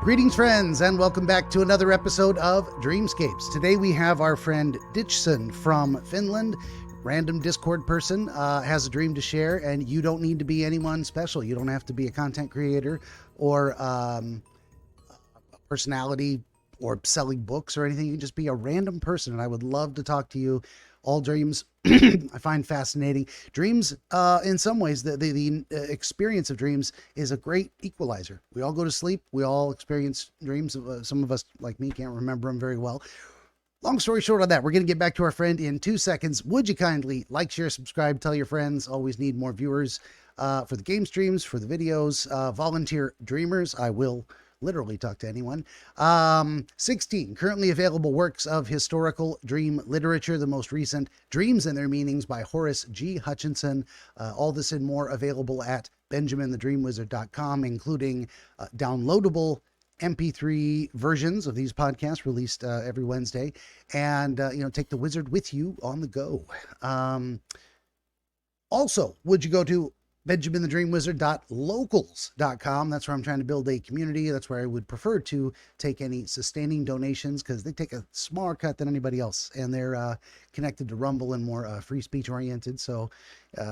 Greetings, friends, and welcome back to another episode of Dreamscapes. Today we have our friend Ditchson from Finland. Random Discord person has a dream to share, and you don't need to be anyone special. You don't have to be a content creator or a personality or selling books or anything. You can just be a random person, and I would love to talk to you. All dreams I find fascinating. Dreams, in some ways, the experience of dreams is a great equalizer. We all go to sleep. We all experience dreams. Some of us, like me, can't remember them very well. Long story short on that, we're going to get back to our friend in 2 seconds. Would you kindly like, share, subscribe, tell your friends? Always need more viewers for the game streams, for the videos. Volunteer dreamers. I will literally talk to anyone. 16 currently available works of historical dream literature. The most recent, Dreams and Their Meanings by Horace G. Hutchinson. All this and more available at benjaminthedreamwizard.com, including downloadable MP3 versions of these podcasts released every Wednesday, and take the wizard with you on the go. Also, would you go to benjaminthedreamwizard.locals.com? That's where I'm trying to build a community. That's where I would prefer to take any sustaining donations, because they take a smaller cut than anybody else, and they're connected to Rumble and more free speech oriented. So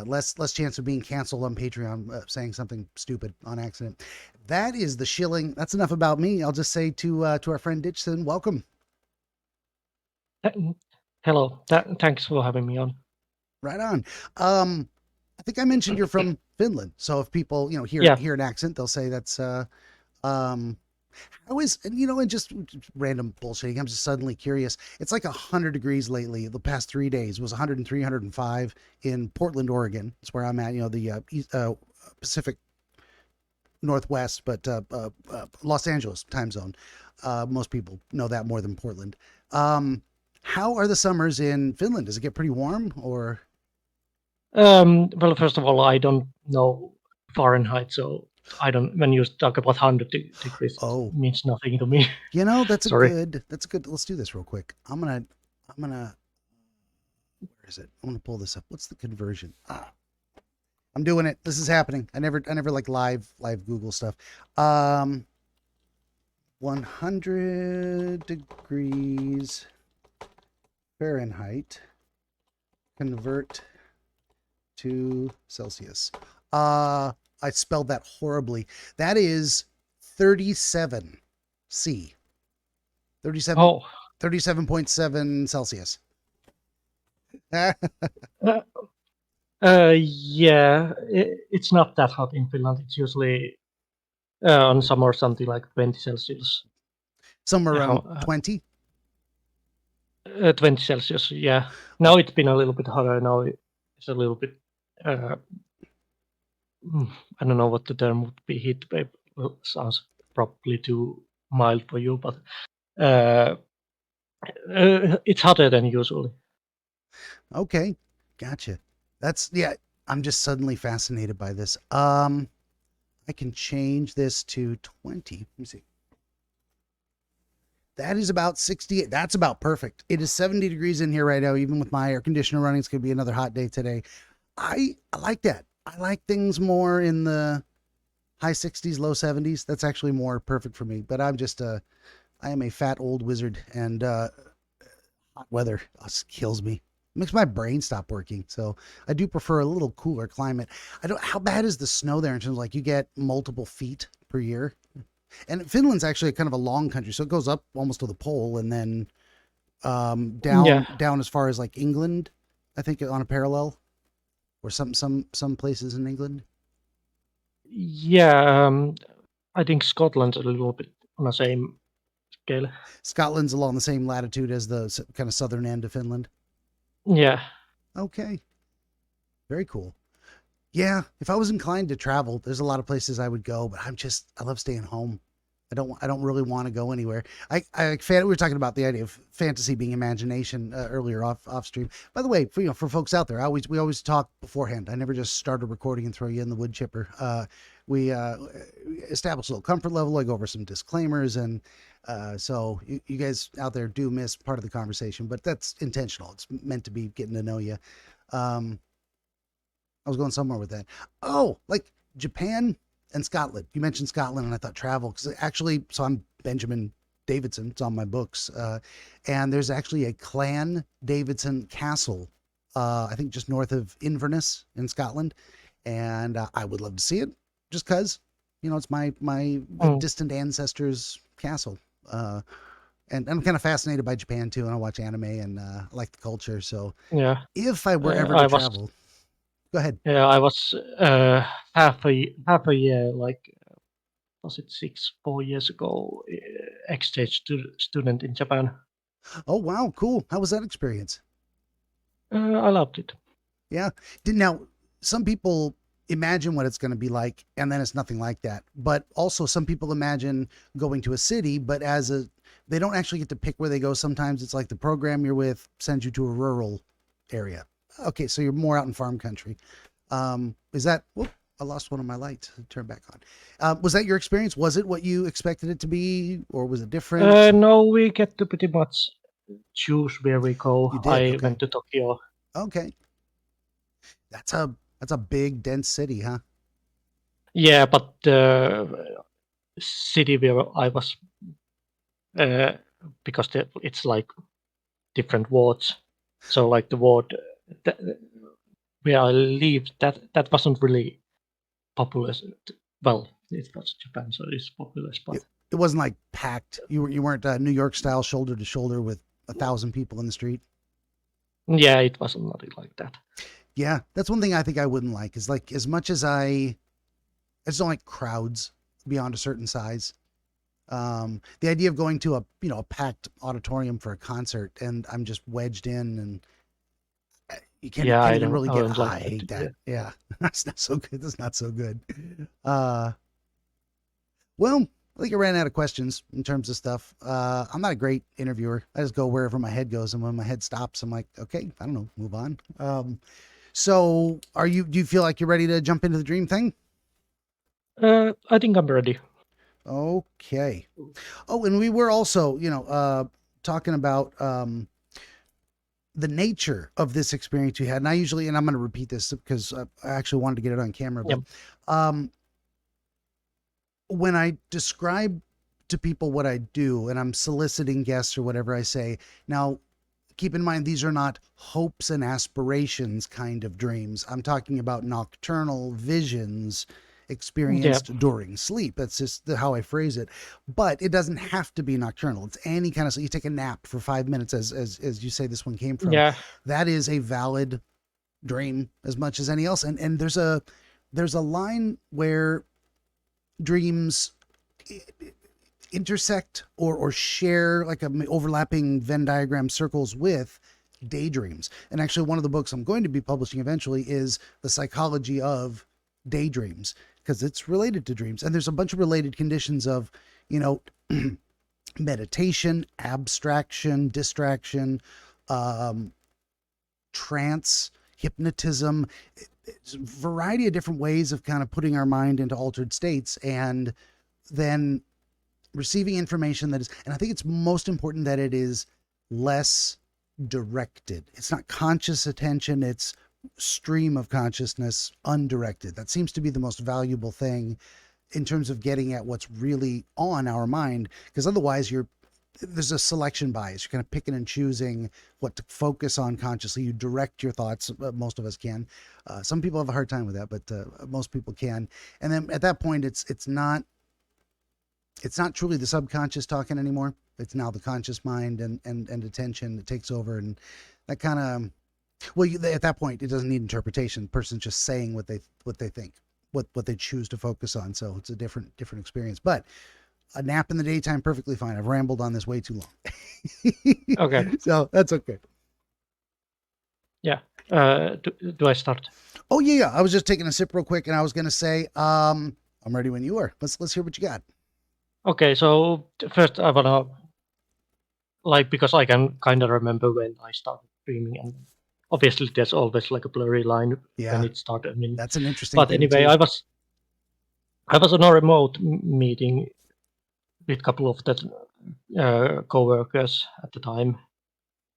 less chance of being canceled on Patreon, saying something stupid on accident. That is the shilling. That's enough about me. I'll just say to our friend Ditchson, welcome. Hello. Thanks for having me on. Right on. I think I mentioned you're from Finland, so if people hear an accent, they'll say that's how is, and just random bullshitting. I'm just suddenly curious. It's like 100 degrees lately. The past 3 days was 103, 105 in Portland, Oregon. That's where I'm at. The Pacific Northwest, but Los Angeles time zone. Most people know that more than Portland. How are the summers in Finland? Does it get pretty warm, or? Well, first of all, I don't know Fahrenheit, so I don't. When you talk about 100 degrees, it means nothing to me. That's good. Let's do this real quick. I'm gonna. Where is it? I'm gonna pull this up. What's the conversion? I'm doing it. This is happening. I never like live Google stuff. 100 degrees Fahrenheit convert to Celsius. I spelled that horribly. That is 37 C. 37.7 Celsius. Yeah, it's not that hot in Finland. It's usually on summer something like 20 Celsius. Somewhere around 20? 20 Celsius, yeah. Now it's been a little bit hotter. Now it's a little bit, I don't know what the term would be. Heat wave sounds probably too mild for you, but it's hotter than usually. Okay, gotcha. I'm just suddenly fascinated by this. I can change this to 20. Let me see. That is about 68. That's about perfect. It is 70 degrees in here right now, even with my air conditioner running. It's going to be another hot day today. I like that. I like things more in the high 60s, low 70s. That's actually more perfect for me. But I am a fat old wizard, and hot weather kills me. It makes my brain stop working. So I do prefer a little cooler climate. How bad is the snow there in terms of, like, you get multiple feet per year? And Finland's actually kind of a long country, so it goes up almost to the pole, and then down as far as like England, I think, on a parallel, or some places in England. Yeah, I think Scotland's a little bit on the same scale. Scotland's along the same latitude as the kind of southern end of Finland. Yeah. Okay. Very cool. Yeah, if I was inclined to travel, there's a lot of places I would go, but I love staying home. I don't really want to go anywhere. We were talking about the idea of fantasy being imagination earlier off stream. By the way, for folks out there, we always talk beforehand. I never just start a recording and throw you in the wood chipper. We establish a little comfort level. I go over some disclaimers, and so you guys out there do miss part of the conversation, but that's intentional. It's meant to be getting to know you. I was going somewhere with that. Oh, like Japan And Scotland. You mentioned Scotland, and I thought travel because actually, so I'm Benjamin Davidson. It's on my books, and there's actually a Clan Davidson castle. I think just north of Inverness in Scotland, and I would love to see it just because it's my Mm, distant ancestors' castle. And I'm kind of fascinated by Japan too, and I watch anime and I like the culture. So yeah, if I were ever to I was travel, go ahead. I was half a year, like was it 4 years ago, exchange student in Japan. Oh wow, cool. How was that experience? I loved it. Yeah. Now, some people imagine what it's going to be like, and then it's nothing like that. But also, some people imagine going to a city, but they don't actually get to pick where they go. Sometimes it's like the program you're with sends you to a rural area. Okay, so you're more out in farm country. Is that? Whoop, I lost one of my lights. Turn back on. Was that your experience? Was it what you expected it to be, or was it different? No, we get to pretty much choose where we You go. did. I Okay. went to Tokyo. Okay. That's a big, dense city, huh? Yeah, but the city where I was, uh, because it's like different wards. So like the ward that, where I lived, that wasn't really populous. Well, it was Japan, so it's populous, but It wasn't like packed. You weren't New York style shoulder to shoulder with 1,000 people in the street. yeah, it wasn't nothing like that. Yeah, that's one thing I think I wouldn't like is like as much as I just don't like crowds beyond a certain size. The idea of going to a packed auditorium for a concert and I'm just wedged in and you can't Yeah, can't even really I get. don't like I that. hate Yeah. that. Yeah, that's not so good. That's not so good. Uh, Well, I think I ran out of questions in terms of stuff. I'm not a great interviewer. I just go wherever my head goes, and when my head stops, I'm like, okay, I don't know, move on. So, Do you feel like you're ready to jump into the dream thing? I think I'm ready. Okay. Oh, and we were also, talking about the nature of this experience you had. And I'm going to repeat this because I actually wanted to get it on camera, Yeah, but um, when I describe to people what I do and I'm soliciting guests or whatever, I say, now keep in mind, these are not hopes and aspirations kind of dreams. I'm talking about nocturnal visions yeah, experienced during sleep. That's just how I phrase it. But it doesn't have to be nocturnal. It's any kind of, so you take a nap for 5 minutes, as you say this one came from. yeah, That is a valid dream as much as any else. And there's a line where dreams intersect or share like overlapping Venn diagram circles with daydreams. And actually, one of the books I'm going to be publishing eventually is The Psychology of Daydreams because it's related to dreams. And there's a bunch of related conditions of, you know, meditation, abstraction, distraction, um, trance, hypnotism, it's a variety of different ways of kind of putting our mind into altered states and then receiving information that is, and I think it's most important that it is less directed. It's not conscious attention, it's stream of consciousness, undirected. That seems to be the most valuable thing in terms of getting at what's really on our mind, because otherwise there's a selection bias. You're kind of picking and choosing what to focus on consciously. You direct your thoughts. Most of us can. Some people have a hard time with that, but most people can. And then at that point, it's not truly the subconscious talking anymore. It's now the conscious mind and attention that takes over, and that kind of at that point it doesn't need interpretation. The person's just saying what they think, what they choose to focus on. So it's a different experience. But a nap in the daytime, perfectly fine. I've rambled on this way too long, okay, so that's okay. yeah. Do I start? Oh yeah. I was just taking a sip real quick, and I was gonna say, I'm ready when you are. Let's hear what you got. Okay, so first I wanna, like, because I can kind of remember when I started dreaming, and obviously there's always like a blurry line when Yeah, it started. I mean, that's an interesting but thing anyway, too. I was on a remote meeting with a couple of the co-workers at the time,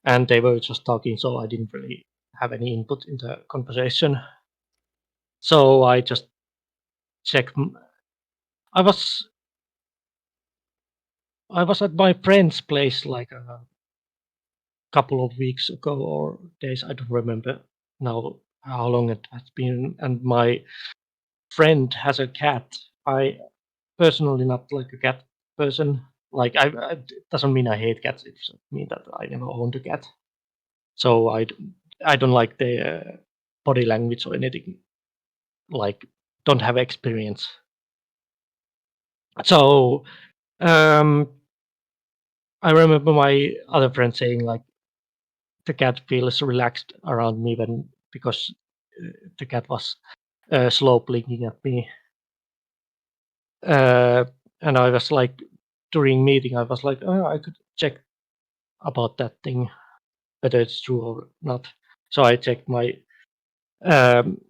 and they were just talking, so I didn't really have any input in the conversation. So I just checked I was at my friend's place like a couple of weeks ago or days. I don't remember now how long it has been. And my friend has a cat. I personally not like a cat person. Like it doesn't mean I hate cats. It just means that I never owned a cat. So I don't like the body language or anything. Like don't have experience. So I remember my other friend saying like the cat feels relaxed around me because the cat was slow blinking at me. And I was like during meeting I was like, oh, I could check about that thing whether it's true or not. So I checked my um,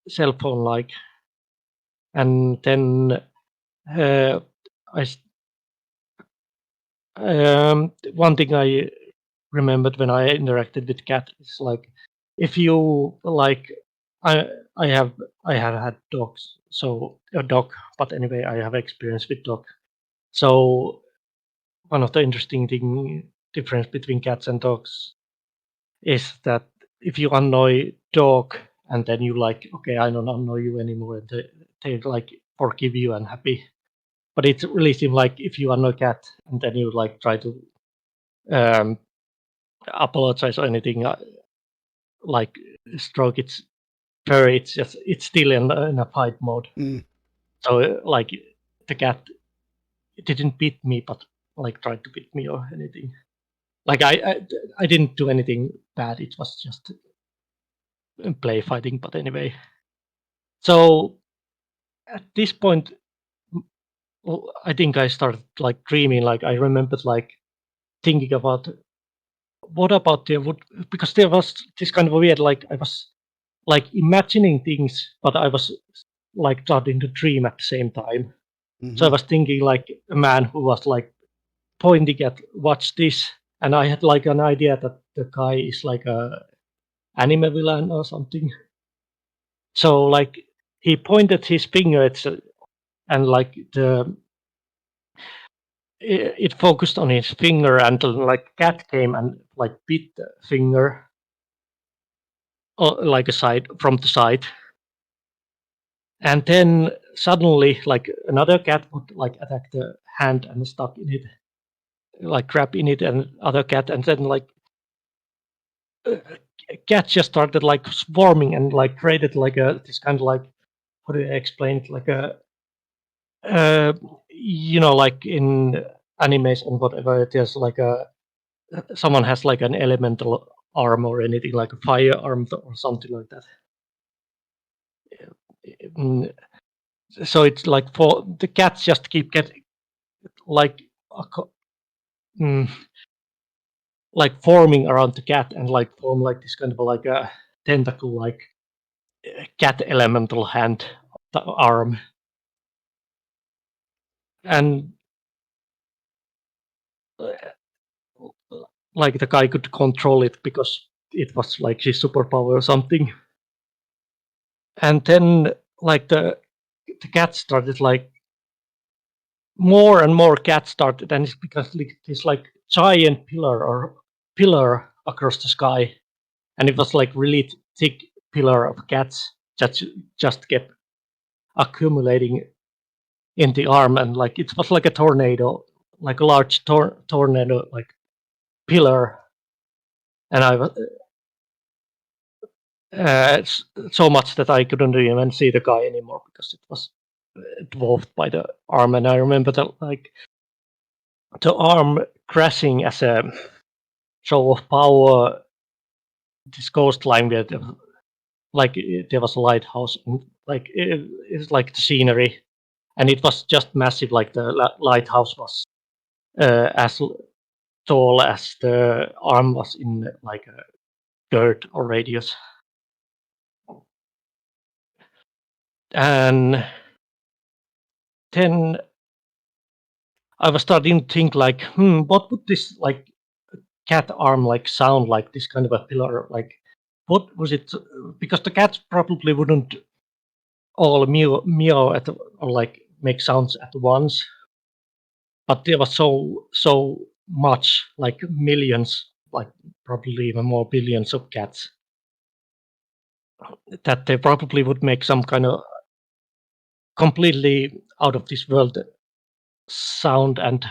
cell phone like, and then uh, I one thing I remembered when I interacted with cat is like if you like I I have I have had dogs, so a dog, but anyway I have experience with dog. So one of the interesting difference between cats and dogs is that if you annoy dog and then you like okay I don't annoy you anymore and they like forgive you and happy, but it really seems like if you annoy cat and then you like try to um, apologize or anything like stroke its fur, it's still in a fight mode. Mm. So like the cat didn't beat me but like tried to beat me or anything. Like I didn't do anything bad, it was just play fighting, but anyway. So at this point I think I started like dreaming, like I remembered like thinking about what about there would, because there was this kind of weird like I was like imagining things but I was like starting to dream at the same time. So I Hmm. was thinking like a man who was like pointing at watch this, and I had like an idea that the guy is like a anime villain or something. So like he pointed his finger at and like it focused on his finger, and like cat came and like bit the finger like a side from the side, and then suddenly like another cat would like attack the hand and stuck in it, like grab in it, and other cat, and then like uh, cat just started like swarming and like created like a this kind of like how do I explain it, like a uh, like in animes and whatever, there's like a someone has like an elemental arm or anything like a fire arm or something like that. Mm, so it's like for the cats just keep getting like mm, like forming around the cat and like form like this kind of like a tentacle like cat elemental hand the arm, and uh, like the guy could control it because it was like his superpower or something. And then like the cat started like more and more cats started, and it's because like this like giant pillar across the sky, and it was like really thick pillar of cats that just kept accumulating in the arm, and like it was like a tornado, like a large tornado like pillar. And I was so much that I couldn't even see the guy anymore because it was dwarfed by the arm. And I remember that like the arm crashing as a show of power. This coastline where like there was a lighthouse, and like it's like the scenery, and it was just massive. Like the lighthouse was as tall as the arm was in like a dirt or radius. And then I was starting to think like, what would this like cat arm like sound like? This kind of a pillar, like what was it? Because the cats probably wouldn't all meow at or like make sounds at once, but there was so much, like millions, like probably even more billions of cats, that they probably would make some kind of completely out of this world sound and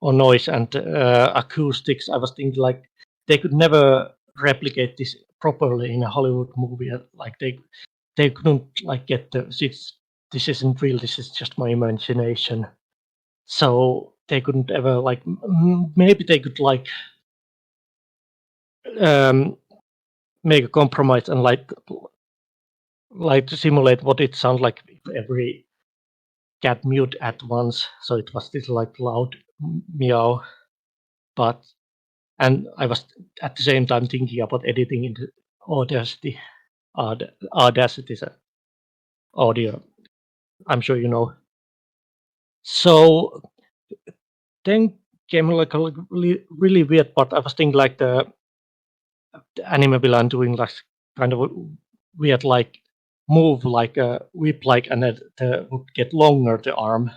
or noise and acoustics. I was thinking like they could never replicate this properly in a Hollywood movie. Like they couldn't like get this isn't real. This is just my imagination. So they couldn't ever like maybe they could like make a compromise and like to simulate what it sounds like if every cat mewed at once. So it was this like loud meow, but. And I was at the same time thinking about editing into Audacity. Audacity is an audio, I'm sure you know. So then came like a really weird part. I was thinking like the anime villain doing like kind of a weird like move, like a whip, like, and it would get longer the arm,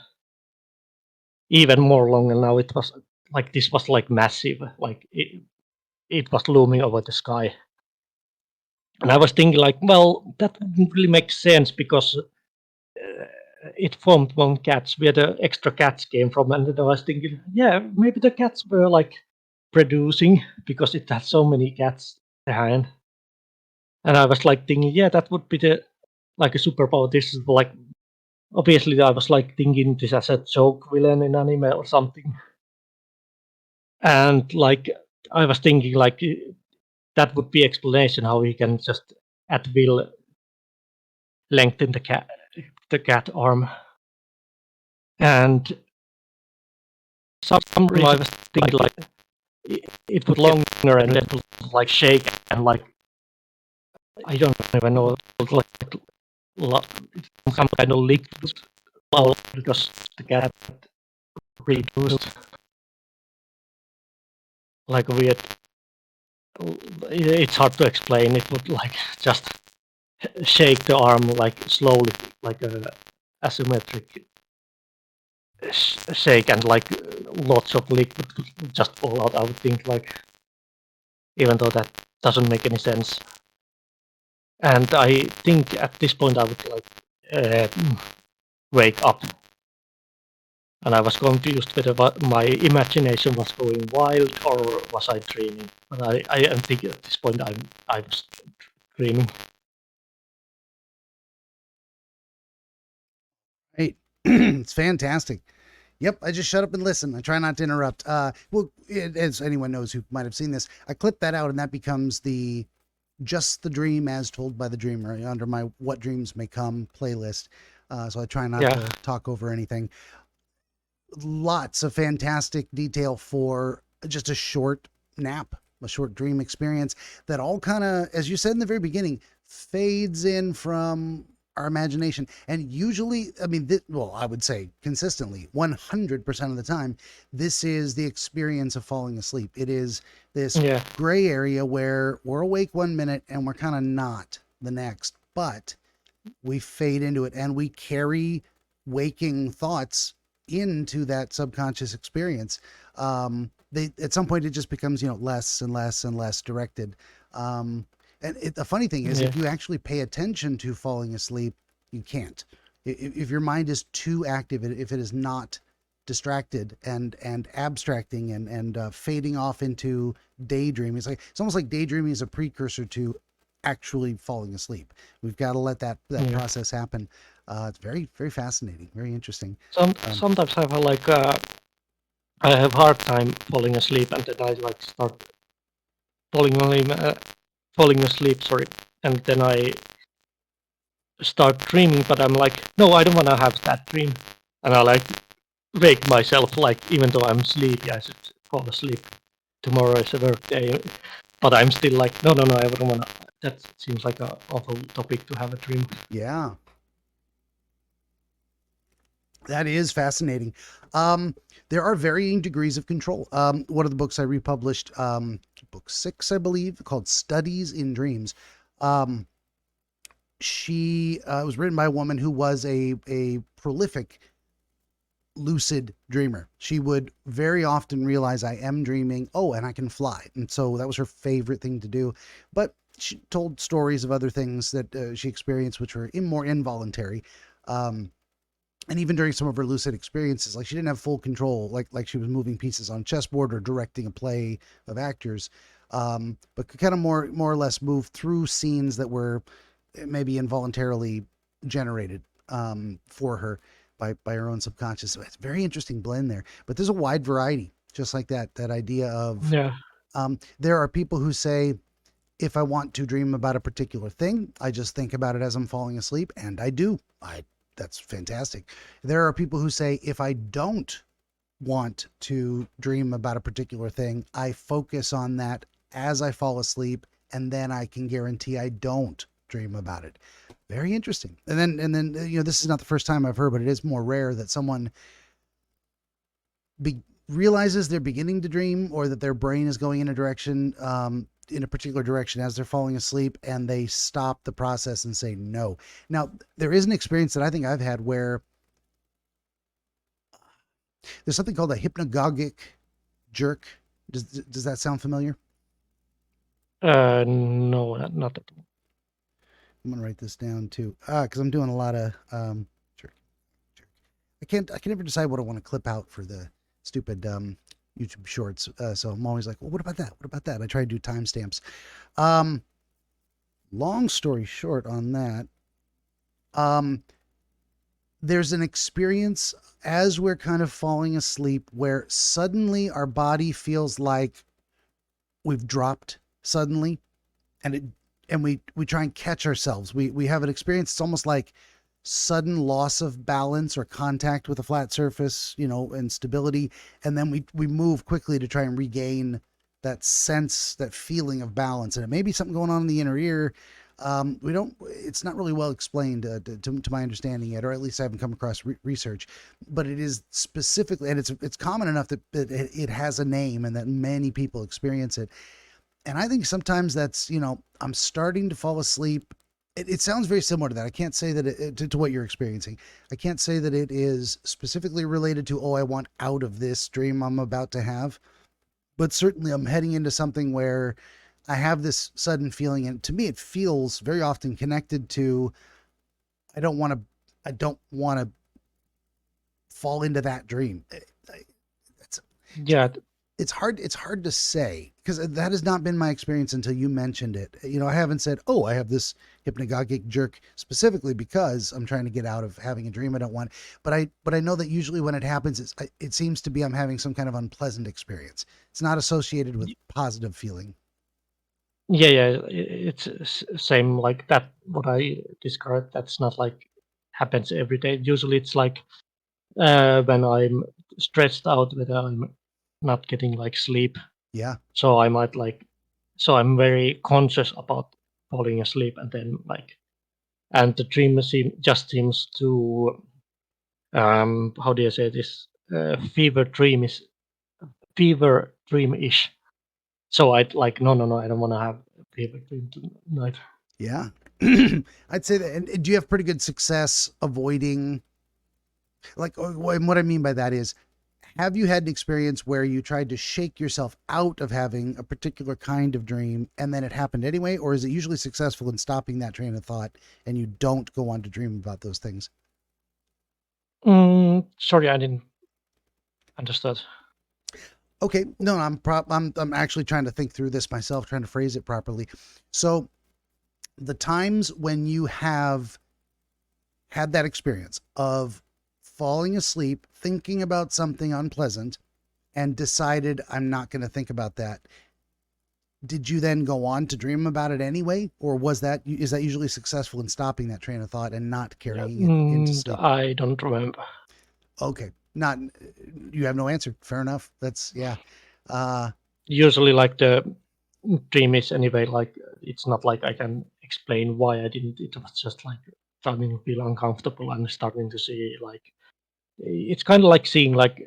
even more longer. Now it was like this was like massive, like it was looming over the sky. And I was thinking, like, well, that wouldn't really make sense because it formed one cats where the extra cats came from. And then I was thinking, yeah, maybe the cats were like producing because it had so many cats behind. And I was like thinking, yeah, that would be the like a superpower. This is like obviously I was like thinking this as a joke villain in anime or something. And like I was thinking like that would be explanation how he can just at will lengthen the cat arm. And some reason I was thinking like it would longer and it would like shake and like I don't even know like some kind of liquid flow because the cat reduced like a weird. It's hard to explain. It would like just shake the arm like slowly, like a asymmetric shake, and like lots of liquid would just fall out. I would think like, even though that doesn't make any sense. And I think at this point I would like wake up, and I was confused whether my imagination was going wild or was I dreaming. But I am thinking at this point I was dreaming. Right. It's fantastic. Yep, I just shut up and listen. I try not to interrupt. As anyone knows who might have seen this, I clip that out and that becomes the just the dream as told by the dreamer under my What Dreams May Come playlist. So I try not to talk over anything. Lots of fantastic detail for just a short nap, a short dream experience that all kind of, as you said in the very beginning, fades in from our imagination. And usually, I mean, I would say consistently, 100% of the time, this is the experience of falling asleep. It is this gray area where we're awake 1 minute and we're kind of not the next, but we fade into it and we carry waking thoughts into that subconscious experience. At some point it just becomes, less and less and less directed. And the funny thing is, if you actually pay attention to falling asleep, you can't. If your mind is too active, if it is not distracted and abstracting and fading off into daydreaming, it's almost like daydreaming is a precursor to actually falling asleep. We've got to let that process happen. It's very, very fascinating, very interesting. Sometimes I have like I have hard time falling asleep, and then I like start falling asleep. Sorry, and then I start dreaming, but I'm like, no, I don't want to have that dream, and I like wake myself like, even though I'm sleepy, I should fall asleep. Tomorrow is a work day, but I'm still like, no, I don't want to. That seems like an awful topic to have a dream. Yeah. That is fascinating. There are varying degrees of control. One of the books I republished, book 6, I believe, called Studies in Dreams. she it was written by a woman who was a prolific lucid dreamer. She would very often realize, I am dreaming. Oh, and I can fly. And so that was her favorite thing to do. But she told stories of other things that she experienced, which were more involuntary. And even during some of her lucid experiences, like she didn't have full control, like she was moving pieces on a chessboard or directing a play of actors, but could kind of more or less move through scenes that were maybe involuntarily generated for her by her own subconscious. So it's a very interesting blend there. But there's a wide variety, just like that idea of Yeah. there are people who say, if I want to dream about a particular thing, I just think about it as I'm falling asleep, and I do. That's fantastic. There are people who say, if I don't want to dream about a particular thing, I focus on that as I fall asleep, and then I can guarantee I don't dream about it. Very interesting. And then this is not the first time I've heard, but it is more rare that someone realizes they're beginning to dream, or that their brain is going in a direction, in a particular direction as they're falling asleep, and they stop the process and say no. Now, there is an experience that I think I've had where there's something called a hypnagogic jerk. Does that sound familiar? No, not at all. I'm gonna write this down too, because I'm doing a lot of jerk. I can never decide what I want to clip out for the stupid YouTube shorts. So I'm always like, well, what about that? What about that? I try to do timestamps. Long story short on that, there's an experience as we're kind of falling asleep where suddenly our body feels like we've dropped suddenly, and we try and catch ourselves. We have an experience. It's almost like sudden loss of balance or contact with a flat surface, and stability, and then we move quickly to try and regain that sense, that feeling of balance. And it may be something going on in the inner ear. We don't. It's not really well explained to my understanding yet, or at least I haven't come across research. But it is specifically, and it's common enough that it has a name, and that many people experience it. And I think sometimes that's, I'm starting to fall asleep. It sounds very similar to that. I can't say that to what you're experiencing. I can't say that it is specifically related to, oh, I want out of this dream I'm about to have. But certainly I'm heading into something where I have this sudden feeling. And to me, it feels very often connected to, I don't want to fall into that dream. Yeah, It's hard to say, because that has not been my experience until you mentioned it. I haven't said, oh, I have this hypnagogic jerk specifically because I'm trying to get out of having a dream I don't want. But I know that usually when it happens, it seems to be I'm having some kind of unpleasant experience. It's not associated with positive feeling. yeah. It's same like that. What I described, that's not like happens every day. Usually, it's like when I'm stressed out, when I'm not getting like sleep. Yeah. So I might like, so I'm very conscious about falling asleep, and then like, and the dream just seems to, how do you say this? Fever dream-ish. So I'd like, no, I don't want to have a fever dream tonight. Yeah. I'd say that. And do you have pretty good success avoiding, like, and what I mean by that is, have you had an experience where you tried to shake yourself out of having a particular kind of dream and then it happened anyway? Or is it usually successful in stopping that train of thought and you don't go on to dream about those things? Sorry, I didn't understand. Okay. No, I'm actually trying to think through this myself, trying to phrase it properly. So the times when you have had that experience of falling asleep, thinking about something unpleasant, and decided I'm not going to think about that, did you then go on to dream about it anyway, or is that usually successful in stopping that train of thought and not carrying it into sleep? I don't remember. Okay, not you have no answer. Fair enough. That's yeah. Usually, like the dream is anyway, like it's not like I can explain why I didn't. It was just like starting to feel uncomfortable and starting to see like it's kind of like seeing like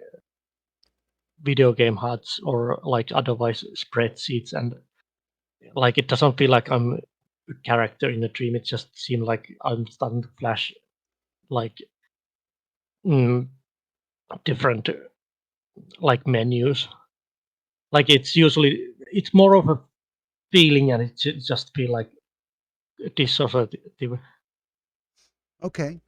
video game HUDs or like otherwise spreadsheets, and like it doesn't feel like I'm character in a dream. It just seemed like I'm starting to flash like mm, different like menus. Like it's more of a feeling, and it just feel like dissociative. Okay.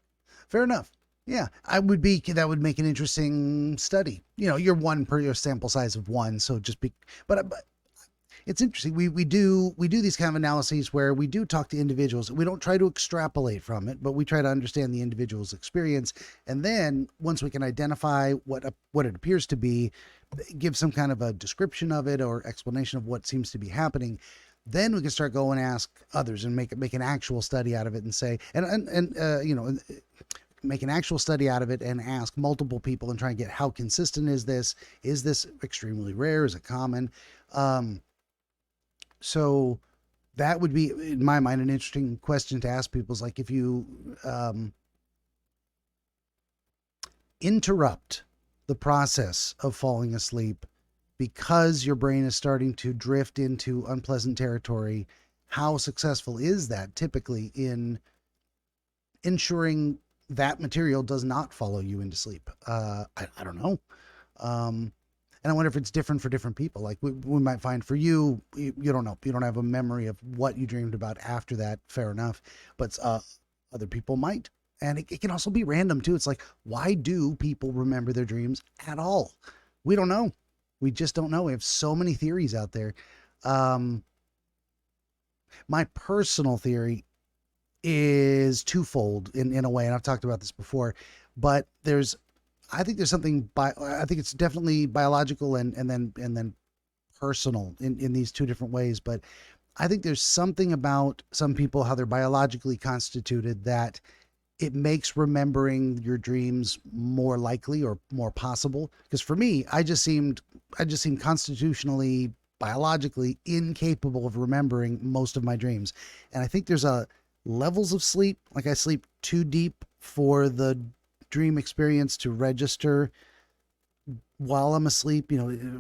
Fair enough. Yeah, that would make an interesting study. You know, you're one per your sample size of one, so just be. But it's interesting. We do these kind of analyses where we do talk to individuals. We don't try to extrapolate from it, but we try to understand the individual's experience, and then once we can identify what it appears to be, give some kind of a description of it or explanation of what seems to be happening. Then we can start going and ask others and make an actual study out of it and say and make an actual study out of it and ask multiple people and try and get how consistent is this? Is this extremely rare? Is it common? Um, so that would be, in my mind, an interesting question to ask people is like if you interrupt the process of falling asleep because your brain is starting to drift into unpleasant territory, how successful is that typically in ensuring that material does not follow you into sleep? I don't know. And I wonder if it's different for different people. Like we might find for you don't know. You don't have a memory of what you dreamed about after that. Fair enough. But other people might. And it can also be random too. It's like, why do people remember their dreams at all? We don't know. We just don't know. We have so many theories out there. Um, my personal theory is twofold in a way, and I've talked about this before, but I think there's something I think it's definitely biological and then personal in these two different ways. But I think there's something about some people, how they're biologically constituted, that it makes remembering your dreams more likely or more possible. Because for me, I just seemed constitutionally, biologically incapable of remembering most of my dreams. And I think there's a levels of sleep. Like I sleep too deep for the dream experience to register while I'm asleep,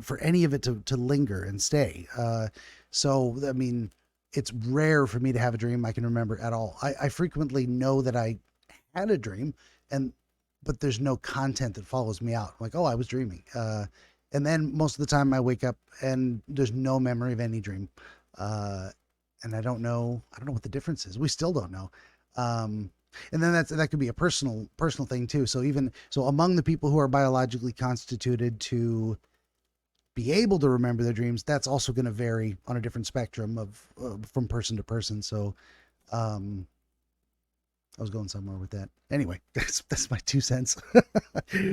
for any of it to linger and stay. So, I mean, it's rare for me to have a dream I can remember at all. I frequently know that I had a dream, and but there's no content that follows me out. I'm like, oh, I was dreaming. And then most of the time I wake up and there's no memory of any dream. Uh, and I don't know what the difference is. We still don't know. Um, and then that could be a personal thing too. So among the people who are biologically constituted to be able to remember their dreams, that's also going to vary on a different spectrum of from person to person. So, um, I was going somewhere with that. Anyway, that's my 2 cents.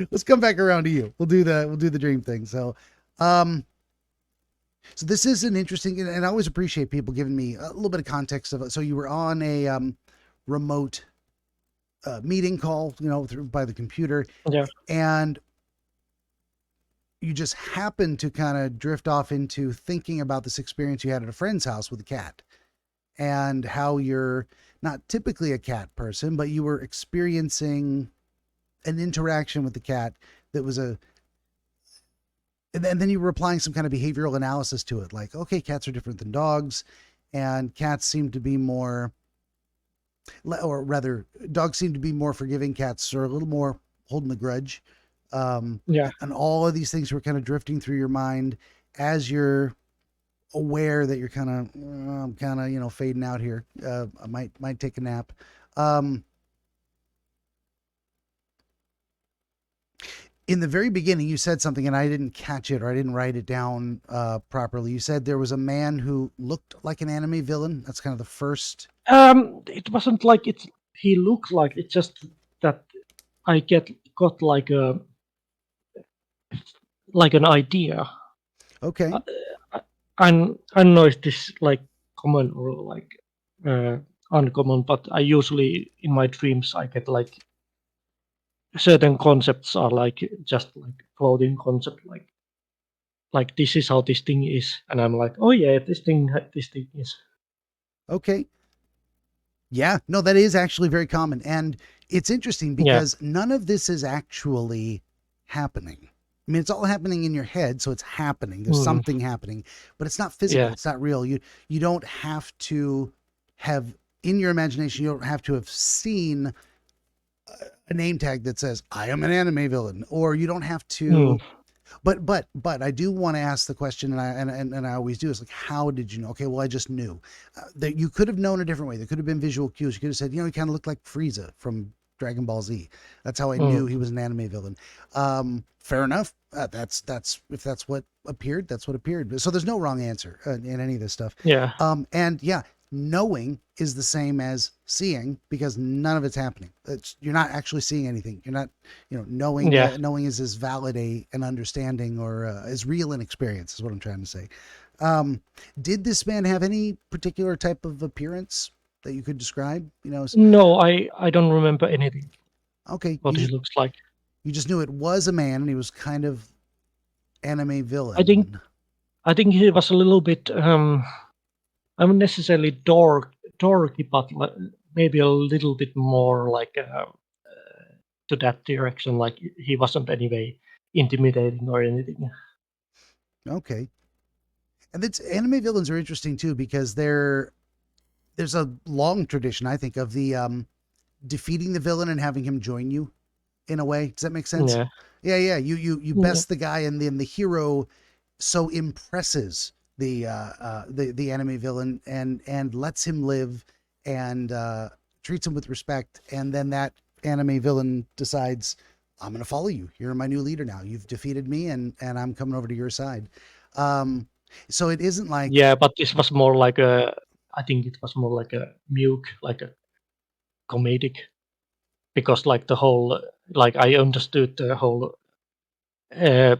Let's come back around to you. We'll do the dream thing. Um, so this is an interesting, and I always appreciate people giving me a little bit of context of it. So you were on a remote meeting call, through by the computer, Yeah, and you just happened to kind of drift off into thinking about this experience you had at a friend's house with a cat and how you're not typically a cat person, but you were experiencing an interaction with the cat that was and then you were applying some kind of behavioral analysis to it. Like, okay, cats are different than dogs, and cats seem to be more, or rather, dogs seem to be more forgiving. Cats are a little more holding the grudge. yeah. And all of these things were kind of drifting through your mind as you're aware that you're kind of fading out here. I might take a nap. Um, in the very beginning, you said something and I didn't catch it or I didn't write it down properly. You said there was a man who looked like an anime villain. That's kind of the first. It wasn't like it. He looked like it's just that I got like an idea. Okay. Uh, I, I don't know if this like common or like uh, uncommon, but I usually in my dreams I get like certain concepts are like just like floating concept, like this is how this thing is, and I'm like, oh yeah, this thing is. Okay. Yeah. No, that is actually very common. And it's interesting Yeah. because none of this is actually happening. I mean, it's all happening in your head, so it's happening. There's Mm, something happening, but it's not physical. yeah. It's not real. You don't have to. have in your imagination. You don't have to have seen a name tag that says I am an anime villain, or you don't have Mm, to. But I do want to ask the question, and I always do. Is like, how did you know? Okay, well, I just knew that you could have known a different way. There could have been visual cues. You could have said, he kind of looked like Frieza from Dragon Ball Z. That's how I knew mm, he was an anime villain. Fair enough. That's if that's what appeared, that's what appeared. So there's no wrong answer in any of this stuff. yeah, And yeah, knowing is the same as seeing because none of it's happening. You're not actually seeing anything. You're not, knowing. yeah. Knowing is as valid an understanding or as real an experience is what I'm trying to say. Did this man have any particular type of appearance that you could describe? No, I don't remember anything Okay, what he looks like. you just knew it was a man and he was kind of anime I think villain. I think he was a little bit not necessarily dorky, but maybe a little bit more like to that direction. Like he wasn't anyway intimidating or anything. Okay, and it's anime villains are interesting too because there's a long tradition I think of the defeating the villain and having him join you in a way. Does that make sense? Yeah, Yeah. You yeah, best the guy, and then the hero so impresses the enemy villain and lets him live and treats him with respect, and then that enemy villain decides, I'm going to follow you. You're my new leader now. You've defeated me, and I'm coming over to your side. Um, so it isn't like, yeah. But this was more like a. I think it was more like a mute, like a comedic, because like the whole, like I understood the whole uh,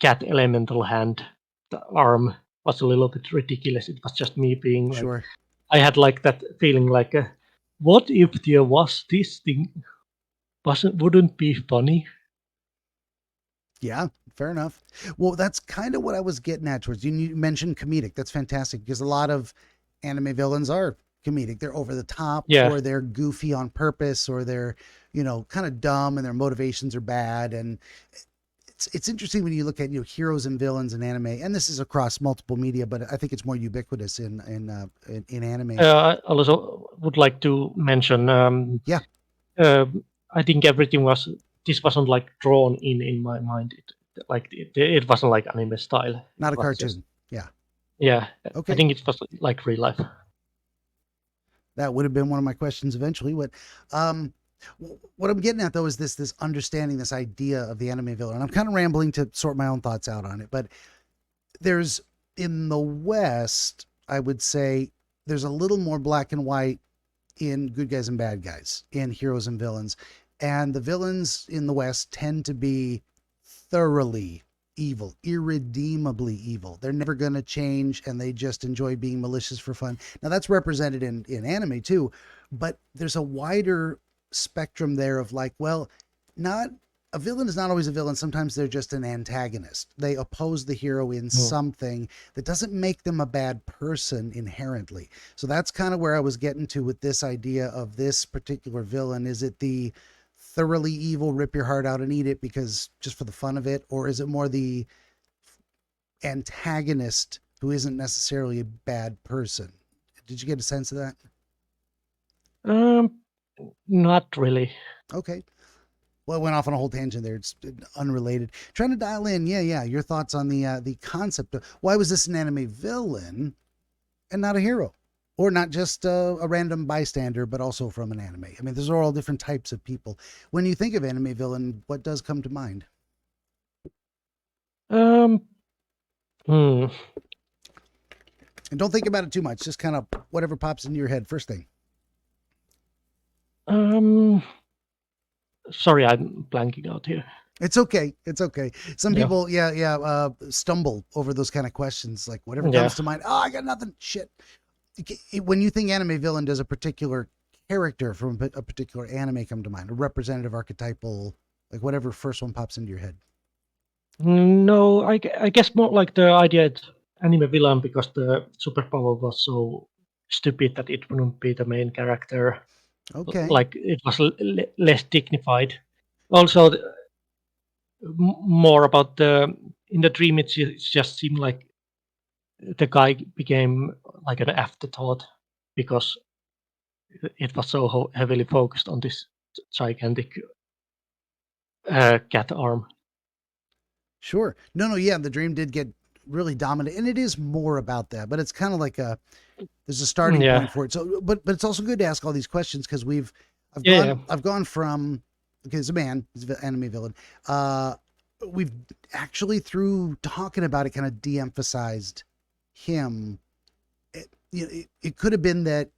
cat elemental hand, the arm was a little bit ridiculous. It was just me being like, sure. I had like that feeling like, what if there was this thing? Wouldn't be funny? Yeah, fair enough. Well, that's kind of what I was getting at towards. You mentioned comedic. That's fantastic because a lot of anime villains are comedic. They're over the top, Yeah, or they're goofy on purpose, or they're kind of dumb and their motivations are bad. And it's interesting when you look at heroes and villains in anime, and this is across multiple media, but I think it's more ubiquitous in anime. I also would like to mention. Yeah, Uh, I think everything was. This wasn't like drawn in my mind. It wasn't like anime style. not It a was just cartoon. Yeah. yeah. I Okay. think it was like real life. That would have been one of my questions eventually. Um, what I'm getting at though is this understanding, this idea of the anime villain. And I'm kind of rambling to sort my own thoughts out on it, but there's in the West, I would say there's a little more black and white in good guys and bad guys, in heroes and villains. And the villains in the West tend to be thoroughly evil, irredeemably evil. They're never going to change and they just enjoy being malicious for fun. Now, that's represented in anime too, but there's a wider spectrum there of like, well, not a villain is not always a villain. Sometimes they're just an antagonist. They oppose the hero in Mm. something that doesn't make them a bad person inherently. So that's kind of where I was getting to with this idea of this particular villain. Is it the thoroughly evil, rip your heart out and eat it because just for the fun of it? Or is it more the antagonist who isn't necessarily a bad person? Did you get a sense of that? Um, Not really. Okay. Well, I went off on a whole tangent there. It's unrelated. Trying to dial in, yeah. Your thoughts on the concept of why was this an anime villain and not a hero, or not just a random bystander, but also from an anime. I mean, those are all different types of people. When you think of anime villain, what does come to mind? Um, hmm. And don't think about it too much. Just kind of whatever pops into your head first thing. Um, Sorry, I'm blanking out here. It's okay. It's okay. Some Yeah, people, stumble over those kind of questions. Like whatever yeah. comes to mind. Oh, I got nothing. Shit. When you think anime villain, does a particular character from a particular anime come to mind? A representative archetypal, like whatever first one pops into your head. No, I guess more like the idea it's anime villain because the superpower was so stupid that it wouldn't be the main character. Okay. Like it was less dignified. Also, more about the in the dream, it just seemed like the guy became like an afterthought. because it was so heavily focused on this gigantic cat arm. Sure. No, yeah, the dream did get really dominant, and it is more about that, but it's kind of like there's a starting Yeah, point for it. So, but it's also good to ask all these questions because yeah, I've gone from, okay, it's a man, he's an enemy villain. We've actually, through talking about it, kind of de-emphasized him. It could have been that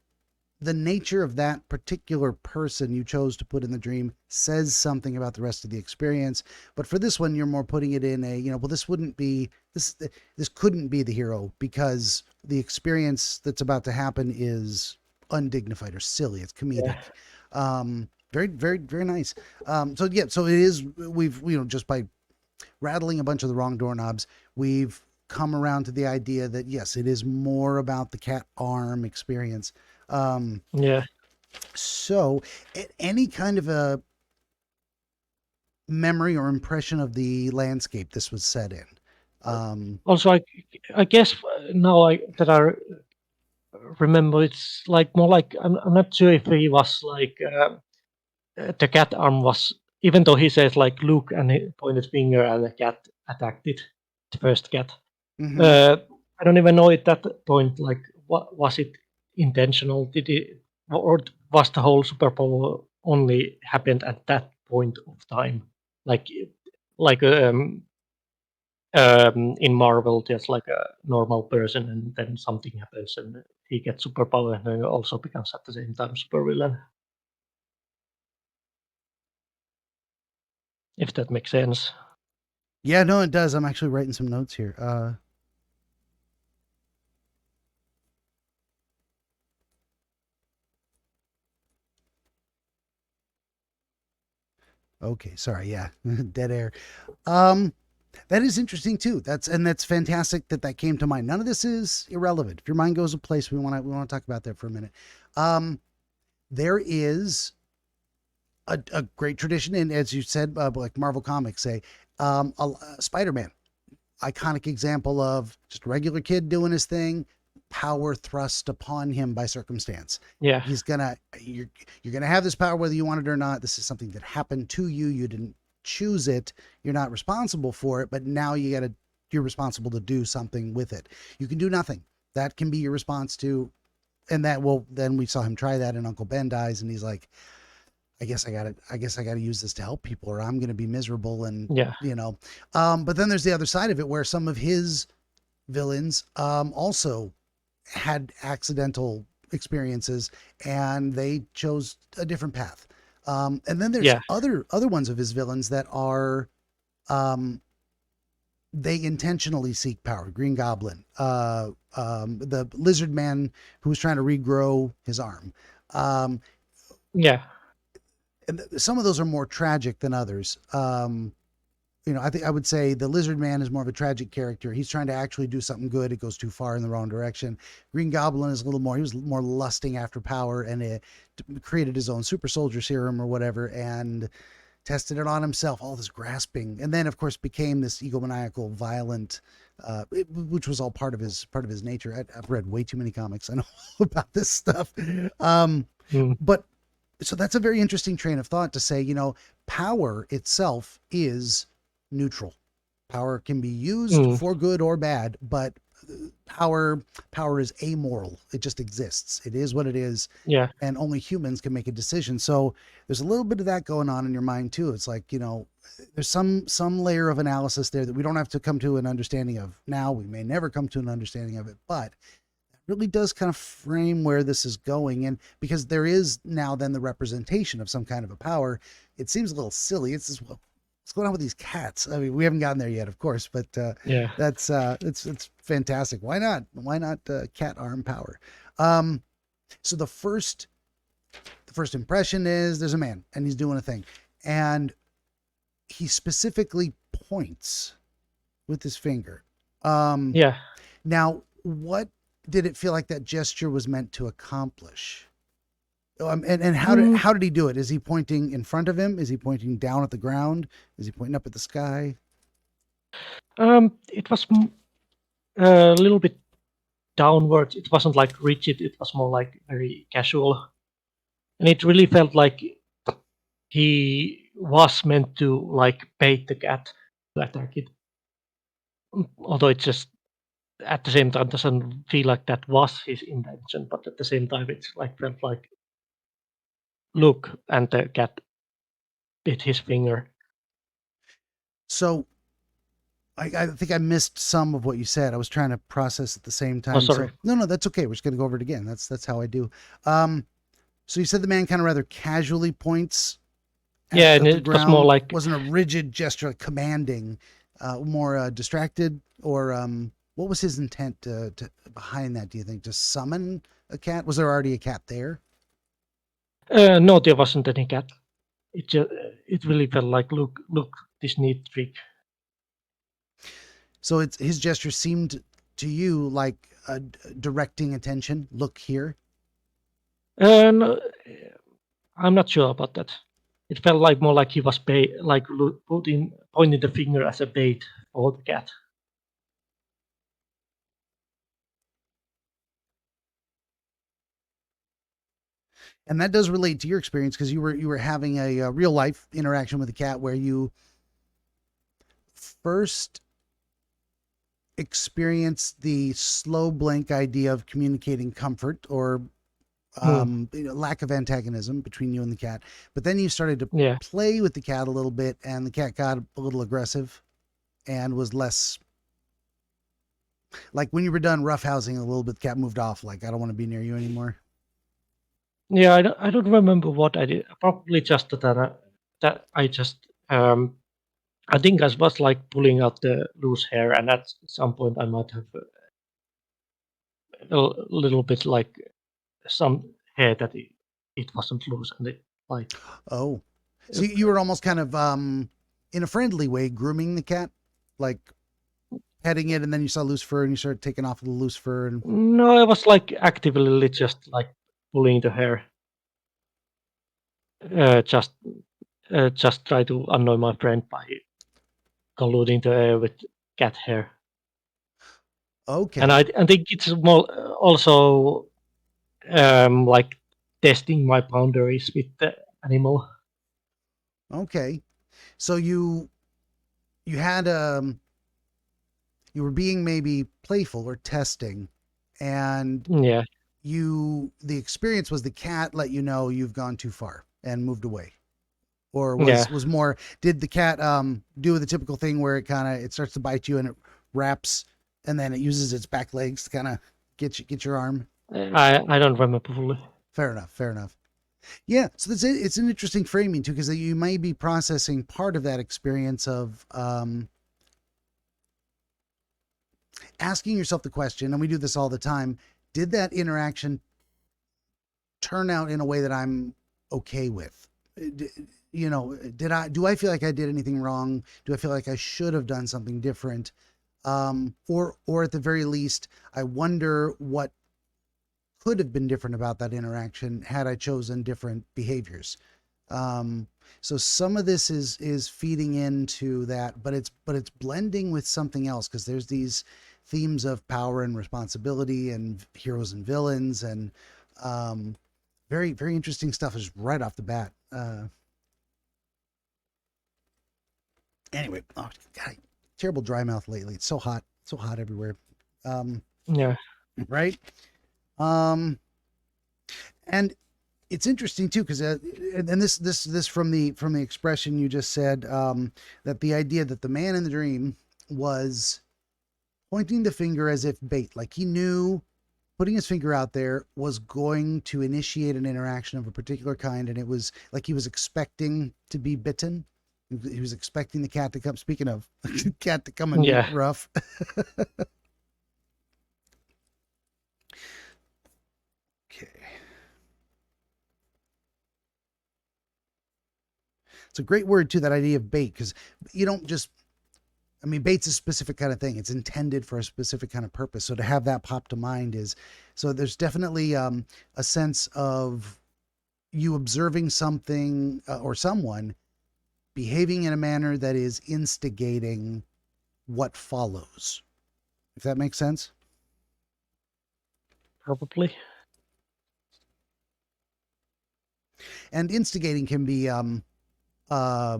the nature of that particular person you chose to put in the dream says something about the rest of the experience. But for this one, you're more putting it in a, well, this wouldn't be this couldn't be the hero because the experience that's about to happen is undignified or silly. It's yeah, comedic. Very, very, very nice. So yeah, so it is. We've just by rattling a bunch of the wrong doorknobs, we've come around to the idea that yes, it is more about the cat arm experience. yeah. So, any kind of a memory or impression of the landscape this was set in? Also, I guess now that I remember, it's like more like I'm not sure if he was like the cat arm was, even though he says like look and he pointed finger and the cat attacked it, the first cat. Mm-hmm. I don't even know at that point like what was it intentional? Did it, or was the whole superpower only happened at that point of time? Like like in Marvel, there's like a normal person, and then something happens, and he gets superpower, and then also becomes at the same time supervillain. If that makes sense. Yeah, no, it does. I'm actually writing some notes here. Okay, sorry. Yeah, dead air. Um, that is interesting too. That's fantastic that came to mind. None of this is irrelevant. If your mind goes a place, we want to talk about that for a minute. Um, there is a great tradition, and as you said, like Marvel Comics say, Spider-Man, iconic example of just a regular kid doing his thing, power thrust upon him by circumstance. Yeah, You're gonna have this power whether you want it or not. This is something that happened to you. You didn't choose it. You're not responsible for it, but now you're responsible to do something with it. You can do nothing. That can be your response to, and that well, then we saw him try that, and Uncle Ben dies, and he's like, I guess I got to use this to help people, or I'm going to be miserable. And yeah, but then there's the other side of it where some of his villains also had accidental experiences and they chose a different path. And then there's yeah, other ones of his villains that are um, they intentionally seek power. Green Goblin, the Lizard Man who was trying to regrow his arm. Um, yeah, and some of those are more tragic than others. I think I would say the Lizard Man is more of a tragic character. He's trying to actually do something good. It goes too far in the wrong direction. Green Goblin is a little more. He was more lusting after power, and it created his own super soldier serum or whatever, and tested it on himself. All this grasping, and then of course became this egomaniacal, violent, which was all part of his nature. I've read way too many comics. I know about this stuff. mm, But so that's a very interesting train of thought to say, power itself is neutral. Power can be used mm, for good or bad, but power is amoral. It just exists. It is what it is, yeah, and only humans can make a decision. So there's a little bit of that going on in your mind too. It's like, there's some layer of analysis there that we don't have to come to an understanding of now. We may never come to an understanding of it, but really does kind of frame where this is going. And because there is now then the representation of some kind of a power, it seems a little silly. It's just, what's going on with these cats? I mean, we haven't gotten there yet, of course, but yeah, that's it's fantastic. Why not cat arm power? Um, so the first impression is there's a man and he's doing a thing, and he specifically points with his finger. Um, yeah. Now, what did it feel like that gesture was meant to accomplish? And Mm, how did he do it? Is he pointing in front of him? Is he pointing down at the ground? Is he pointing up at the sky? it was a little bit downwards. It wasn't like rigid. It was more like very casual, and it really felt like he was meant to like bait the cat to attack it. Although it just at the same time doesn't feel like that was his intention, but at the same time it's like felt like look, and the cat bit his finger. So I think I missed some of what you said. I was trying to process at the same Oh, time. sorry. So no, that's okay. We're just gonna go over it again. That's how I do. Um, so you said the man kind of rather casually points Yeah, and at the it was more ground. like Wasn't a rigid gesture, like commanding. More distracted, or what was his intent behind that? Do you think to summon a cat? Was there already a cat there? no, there wasn't any cat. It really felt like look this neat trick. So it's his gesture seemed to you like directing attention. Look here. And I'm not sure about that. It felt like more like he was pointing the finger as a bait for the cat. And that does relate to your experience because you were having a real life interaction with a cat where you first experienced the slow blink idea of communicating comfort or Mm, lack of antagonism between you and the cat, but then you started to yeah, play with the cat a little bit, and the cat got a little aggressive and was less like when you were done roughhousing a little bit. The cat moved off, like I don't want to be near you anymore. yeah. I don't remember what I did. Probably just that I just I think I was like pulling out the loose hair, and at some point I might have a little bit like some hair that it wasn't loose, and it like Oh, so uh, you were almost kind of in a friendly way grooming the cat, like petting it, and then you saw loose fur and you started taking off the loose fur. And no, I was like actively just like pulling the hair, uh, just just try to annoy my friend by colluding the air with cat hair. And okay, I think it's more also like testing my boundaries with the animal. okay, so you had you were being maybe playful or testing, and Yeah, the experience was the cat let you know you've gone too far and moved away, or yeah. was more, did the cat do the typical thing where it starts to bite you and it wraps and then it uses its back legs to kind of get your arm? I don't remember fully. Fair enough, fair enough. Yeah, so that's it. It's an interesting framing too, because you may be processing part of that experience of asking yourself the question, and we do this all the time: did that interaction turn out in a way that I'm okay with? You know, do I feel like I did anything wrong? Do I feel like I should have done something different? Or at the very least, I wonder what could have been different about that interaction had I chosen different behaviors. Um, so some of this is feeding into that, but it's blending with something else because there's these themes of power and responsibility and heroes and villains and um, very very interesting stuff is right off the bat. Anyway, oh god, terrible dry mouth lately. It's so hot everywhere. Um, Yeah, right. Um, and it's interesting too because and this from the expression you just said, that the idea that the man in the dream was pointing the finger as if bait, like he knew putting his finger out there was going to initiate an interaction of a particular kind, and it was like he was expecting to be bitten. He was expecting the cat to come. Speaking of cat to come and be yeah. rough. Okay, it's a great word too, that idea of bait, because you don't just, I mean, bait's a specific kind of thing. It's intended for a specific kind of purpose. So to have that pop to mind is, so there's definitely a sense of you observing something or someone behaving in a manner that is instigating what follows. If that makes sense. probably. And instigating can be uh,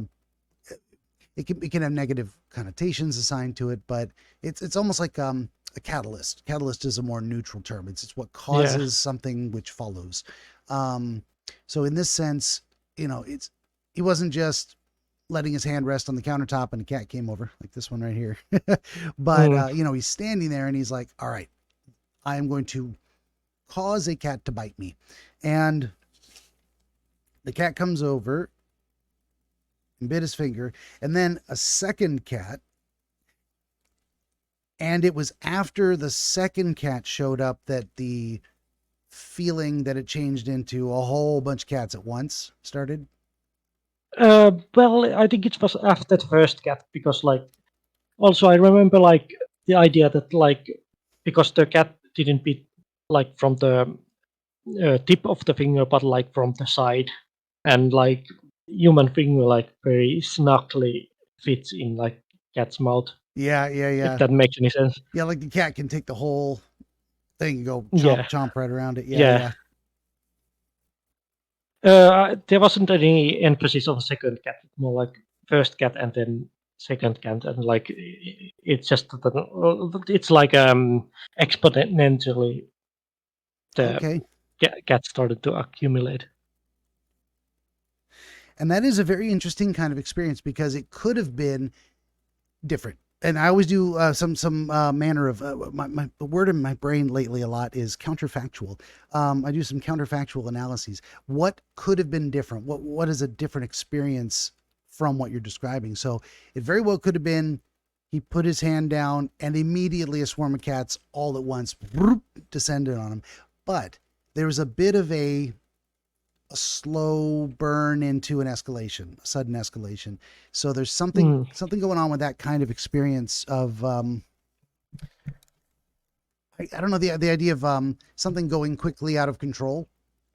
it can have negative connotations assigned to it, but it's almost like a catalyst. Catalyst is a more neutral term. It's what Yeah. causes something which follows. Um, so in this sense, he wasn't just letting his hand rest on the countertop and a cat came over like this one right here. But Mm. he's standing there and he's like, all right, I am going to cause a cat to bite me. And the cat comes over and bit his finger, and then a second cat. And it was after the second cat showed up that the feeling that it changed into a whole bunch of cats at once started. Well, I think it was after the first cat because, like, also I remember like the idea that like because the cat didn't be like from the tip of the finger, but like from the side, and like human finger like very snugly fits in like cat's mouth. Yeah, yeah, If yeah. that makes any sense. Yeah, like the cat can take the whole thing and go chomp, Yeah, chomp right around it. Yeah, yeah. yeah. There wasn't any emphasis on second cat, more like first cat and then second cat, and like it's just that it's like exponentially the Okay. cat started to accumulate. And that is a very interesting kind of experience because it could have been different. And I always do some manner of the word in my brain lately a lot is counterfactual. I do some counterfactual analyses. What could have been different? What is a different experience from what you're describing? So it very well could have been he put his hand down and immediately a swarm of cats all at once descended on him. But there was a bit of a slow burn into an escalation, a sudden escalation. So there's Mm. something going on with that kind of experience of I don't know, the idea of something going quickly out of control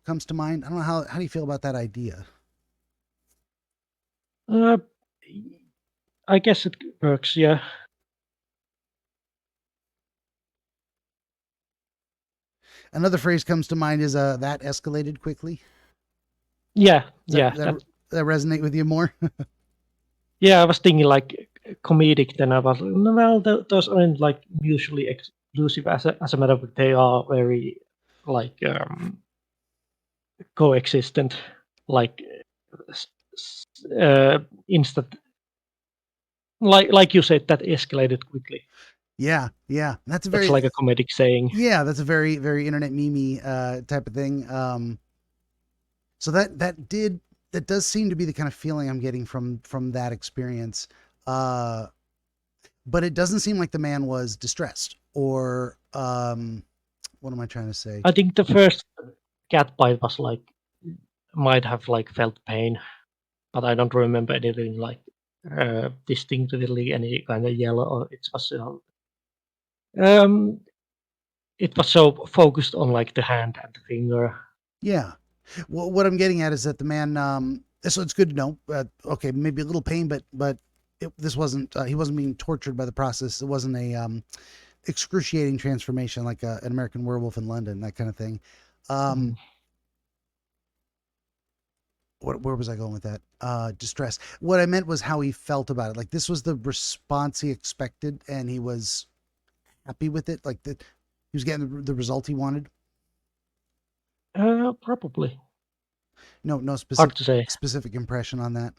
comes to mind. I don't know how do you feel about that idea? Uh, I guess it works. Yeah, Another phrase comes to mind is that escalated quickly. yeah, Does that yeah. that that resonate with you more? Yeah, I was thinking like comedic. Then I was like, no, well, those aren't like mutually exclusive. As a matter of fact, they are very like coexistent. Like s- instant, like you said, that escalated quickly. Yeah, yeah. That's like a comedic saying. That's a very very internet meme type of thing. So that does seem to be the kind of feeling I'm getting from that experience. Uh, but it doesn't seem like the man was distressed or what am I trying to say? I think the first cat bite was like might have like felt pain, but I don't remember anything like distinctively any kind of yellow. Or um, it was so focused on like the hand and the finger. Yeah. Well, what I'm getting at is that the man. So it's good to know. Okay, maybe a little pain, but this wasn't. He wasn't being tortured by the process. It wasn't a excruciating transformation like an American Werewolf in London, that kind of thing. Mm. Um, where was I going with that? Distress. What I meant was how he felt about it. Like this was the response he expected, and he was happy with it. Like that, he was getting the result he wanted. Probably No hard to say. specific impression on that.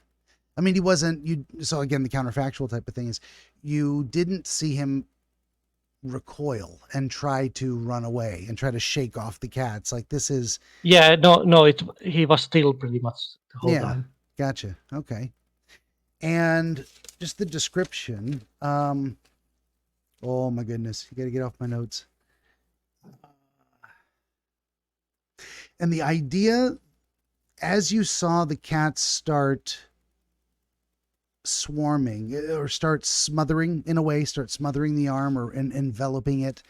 I mean, he wasn't you. So again, the counterfactual type of thing is you didn't see him recoil and try to run away and try to shake off the cats. Like this is Yeah, no, he was still pretty much the whole yeah, time. gotcha. Okay, and just the description. Oh my goodness, you got to get off my notes. And the idea, as you saw the cats start swarming or start smothering in a way, start smothering the arm or enveloping it,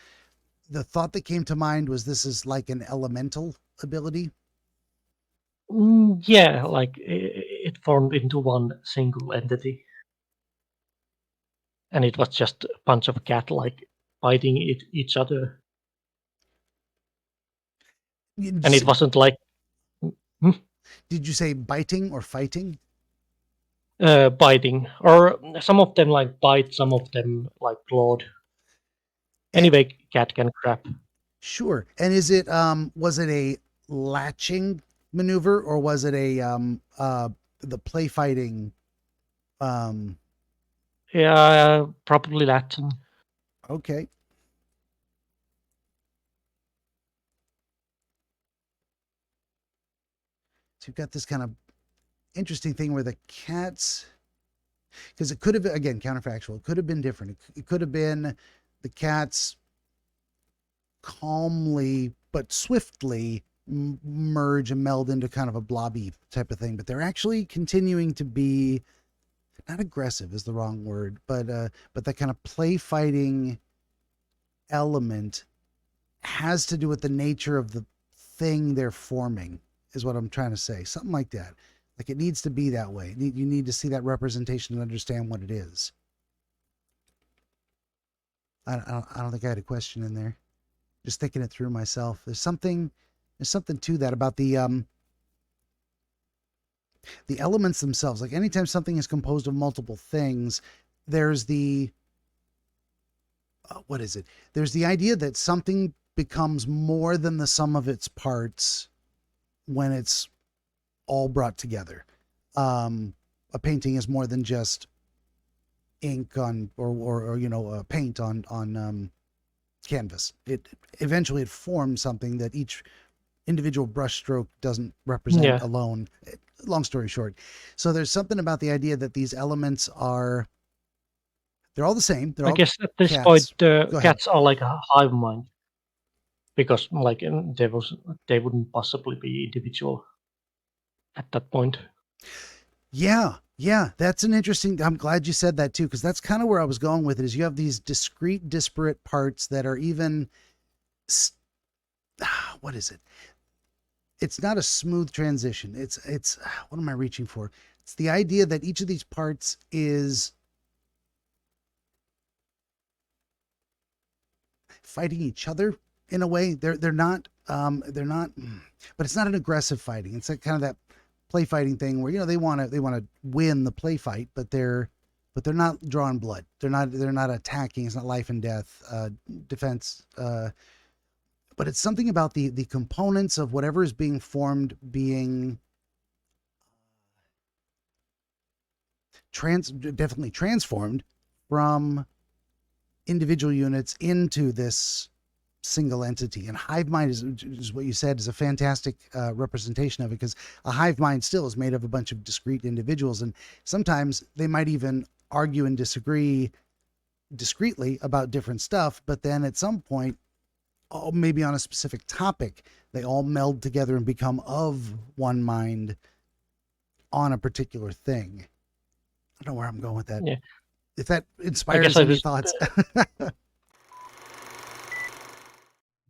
the thought that came to mind was this is like an elemental ability. Yeah, like it formed into one single entity, and it was just a bunch of cat like fighting each other. and it wasn't like Did you say biting or fighting? biting, or some of them like bite, some of them like clawed. And, Anyway, cat can grab. sure. And is it was it a latching maneuver or was it a the play fighting um Yeah, probably Latin. okay. So you've got this kind of interesting thing where the cats, because it could have been, again, counterfactual, it could have been different. It could have been the cats calmly but swiftly merge and meld into kind of a blobby type of thing, but they're actually continuing to be, not aggressive is the wrong word, but that kind of play fighting element has to do with the nature of the thing they're forming, is what I'm trying to say. Something like that. Like it needs to be that way. You need to see that representation and understand what it is. I don't think I had a question in there. Just thinking it through myself. There's something to that about the elements themselves. Like anytime something is composed of multiple things, there's the what is it? There's the idea that something becomes more than the sum of its parts when it's all brought together. A painting is more than just ink on or paint on canvas. It eventually it forms something that each individual brushstroke doesn't represent Yeah, alone. Long story short, so there's something about the idea that these elements are, they're all the same. They're I all guess at this point cats. the Go ahead. cats are like a hive mind because like they wouldn't possibly be individual at that point. Yeah, yeah, that's an interesting. I'm glad you said that too, because that's kind of where I was going with it. Is you have these discrete, disparate parts that are even, what is it? It's not a smooth transition. It's what am I reaching for? It's the idea that each of these parts is fighting each other in a way. They're not, but it's not an aggressive fighting. It's like kind of that play fighting thing where they want to win the play fight, but they're not drawing blood. They're not attacking. It's not life and death defense. But it's something about the components of whatever is being formed being definitely transformed from individual units into this single entity. And hive mind is what you said is a fantastic representation of it, because a hive mind still is made of a bunch of discrete individuals, and sometimes they might even argue and disagree discreetly about different stuff, but then at some point, maybe on a specific topic, they all meld together and become of one mind on a particular thing. I don't know where I'm going with that. Yeah, If that I guess inspires I any was. thoughts.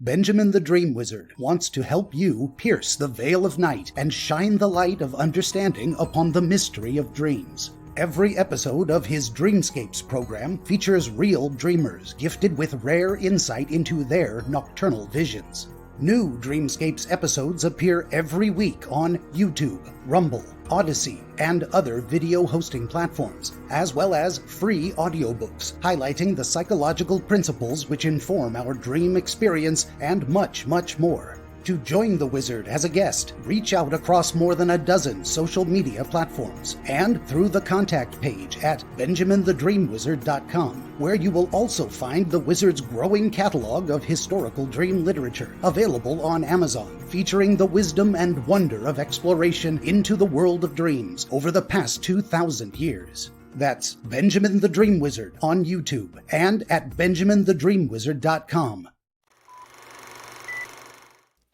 Benjamin the Dream Wizard wants to help you pierce the veil of night and shine the light of understanding upon the mystery of dreams. Every episode of his Dreamscapes program features real dreamers gifted with rare insight into their nocturnal visions. New Dreamscapes episodes appear every week on YouTube, Rumble, Odyssey, and other video hosting platforms, as well as free audiobooks highlighting the psychological principles which inform our dream experience and much, much more. To join the wizard as a guest, reach out across more than a dozen social media platforms and through the contact page at benjaminthedreamwizard.com, where you will also find the wizard's growing catalog of historical dream literature available on Amazon, featuring the wisdom and wonder of exploration into the world of dreams over the past 2,000 years. That's Benjamin the Dream Wizard on YouTube and at benjaminthedreamwizard.com.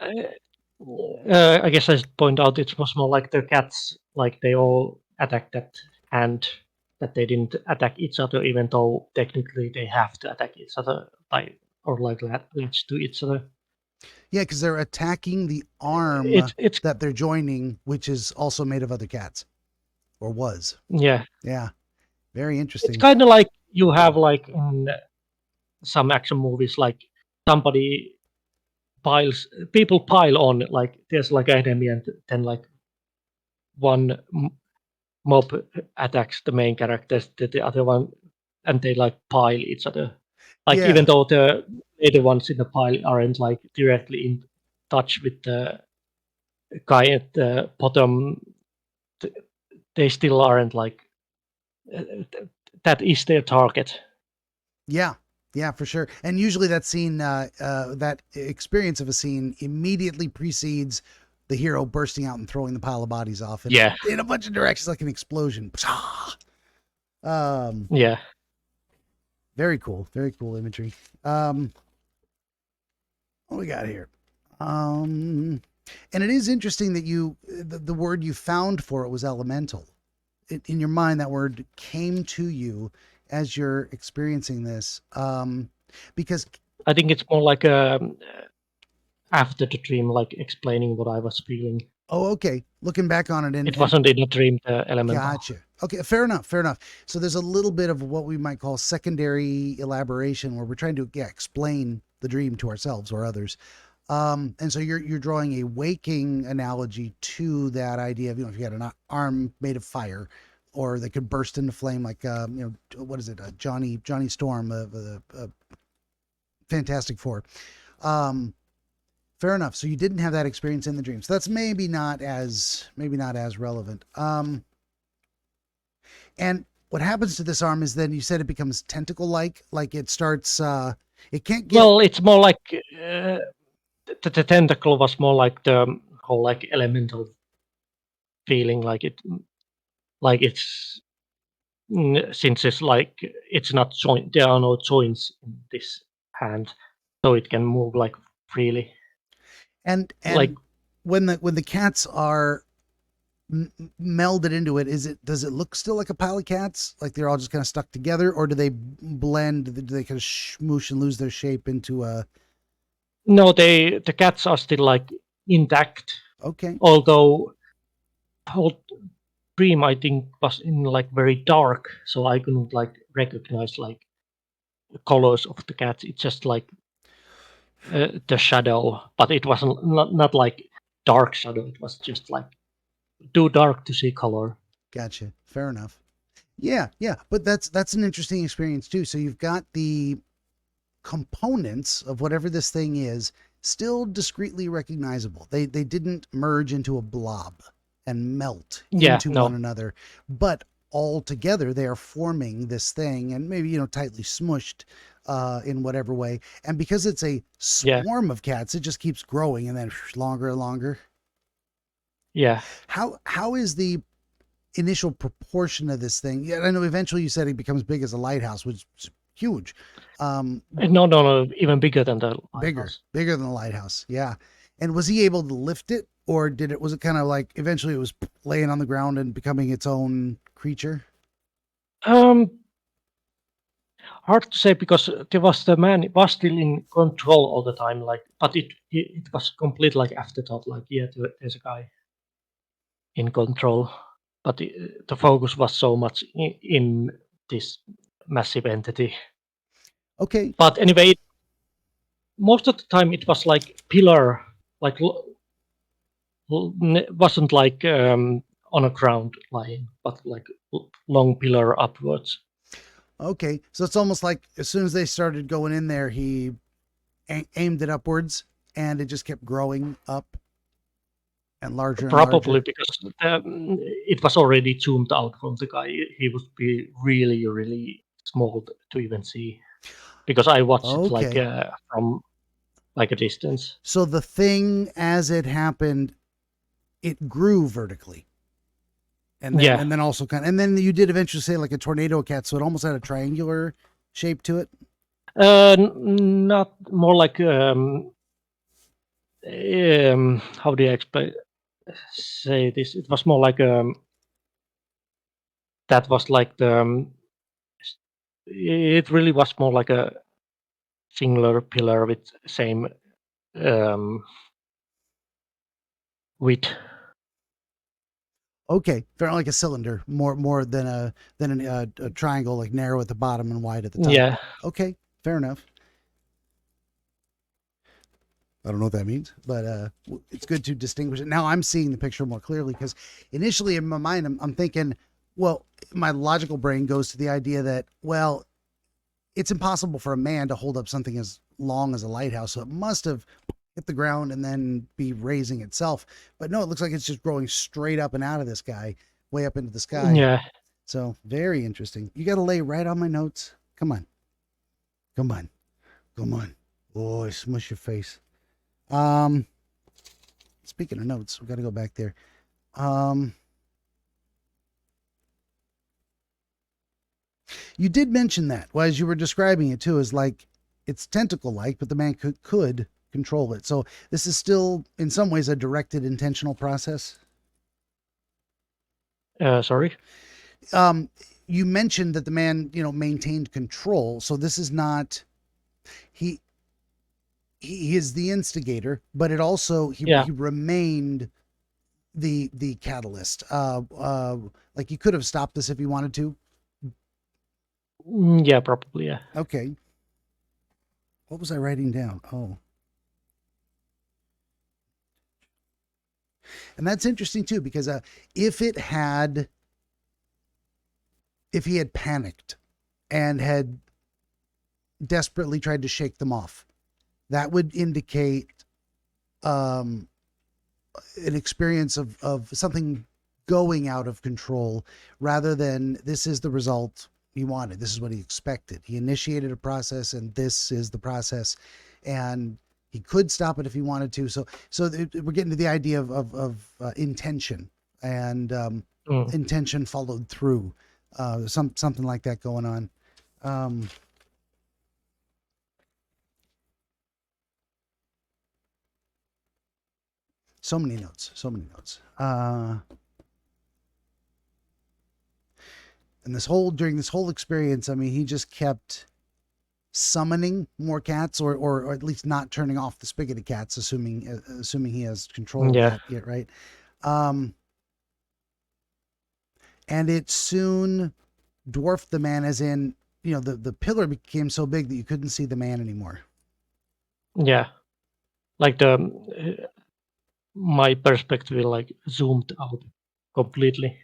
I guess I should point out it was more like the cats, like they all attacked that hand, that they didn't attack each other, even though technically they have to attack each other by or like latch to each other. Yeah, because they're attacking the arm It's that they're joining, which is also made of other cats, or was. yeah, Yeah, very it's interesting. kind of like you have like in some action movies, like somebody people pile on, like there's like an enemy, and then like one mob attacks the main characters, the other one, and they like pile each other. Like even Yeah. though the later ones in the pile aren't like directly in touch with the guy at the bottom, they still aren't like that is their target. Yeah. Yeah, for sure. And usually that scene, that experience of a scene immediately precedes the hero bursting out and throwing the pile of bodies off Yeah, in a bunch of directions like an explosion. Um, yeah. very cool. Very cool imagery. Um, what we got here? And it is interesting that the word you found for it was elemental. In your mind, that word came to you as you're experiencing this. Because, I think it's more like after the dream, like explaining what I was feeling. oh, okay, looking back on it, It and wasn't in a dream, the elemental. gotcha. Okay, fair enough, fair enough. So there's a little bit of what we might call secondary elaboration where we're trying to explain the dream to ourselves or others. And so you're drawing a waking analogy to that idea of, if you had an arm made of fire, or they could burst into flame, like what is it, Johnny Storm, the Fantastic Four. Um, Fair enough. So you didn't have that experience in the dream, so that's maybe not as relevant. And what happens to this arm is then you said it becomes tentacle like it starts. It can't get. Well, it's more like the tentacle was more like the whole like elemental feeling, like it's since it's like it's not joint. There are no joints in this hand, so it can move like freely. And Like when the cats are melded into it, does it look still like a pile of cats, like they're all just kind of stuck together, or do they blend? Do they kind of smoosh and lose their shape into a? no, the cats are still like intact, Okay, although whole dream I think was in like very dark, so I couldn't like recognize like the colors of the cats. It's just like the shadow, but it wasn't not like dark shadow. It was just like too dark to see color. gotcha. Fair enough. Yeah, yeah, but that's an interesting experience too. So you've got the components of whatever this thing is still discreetly recognizable. They didn't merge into a blob and melt Yeah, into one no, another, but all together they are forming this thing, and maybe tightly smushed in whatever way. And because it's a yeah, swarm of cats, it just keeps growing and then longer and longer. yeah. How is the initial proportion of this thing? Yeah, I know eventually you said it becomes big as a lighthouse, which is huge. Um, No, no, no, even bigger than the bigger, lighthouse. bigger than the lighthouse. Yeah. And was he able to lift it, or was it kind of like eventually it was laying on the ground and becoming its own creature? Um, Hard to say because there was the man was still in control all the time, like, but it was complete like afterthought, like yeah, there's a guy in control, but the focus was so much in this massive entity. Okay. But anyway, most of the time it was like pillar, like wasn't like on a ground lying, but like long pillar upwards. Okay. So it's almost like as soon as they started going in there, he aimed it upwards and it just kept growing up and larger and Probably larger. because it was already zoomed out from the guy. He would be really, really small to even see. Because I watched it like Okay. from like a distance. So the thing as it happened, it grew vertically. Yeah, And then also and then you did eventually say like a tornado cat, so it almost had a triangular shape to it. not more like how do you explain say this? It was more like that was like the it really was more like a singular pillar with same um, width. Okay, fair, like a cylinder, more than a triangle, like narrow at the bottom and wide at the top. Yeah, Okay, fair enough. I don't know what that means, but it's good to distinguish it. Now I'm seeing the picture more clearly because initially in my mind, I'm thinking, well, my logical brain goes to the idea that, well, it's impossible for a man to hold up something as long as a lighthouse. So it must have hit the ground and then be raising itself. But no, it looks like it's just growing straight up and out of this guy, way up into the sky. Yeah. So very interesting. You got to lay right on my notes. Come on. Come on. Come on. Oh, I smush your face. Um, Speaking of notes, we got to go back there. Um, you did mention that, well, as you were describing it too, is like it's tentacle like, but the man could control it. So this is still, in some ways, a directed, intentional process. Sorry. Um, you mentioned that the man, maintained control. So this is not he. He is the instigator, but it also Yeah. he remained the catalyst. Like he could have stopped this if he wanted to. Yeah, probably. Yeah. Okay. What was I writing down? Oh, and that's interesting too because if it had, if he had panicked and had desperately tried to shake them off, that would indicate um, an experience of something going out of control rather than this is the result he wanted. This is what he expected. He initiated a process and this is the process. And he could stop it if he wanted to. So we're getting to the idea of intention and Mm. intention followed through. Something like that going on. Um, so many notes. So many notes. And during this whole experience, I mean, he just kept summoning more cats, or at least not turning off the spigot of cats, assuming he has control of Yeah. that yet, right? Um, and it soon dwarfed the man, as in, the pillar became so big that you couldn't see the man anymore. Yeah. Like my perspective like zoomed out completely.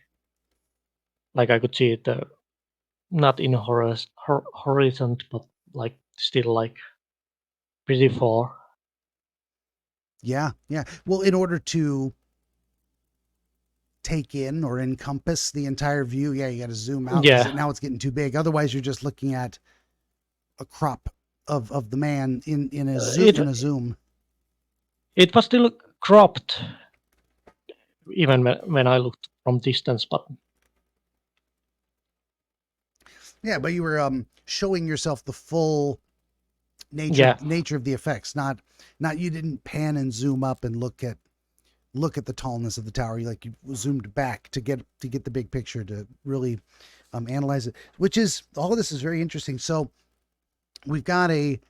Like I could see it not in horizon, but like still like pretty far. Yeah, yeah. Well, in order to take in or encompass the entire view, yeah, you got to zoom out because Yeah. now it's getting too big. Otherwise, you're just looking at a crop of the man in a zoom It in a zoom. it was still cropped even when I looked from distance, but Yeah, but you were showing yourself the full yeah. nature of the effects. Not you didn't pan and zoom up and look at the tallness of the tower. You zoomed back to get the big picture to really analyze it. Which is all of this is very interesting. So we've got the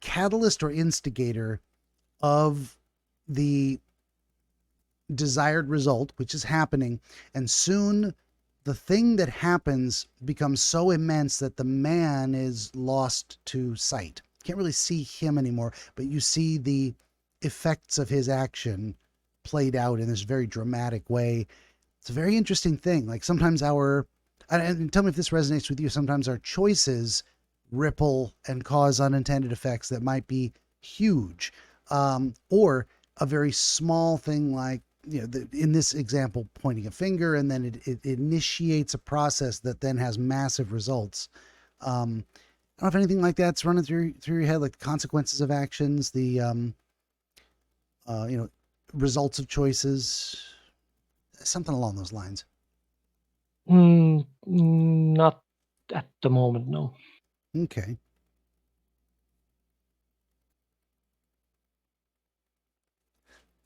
catalyst or instigator of the desired result, which is happening, and soon the thing that happens becomes so immense that the man is lost to sight. Can't really see him anymore, but you see the effects of his action played out in this very dramatic way. It's a very interesting thing. Like sometimes and tell me if this resonates with you, sometimes our choices ripple and cause unintended effects that might be huge, or a very small thing like, in this example, pointing a finger, and then it initiates a process that then has massive results. I don't know if anything like that's running through your head, like the consequences of actions, the uh, you know results of choices, something along those lines. Not at the moment, no. Okay.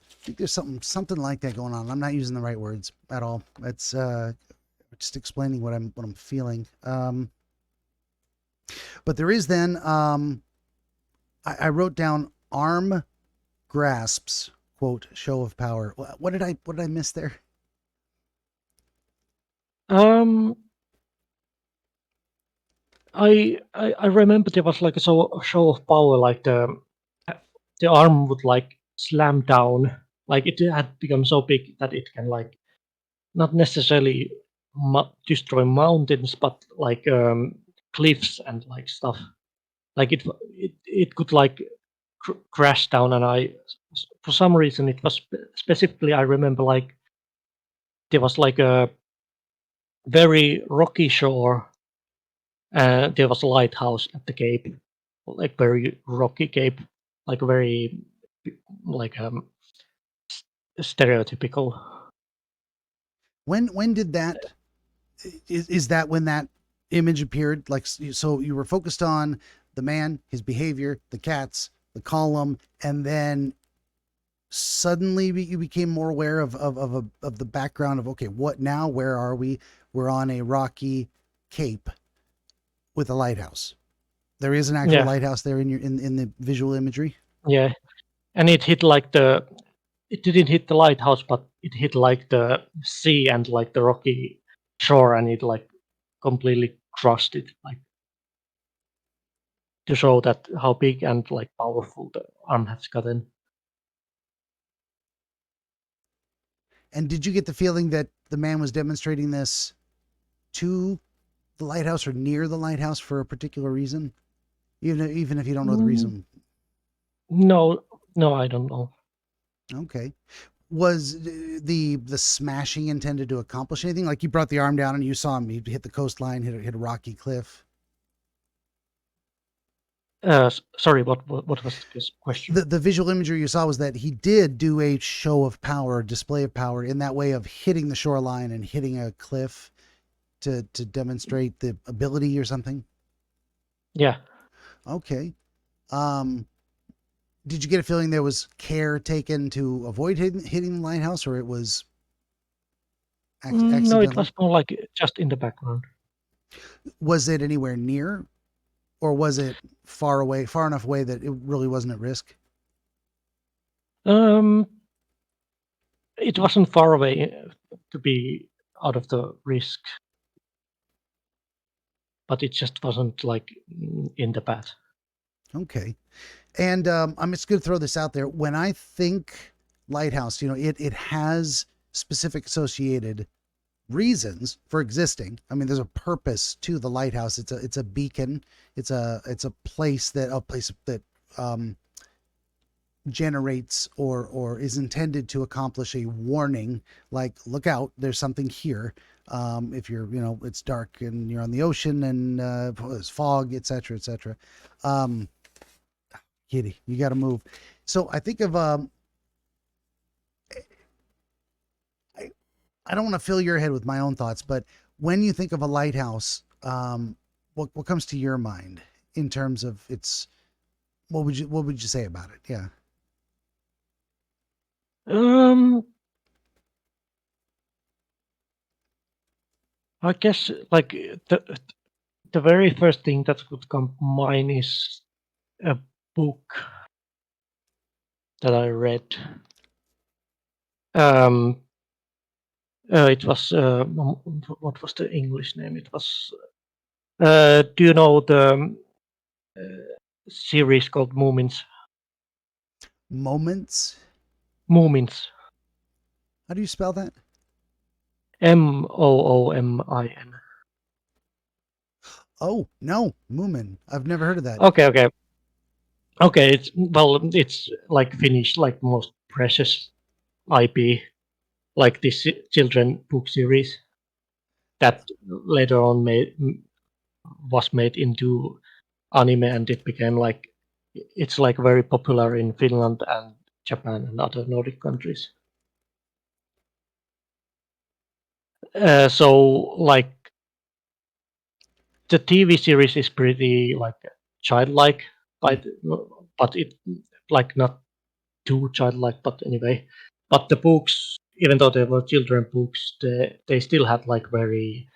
I think there's something like that going on. I'm not using the right words at all. It's just explaining what I'm feeling. But there is then I wrote down arm grasps, quote, show of power. What did I miss there? Um, I remember there was like a show of power, like the arm would like slam down. Like it had become so big that it can like not necessarily destroy mountains, but like cliffs and like stuff. Like it could like crash down, and for some reason it was specifically, I remember like there was like a very rocky shore. There was a lighthouse at the cape, like very rocky cape, like very like stereotypical. When did that is that when that image appeared? Like, so you were focused on the man, his behavior, the cats, the column, and then suddenly you became more aware of the background of, okay, what now? Where are we? We're on a rocky cape with a lighthouse. There is an actual Yeah, lighthouse there in the visual imagery. yeah, and it hit like it didn't hit the lighthouse, but it hit like the sea and like the rocky shore, and it like completely crushed it, like to show that how big and like powerful the arm has gotten. And did you get the feeling that the man was demonstrating this to the lighthouse or near the lighthouse for a particular reason? Even if you don't know the Mm, reason. no, no, I don't know. Okay. Was the smashing intended to accomplish anything? Like, you brought the arm down and you saw him, he hit the coastline, hit a rocky cliff. Sorry, what was this question? The visual imagery you saw was that he did do a show of power, a display of power in that way of hitting the shoreline and hitting a cliff to demonstrate the ability or something. Yeah. Okay. Um, did you get a feeling there was care taken to avoid hitting the lighthouse, or it was No, it accidental? was more like just in the background. Was it anywhere near, or was it far away, far enough away that it really wasn't at risk? Um, it wasn't far away to be out of the risk, but it just wasn't like in the path. Okay. And I'm just going to throw this out there. When I think lighthouse, it has specific associated reasons for existing. I mean, there's a purpose to the lighthouse. It's a beacon. It's a place that generates or is intended to accomplish a warning, like, look out, there's something here. If you're, it's dark and you're on the ocean and there's fog, etc., etc. Um, Kitty, you got to move. So I think of I, I don't want to fill your head with my own thoughts, but when you think of a lighthouse, what comes to your mind in terms of its, what would you say about it? Yeah. Um, I guess like the very first thing that could come to mind is a book that I read. Um, it was what was the English name? It was. Do you know the series called Moomins? Moments. Moomins. How do you spell that? Moomin. Oh, no, Moomin. I've never heard of that. Okay, okay, okay. It's like Finnish, like most precious IP, like this children book series that later on was made into anime, and it became like it's like very popular in Finland and Japan and other Nordic countries. So like the TV series is pretty like childlike, Hmm, but it like not too childlike. But anyway, but the books, even though they were children books, they still had like very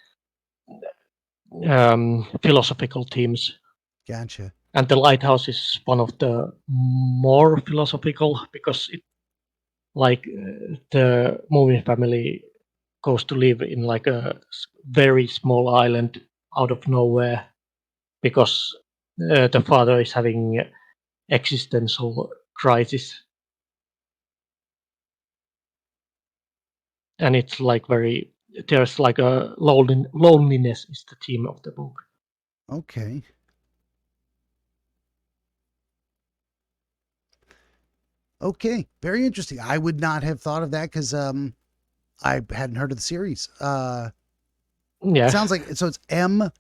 philosophical themes. gotcha. And the lighthouse is one of the more philosophical because it like the moving family goes to live in like a very small island out of nowhere because the father is having existential crisis, and it's like very there's like a loneliness is the theme of the book. Okay. Okay. Very interesting. I would not have thought of that because I hadn't heard of the series. It Yeah, sounds like so. It's Moomin.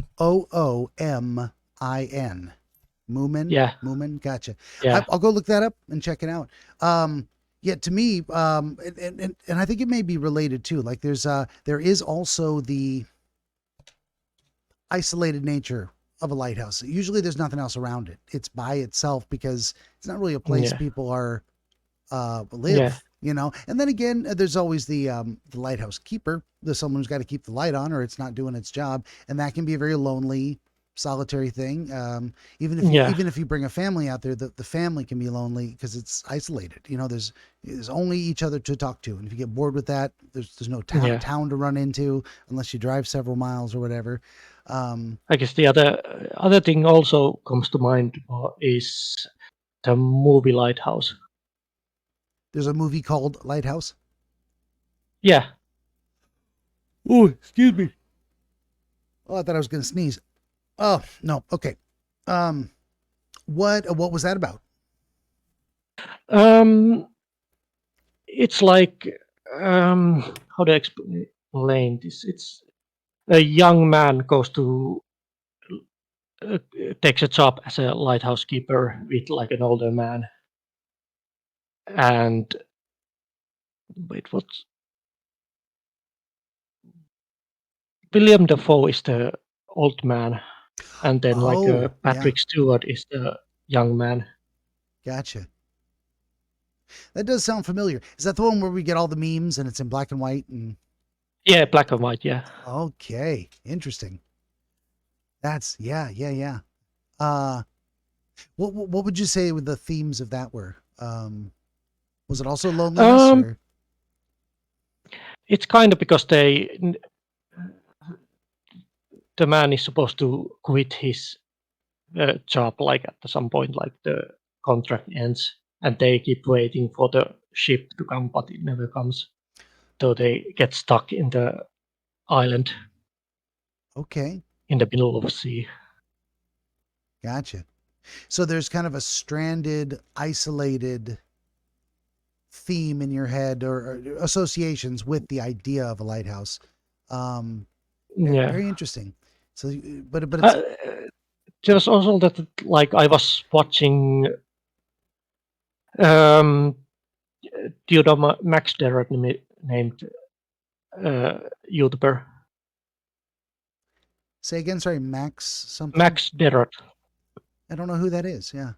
Moomin. yeah, Moomin. Gotcha. yeah, I'll go look that up and check it out. Yeah, to me, and I think it may be related too. Like there is also the isolated nature of a lighthouse. Usually, there's nothing else around it. It's by itself because it's not really a place yeah, people are yeah, live. You know, and then again, there's always the lighthouse keeper, the someone who's got to keep the light on, or it's not doing its job, and that can be a very lonely, solitary thing. yeah, Even if you bring a family out there, the family can be lonely because it's isolated. You know, there's only each other to talk to, and if you get bored with that, there's no yeah. town to run into unless you drive several miles or whatever. Um, I guess the other thing also comes to mind is the movie Lighthouse. there's a movie called Lighthouse. Yeah. Oh, excuse me. Oh, I thought I was going to sneeze. Oh no. Okay. Um, what was that about? Um, it's like how do I explain this? It's a young man goes to uh, takes a job as a lighthouse keeper with like an older man, and wait, what? William Dafoe is the old man, and then like Oh, yeah. Patrick Stewart is the young man. Gotcha. That does sound familiar. Is that the one where we get all the memes and it's in black and white? And Yeah, black and white. Yeah. okay, interesting. That's yeah. Uh, what would you say with the themes of that were? Was it also loneliness Um, or? it's kind of because the man is supposed to quit his job like at some point, like the contract ends, and they keep waiting for the ship to come, but it never comes. So they get stuck in the island Okay, in the middle of the sea. gotcha. So there's kind of a stranded, isolated theme in your head or associations with the idea of a lighthouse. Um, Yeah. very interesting. So, but it's Uh, there's also that like I was watching um, Theodore Max Derrett named YouTuber say again. Sorry, Max something. Max Derrett. I don't know who that is. Yeah.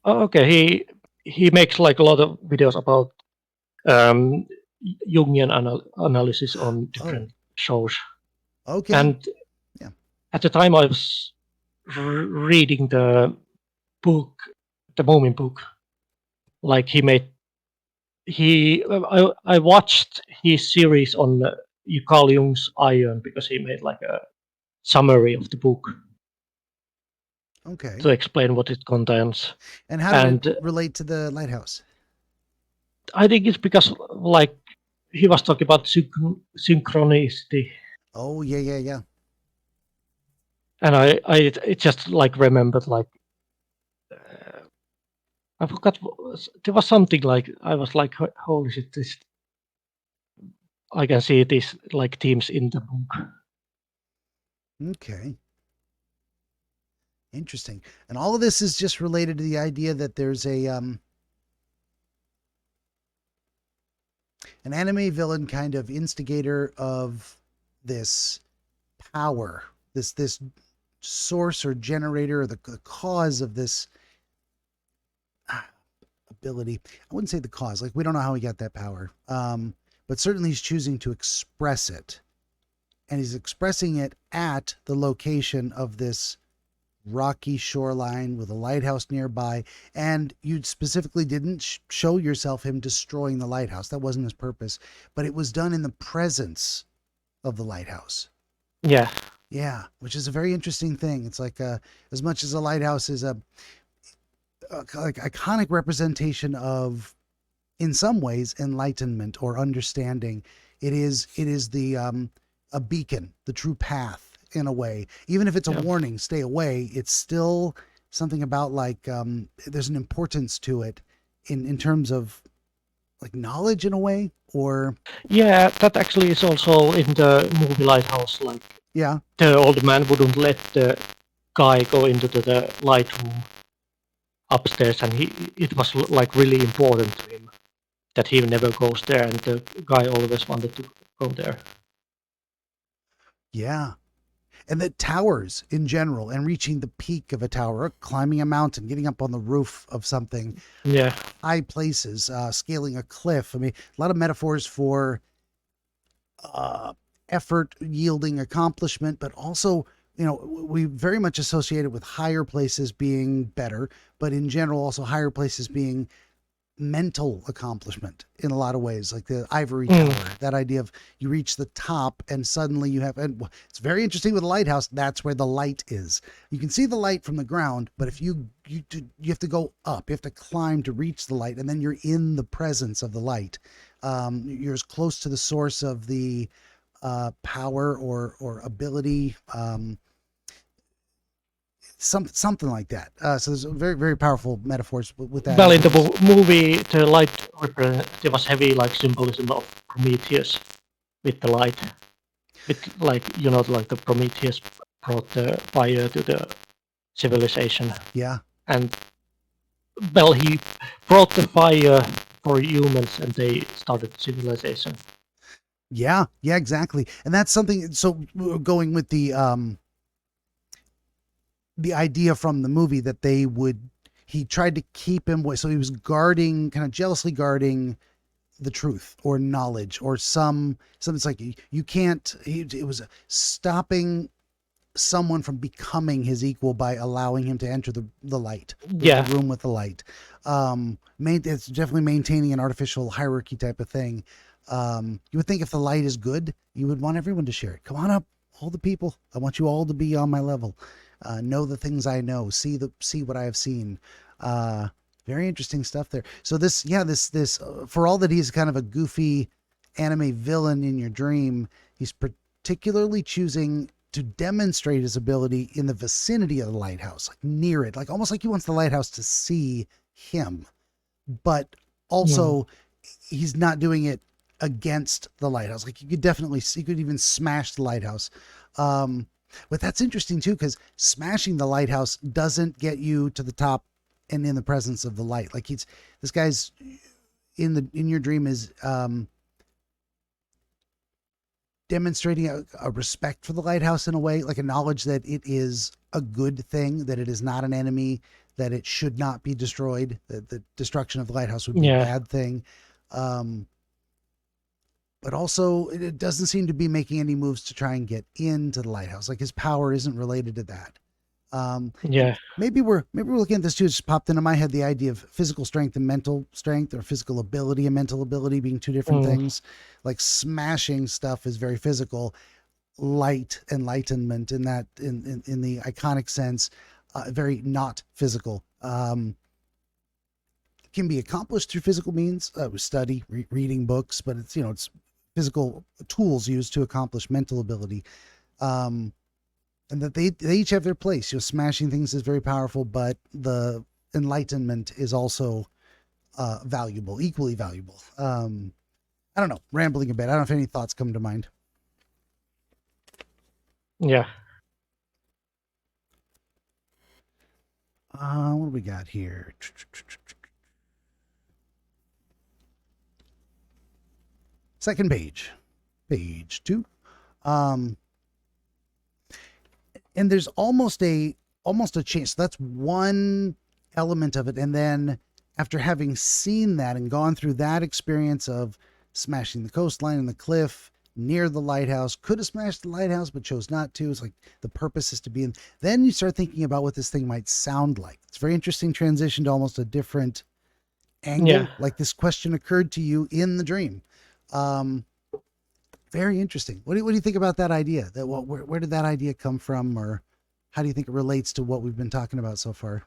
Oh, okay, he makes like a lot of videos about um, Jungian analysis on Oh, different shows. okay. And Yeah. at the time, I was reading the book, the Moomin book. Like I watched his series on Carl Jung's Iron because he made like a summary of the book Okay. to explain what it contains. And how did it And relate to the lighthouse? I think it's because like he was talking about synchronicity, Oh, yeah. and I it just like remembered like I forgot there was something like I was like holy shit, this I can see these like themes in the book. Okay. Interesting. And all of this is just related to the idea that there's a an anime villain kind of instigator of this power, this source or generator or the cause of this ability. I wouldn't say the cause. Like we don't know how he got that power. But certainly he's choosing to express it. And he's expressing it at the location of this rocky shoreline with a lighthouse nearby. And you specifically didn't show yourself him destroying the lighthouse. That wasn't his purpose. But it was done in the presence of the lighthouse. Yeah, Yeah, which is a very interesting thing. It's like as much as a lighthouse is like iconic representation of, in some ways, enlightenment or understanding. It is the a beacon, the true path in a way. Even if it's a Yeah. warning, stay away. It's still something about like there's an importance to it in terms of like knowledge in a way, or Yeah, that actually is also in the movie Lighthouse. Like yeah, the old man wouldn't let the guy go into the light room upstairs, and it was like really important to him that he never goes there, and the guy always wanted to go there. yeah. And the towers in general, and reaching the peak of a tower, climbing a mountain, getting up on the roof of something, Yeah, high places, scaling a cliff. I mean, a lot of metaphors for uh, effort yielding accomplishment, but also, we very much associate it with higher places being better, but in general, also higher places being mental accomplishment in a lot of ways, like the ivory mm. tower, that idea of you reach the top and suddenly you have, and it's very interesting with a lighthouse. That's where the light is. You can see the light from the ground, but if you have to go up, you have to climb to reach the light, and then you're in the presence of the light. You're as close to the source of the power or ability, something like that. So there's very, very powerful metaphors with that Well, in in the dreams. movie, the light there was heavy like symbolism of Prometheus with the light, with like like the Prometheus brought the fire to the civilization, Yeah. and well, he brought the fire for humans, and they started civilization. Yeah, yeah, exactly. And that's something. So going with the idea from the movie that he tried to keep him away. So he was guarding, kind of jealously guarding the truth or knowledge or something. It's like you can't, it was stopping someone from becoming his equal by allowing him to enter the light, the Yeah, room with the light. It's definitely maintaining an artificial hierarchy type of thing. You would think if the light is good, you would want everyone to share it. Come on up, all the people. I want you all to be on my level. Know the things I know. See what I have seen. Very interesting stuff there. So this for all that he's kind of a goofy anime villain in your dream, he's particularly choosing to demonstrate his ability in the vicinity of the lighthouse, like near it, like almost like he wants the lighthouse to see him, but mm. also he's not doing it against the lighthouse. Like you could even smash the lighthouse. But that's interesting too, because smashing the lighthouse doesn't get you to the top and in the presence of the light. Like this guy's in your dream is demonstrating a respect for the lighthouse in a way, like a knowledge that it is a good thing, that it is not an enemy, that it should not be destroyed, that the destruction of the lighthouse would be a Yeah, bad thing. Um, but also, it doesn't seem to be making any moves to try and get into the lighthouse. Like his power isn't related to that. And yeah, maybe we're looking at this too. It just popped into my head the idea of physical strength and mental strength, or physical ability and mental ability being two different mm. things. Like smashing stuff is very physical. Light, enlightenment in that in the iconic sense, very not physical. Can be accomplished through physical means, with study, reading books, but it's physical tools used to accomplish mental ability. Um, and that they each have their place. Smashing things is very powerful, but the enlightenment is also valuable, equally valuable. I don't know, rambling a bit. I don't know if any thoughts come to mind. Yeah. What do we got here? Second page 2. Um, and there's almost a chance. So that's one element of it. And then after having seen that and gone through that experience of smashing the coastline and the cliff near the lighthouse, could have smashed the lighthouse but chose not to. It's like the purpose is to be in. Then you start thinking about what this thing might sound like. It's a very interesting transition to almost a different Yeah. angle. Like this question occurred to you in the dream. Um, Very interesting. What do you think about that idea? Where did that idea come from, or how do you think it relates to what we've been talking about so far?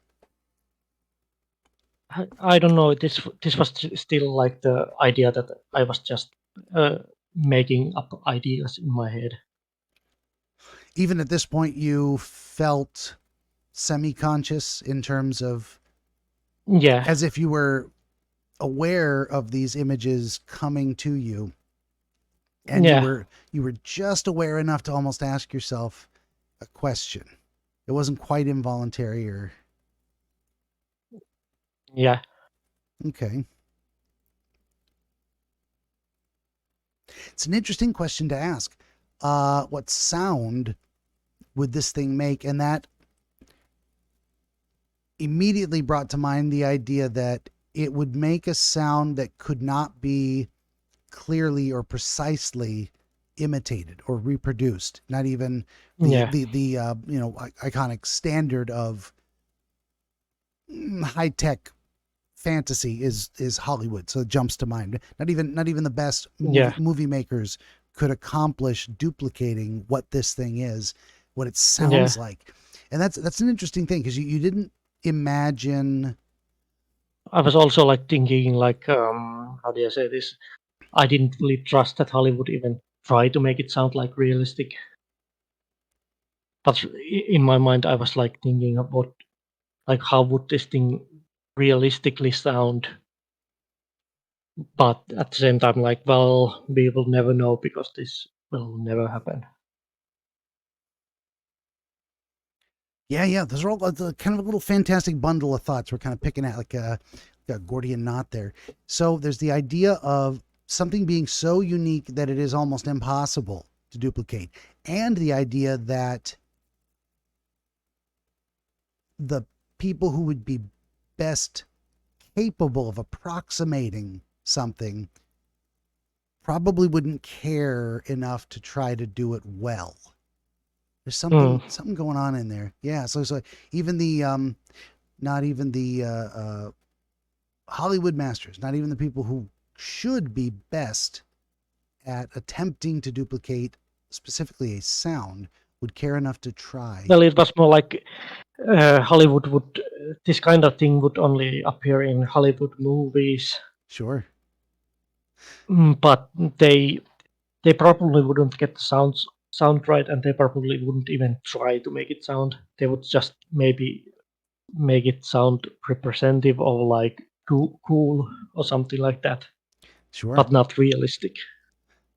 I don't know. This was still like the idea that I was just uh, making up ideas in my head. Even at this point, you felt semi-conscious in terms of Yeah, as if you were aware of these images coming to you, and you yeah, were you were just aware enough to almost ask yourself a question. It wasn't quite involuntary or yeah. okay. It's an interesting question to ask. What sound would this thing make? And that immediately brought to mind the idea that it would make a sound that could not be clearly or precisely imitated or reproduced. Not even Yeah, iconic standard of high tech fantasy is Hollywood. So it jumps to mind. Not even the best yeah, movie makers could accomplish duplicating what this thing is, what it yeah. sounds like. And that's an interesting thing because you didn't imagine. I was also like thinking like how do I say this? I didn't really trust that Hollywood even try to make it sound like realistic. But in my mind, I was like thinking about like how would this thing realistically sound. But at the same time, like, well, we will never know because this will never happen. Yeah. Those are all the kind of a little fantastic bundle of thoughts we're kind of picking at like a Gordian knot there. So there's the idea of something being so unique that it is almost impossible to duplicate, and the idea that the people who would be best capable of approximating something probably wouldn't care enough to try to do it well. There's Mm, something going on in there. Yeah. So even the not even the Hollywood masters, not even the people who should be best at attempting to duplicate specifically a sound would care enough to try. well, it was more like Hollywood would this kind of thing would only appear in Hollywood movies, Sure. but they probably wouldn't get the sound right, and they probably wouldn't even try to make it sound. They would just maybe make it sound representative or like cool or something like that, Sure. but not realistic.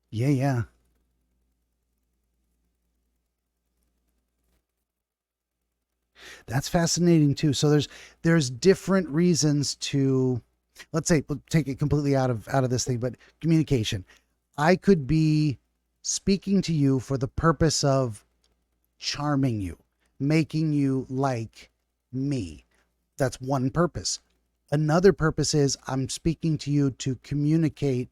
Yeah. That's fascinating too. So there's different reasons to, let's say, we'll take it completely out of this thing, but communication. I could be speaking to you for the purpose of charming you, making you like me. That's one purpose. Another purpose is I'm speaking to you to communicate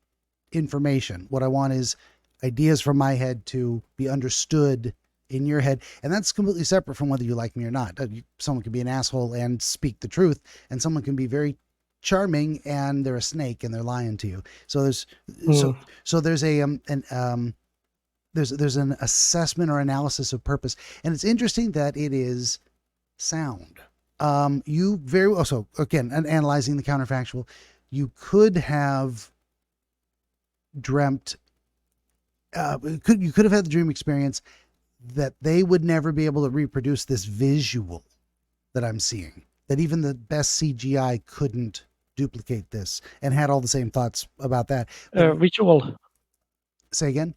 information. What I want is ideas from my head to be understood in your head. And that's completely separate from whether you like me or not. Someone can be an asshole and speak the truth, and someone can be very charming and they're a snake and they're lying to you. So there's Mm, so there's there's an assessment or analysis of purpose. And it's interesting that it is sound. You very well, so again, analyzing the counterfactual, you could have dreamt, you could have had the dream experience that they would never be able to reproduce this visual that I'm seeing, that even the best CGI couldn't duplicate this, and had all the same thoughts about that. But visual. say again,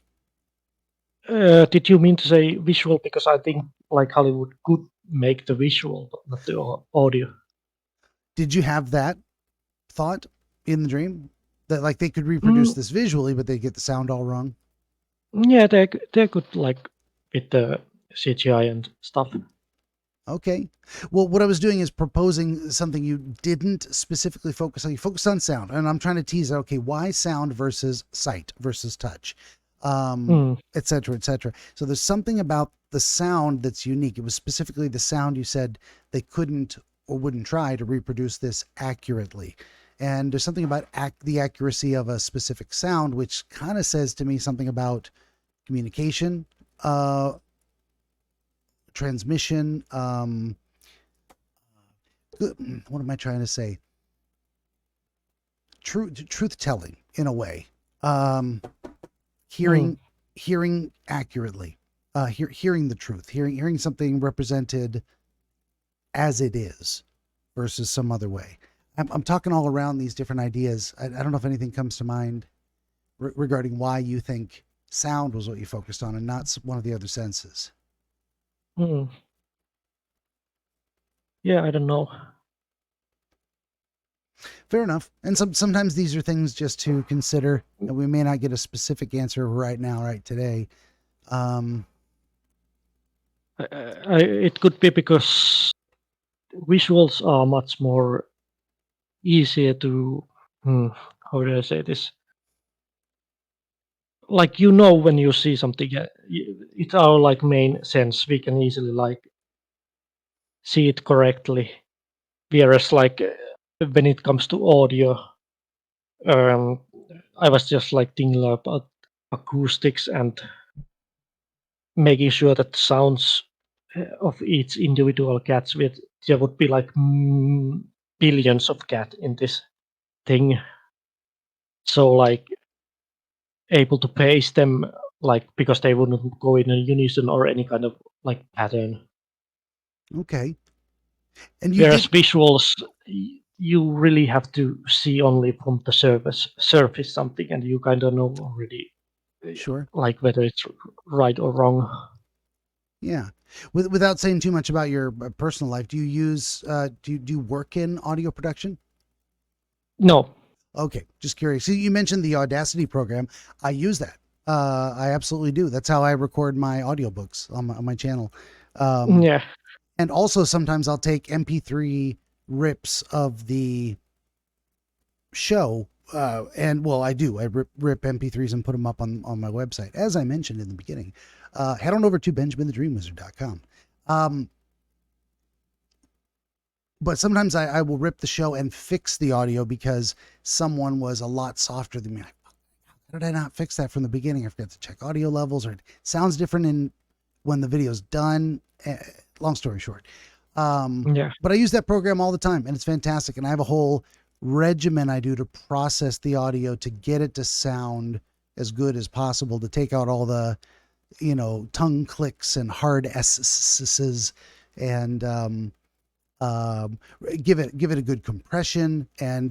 Did you mean to say visual? Because I think like Hollywood could make the visual, but not the audio. did you have that thought in the dream that like they could reproduce Mm, this visually, but they get the sound all wrong? yeah, they could like with the CGI and stuff. Okay. Well, what I was doing is proposing something you didn't specifically focus on. You focused on sound, and I'm trying to tease out, okay, why sound versus sight versus touch, Mm, et cetera, et cetera. So there's something about the sound that's unique. It was specifically the sound you said they couldn't or wouldn't try to reproduce this accurately. And there's something about the accuracy of a specific sound, which kind of says to me something about communication, uh, transmission, what am I trying to say? truth telling in a way. Um, Mm. hearing accurately, hearing the truth, hearing something represented as it is versus some other way. I'm talking all around these different ideas. I don't know if anything comes to mind regarding why you think sound was what you focused on and not one of the other senses. Mm. Yeah, I don't know. Fair enough. And sometimes these are things just to consider, and we may not get a specific answer right now, right today. Um, It could be because visuals are much more easier to, hmm, how do I say this? Like when you see something, it's our like main sense. We can easily like see it correctly. Whereas like when it comes to audio, um, I was just like thinking about acoustics and making sure that sounds of each individual cats with there would be like billions of cat in this thing. So like able to pace them like because they wouldn't go in a unison or any kind of like pattern. okay. And you Whereas did, visuals, you really have to see only from the surface something, and you kind of know already, sure. like whether it's right or wrong. Yeah. Without saying too much about your personal life, do you use, do you work in audio production? No, Okay, just curious. So you mentioned the Audacity program. I use that. I absolutely do. That's how I record my audiobooks on my channel. Um, yeah, and also sometimes I'll take MP3 rips of the show. And well, I do. I rip MP3s and put them up on my website, as I mentioned in the beginning. Head on over to BenjaminTheDreamWizard.com. Um, but sometimes I will rip the show and fix the audio because someone was a lot softer than me. Like, how did I not fix that from the beginning? I forgot to check audio levels, or it sounds different in when the video's done. Long story short, yeah, but I use that program all the time, and it's fantastic. And I have a whole regimen I do to process the audio to get it to sound as good as possible, to take out all the tongue clicks and hard s's, and um, give it a good compression, and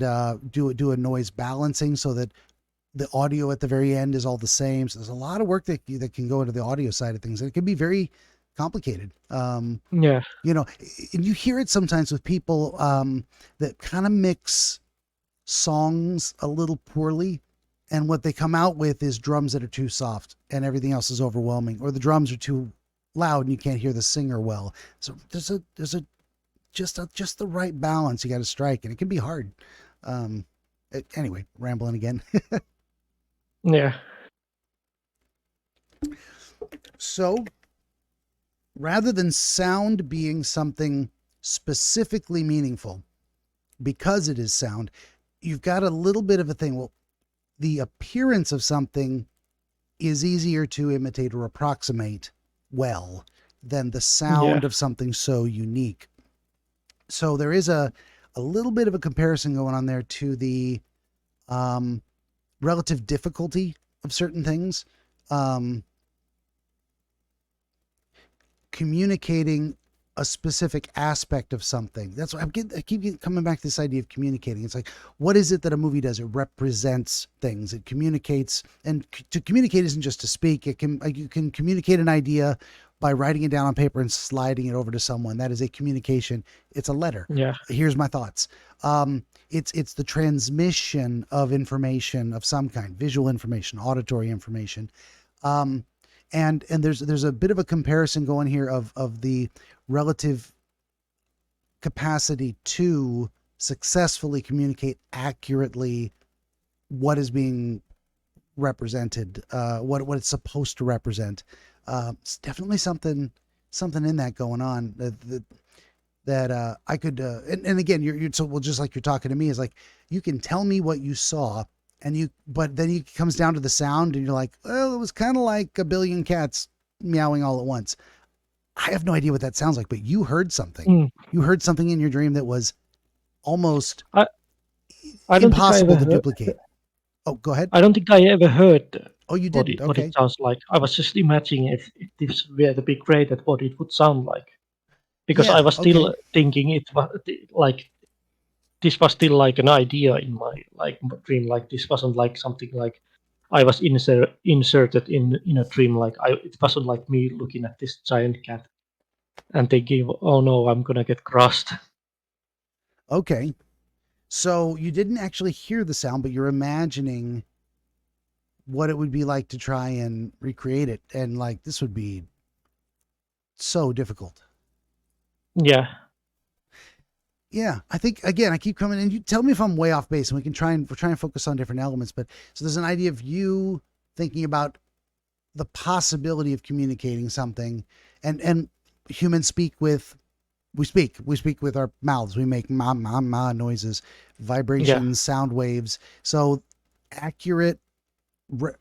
do a noise balancing so that the audio at the very end is all the same. So there's a lot of work that can go into the audio side of things, and it can be very complicated. yeah, And you hear it sometimes with people that kind of mix songs a little poorly, and what they come out with is drums that are too soft and everything else is overwhelming, or the drums are too loud and you can't hear the singer well. So there's a just the right balance you got to strike, and it can be hard. Um, anyway, rambling again. yeah, So rather than sound being something specifically meaningful because it is sound, you've got a little bit of a thing. Well, the appearance of something is easier to imitate or approximate well than the yeah, sound of something so unique. So there is a little bit of a comparison going on there to the um, relative difficulty of certain things. Um, Communicating a specific aspect of something. That's why I keep coming back to this idea of communicating. It's like, what is it that a movie does? It represents things. It communicates, and to communicate isn't just to speak. You can communicate an idea by writing it down on paper and sliding it over to someone. That is a communication. It's a letter. yeah, Here's my thoughts. It's the transmission of information of some kind, visual information, auditory information. Um, and there's a bit of a comparison going here of the relative capacity to successfully communicate accurately what is being represented, what it's supposed to represent. It's definitely something in that going on that I could, and again, you're so well, just like you're talking to me, is like, you can tell me what you saw, but then it comes down to the sound, and you're like, well, it was kind of like a billion cats meowing all at once. I have no idea what that sounds like, but you heard something. mm. You heard something in your dream that was almost I I don't think I impossible ever to heard. duplicate. Oh, go ahead. I don't think I ever heard Oh, you what didn't. it Okay. sounds like. I was just imagining if this were to be created, what it would sound like. Because I Yeah. was Okay. still thinking it was like this was still like an idea in my like dream. Like this wasn't like something like I was inserted in a dream. Like it wasn't like me looking at this giant cat and thinking, "Oh no, I'm gonna get crushed." Okay. So you didn't actually hear the sound, but you're imagining what it would be like to try and recreate it. And like, this would be so difficult. Yeah, Yeah, I think again, I keep coming and you tell me if I'm way off base and we're trying to focus on different elements. But so there's an idea of you thinking about the possibility of communicating something, and humans speak with we speak with our mouths. We make ma noises, yeah, vibrations, sound waves. So accurate re-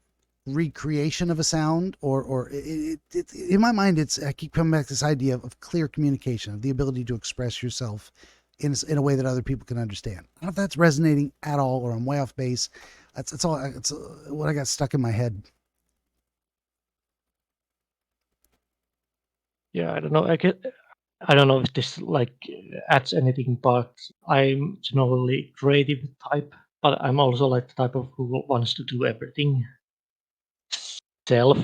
recreation of a sound, or in my mind, it's I keep coming back to this idea of clear communication, of the ability to express yourself in a way that other people can understand. I don't know if that's resonating at all, or I'm way off base. That's all. It's what I got stuck in my head. yeah. I don't know. I don't know if this like adds anything, but I'm generally creative type, but I'm also like the type of who wants to do everything self.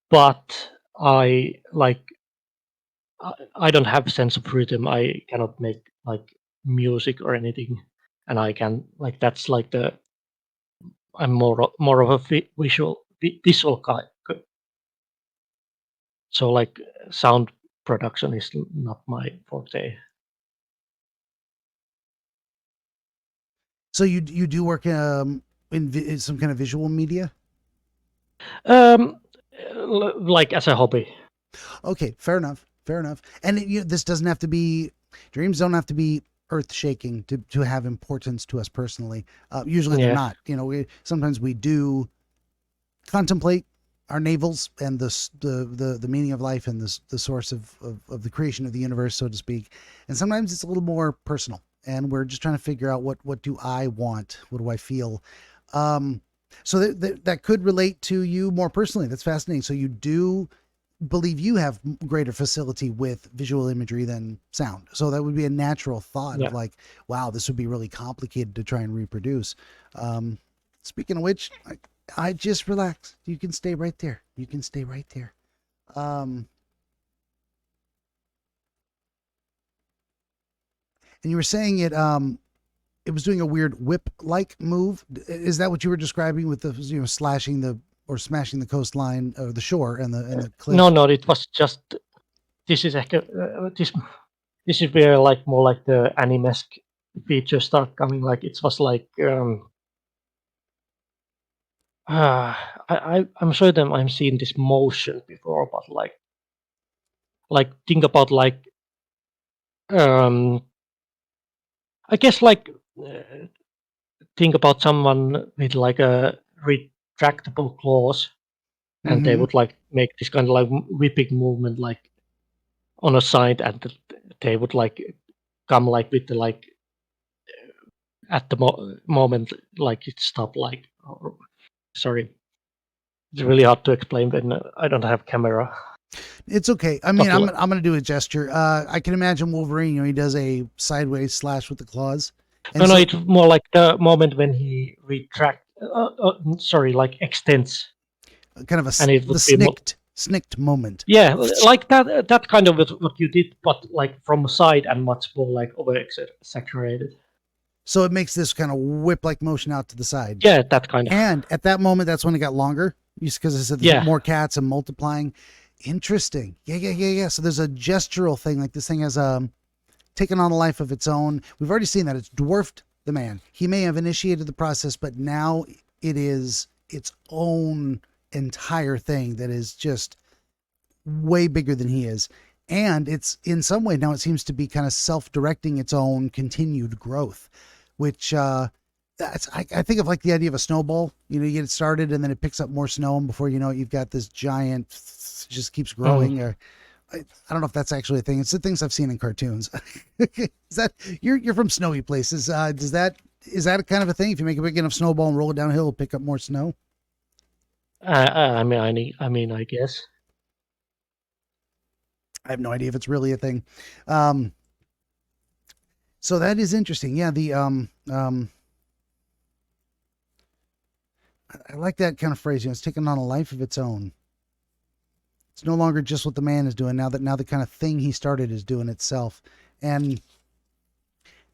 But I don't have sense of rhythm. I cannot make like music or anything, and I can like that's like the I'm more of a visual guy. So like sound production is not my forte. So you do work in some kind of visual media. Um, like as a hobby. Okay, fair enough. Fair enough. And this doesn't have to be dreams. Don't have to be earth shaking to have importance to us personally. Usually they're Yeah, not. Sometimes we do contemplate our navels and the meaning of life and the source of the creation of the universe, so to speak. And sometimes it's a little more personal, and we're just trying to figure out what do I want, what do I feel. Um, so that could relate to you more personally. That's fascinating. So you do believe you have greater facility with visual imagery than sound. So that would be a natural thought of yeah. like, wow, this would be really complicated to try and reproduce. Um, Speaking of which, I just relax. You can stay right there. You can stay right there. Um, and you were saying it was doing a weird whip like move. Is that what you were describing with the slashing the or smashing the coastline or the shore and the No, cliff? no. It was just this is like this is where like more like the anime-esque features start coming. Like it was like uh, I'm sure them I'm seeing this motion before, but think about like um I guess like think about someone with like a retractable claws, and they Mm-hmm. would like make this kind of like whipping movement like on a side, and they would like come like with the like at the moment like it stopped like sorry, it's really hard to explain when I don't have camera. It's okay. I mean, But I'm gonna do a gesture. I can imagine Wolverine. He does a sideways slash with the claws, no, and no, so it's more like the moment when he sorry, like extends, kind of and it the would be more, snicked moment. yeah, like that kind of what you did, but like from side and much more like over exaggerated. So it makes this kind of whip like motion out to the side. Yeah, that kind of. And at that moment, that's when it got longer. Because I said there's Yeah, more cats and multiplying. Interesting. Yeah. So there's a gestural thing. Like this thing has taken on a life of its own. We've already seen that it's dwarfed the man. He may have initiated the process, but now it is its own entire thing that is just way bigger than he is. And it's in some way now it seems to be kind of self-directing its own continued growth, which I think of like the idea of a snowball. You get it started and then it picks up more snow, and before you know it, you've got this giant just keeps mm. growing. Or I don't know if that's actually a thing. It's the things I've seen in cartoons. Is that you're from snowy places? Does that is that kind of a thing? If you make a big enough snowball and roll it downhill, it'll pick up more snow. I guess. I have no idea if it's really a thing. Um, so that is interesting. Yeah, I like that kind of phrase. It's taking on a life of its own. It's no longer just what the man is doing now the kind of thing he started is doing itself, and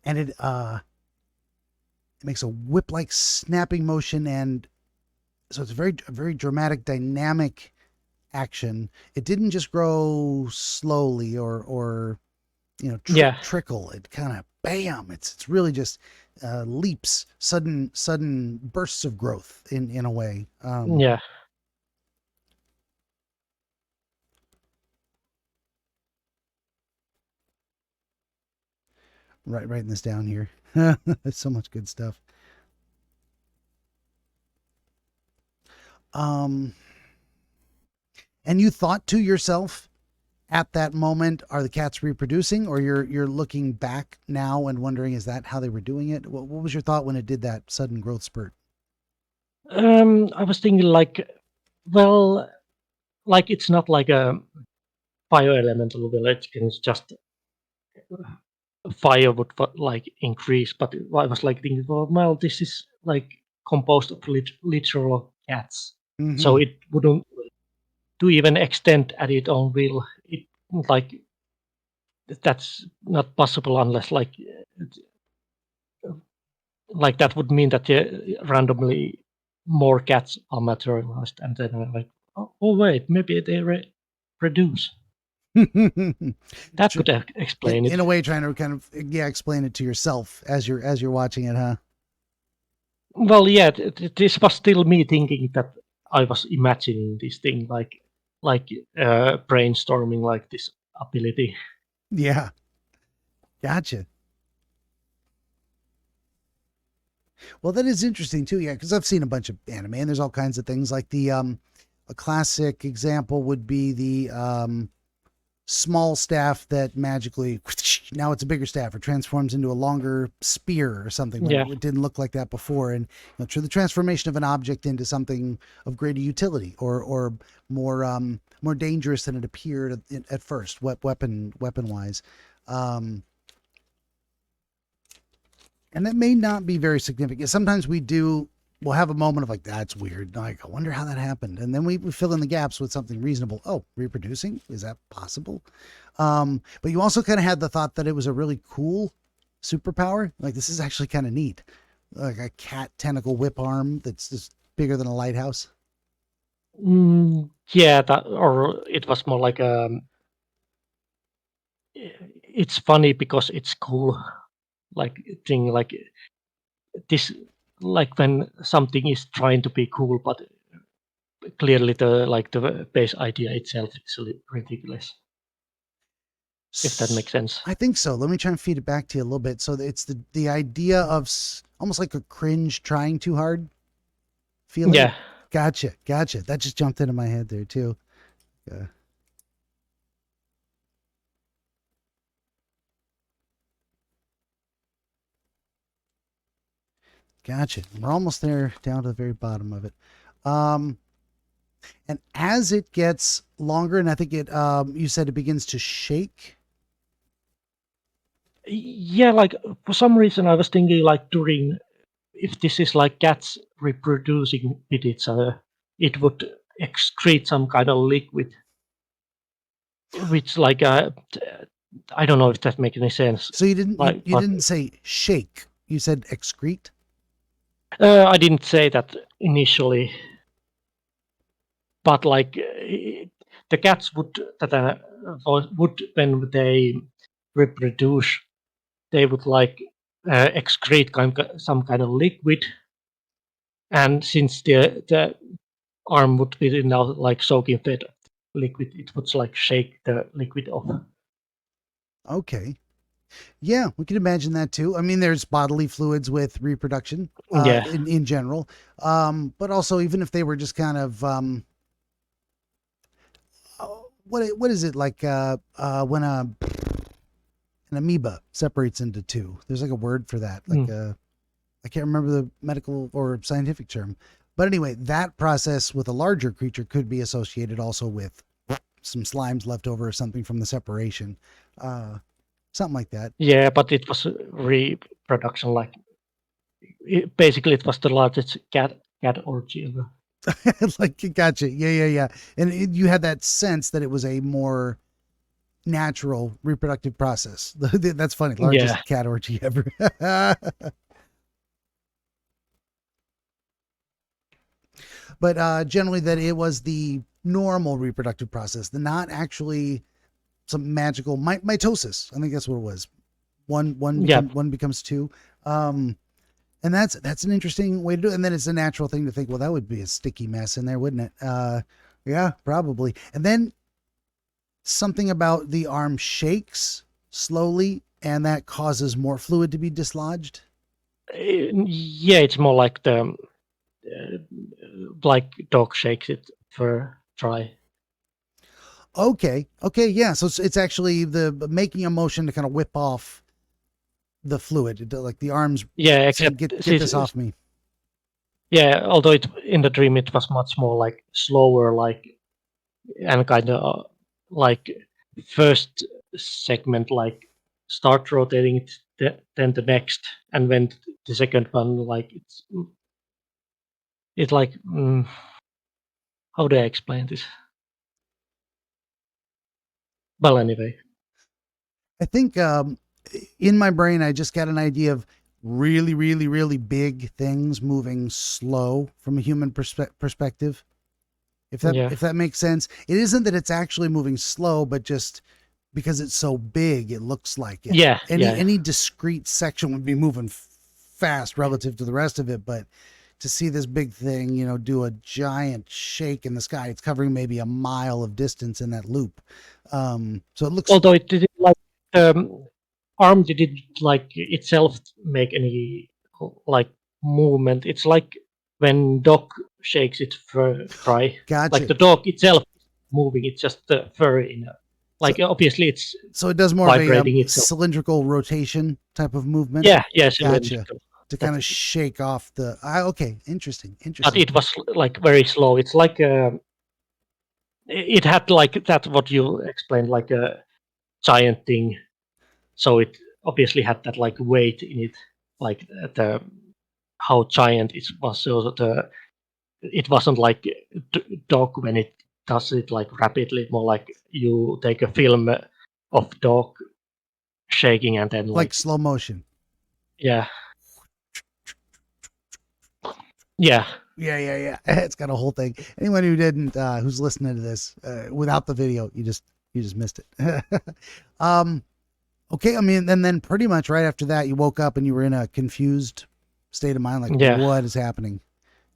it makes a whip like snapping motion, and so it's a very dramatic, dynamic action. It didn't just grow slowly or Yeah, trickle. It kind of bam. It's really just leaps, sudden bursts of growth in a way. yeah. Writing this down here. There's so much good stuff. Um, and you thought to yourself at that moment, are the cats reproducing, or you're looking back now and wondering, is that how they were doing it? What was your thought when it did that sudden growth spurt? I was thinking like, well, like it's not like a fire elemental village. It's just fire would like increase, but I was like thinking, well, this is like composed of literal cats, so Mm-hmm. it wouldn't to even extend at its own will. It like that's not possible unless like that would mean that randomly more cats are materialized, and then I'm like, oh wait, maybe they reduce. That could explain it. In a way, trying to kind of explain it to yourself as you're watching it, huh? Well, yeah, this was still me thinking that I was imagining this thing, like brainstorming like this ability. Yeah, gotcha. Well, that is interesting too. Yeah, because I've seen a bunch of anime, and there's all kinds of things like a classic example would be the small staff that magically now it's a bigger staff or transforms into a longer spear or something when Yeah, it didn't look like that before, and through the transformation of an object into something of greater utility or more dangerous than it appeared at first, weapon wise. Um, and that may not be very significant. Sometimes we'll have a moment of like, that's weird. Like, I wonder how that happened. And then we fill in the gaps with something reasonable. Oh, reproducing? Is that possible? But you also kind of had the thought that it was a really cool superpower. Like, this is actually kind of neat. Like a cat tentacle whip arm that's just bigger than a lighthouse. yeah, that or it was more like it's funny because it's cool, like thing like this, like when something is trying to be cool, but clearly the base idea itself is ridiculous. If that makes sense. I think so. Let me try and feed it back to you a little bit. So it's the idea of almost like a cringe trying too hard feeling. Yeah, Gotcha. That just jumped into my head there too. Yeah. Gotcha. We're almost there, down to the very bottom of it. Um, and as it gets longer, and I think you said it begins to shake. yeah. Like for some reason, I was thinking like during if this is like cats reproducing with each other, it would excrete some kind of liquid, which like I don't know if that makes any sense. So you didn't Like, you but didn't say shake. You said excrete. I didn't say that initially, but like the cats would that would when they reproduce, they would like excrete some kind of liquid, and since the arm would be now like soaking wet liquid, it would like shake the liquid off. Okay. Yeah, we can imagine that too. I mean, there's bodily fluids with reproduction Yeah, in general, but also even if they were just kind of what is it like when an amoeba separates into two? There's like a word for that, like mm. a I can't remember the medical or scientific term. But anyway, that process with a larger creature could be associated also with some slimes left over or something from the separation. Uh, Something like that. Yeah, but it was reproduction. Like basically, it was the largest cat orgy ever. Like, gotcha. Yeah. And you had that sense that it was a more natural reproductive process. That's funny. Yeah, Largest cat orgy ever. But generally, that it was the normal reproductive process, the not actually some magical mitosis. I think that's what it was. yeah. One becomes two. And that's an interesting way to do it. And then it's a natural thing to think, well, that would be a sticky mess in there, wouldn't it? Yeah, probably. And then something about the arm shakes slowly, and that causes more fluid to be dislodged. Yeah, it's more like the like dog shakes it for dry. Okay, yeah. So it's actually the making a motion to kind of whip off the fluid, like the arms Yeah, saying, except get this off me. yeah, although it in the dream it was much more like slower, like and kind of like first segment like start rotating it, then the next, and when the second one like it's like how do I explain this? Well, anyway, I think in my brain, I just got an idea of really big things moving slow from a human perspective. yeah, If that makes sense, it isn't that it's actually moving slow, but just because it's so big, it looks like it. yeah. Any discrete section would be moving fast relative to the rest of it, but to see this big thing, do a giant shake in the sky, it's covering maybe a mile of distance in that loop. So it looks Although it didn't like arm didn't like itself make any like movement. It's like when dog shakes its fur dry. Like gotcha. the dog itself is moving. It's just the fur in a, So like obviously it's so it does more of a vibrating itself. cylindrical rotation type of movement. Yeah, Gotcha. cylindrical. To kind That's of it. shake off the. Okay, interesting, But interesting. it was like very slow. It's like it had like that what you explained like a giant thing. So it obviously had that like weight in it, like the how giant it was. So the it wasn't like dog when it does it like rapidly. More like you take a film of dog shaking and then Like like slow motion. yeah, yeah, Yeah. It's got a whole thing. Anyone who didn't, who's listening to this without the video, you just missed it. um, okay. I mean, and then pretty much right after that, you woke up and you were in a confused state of mind, like yeah. what is happening?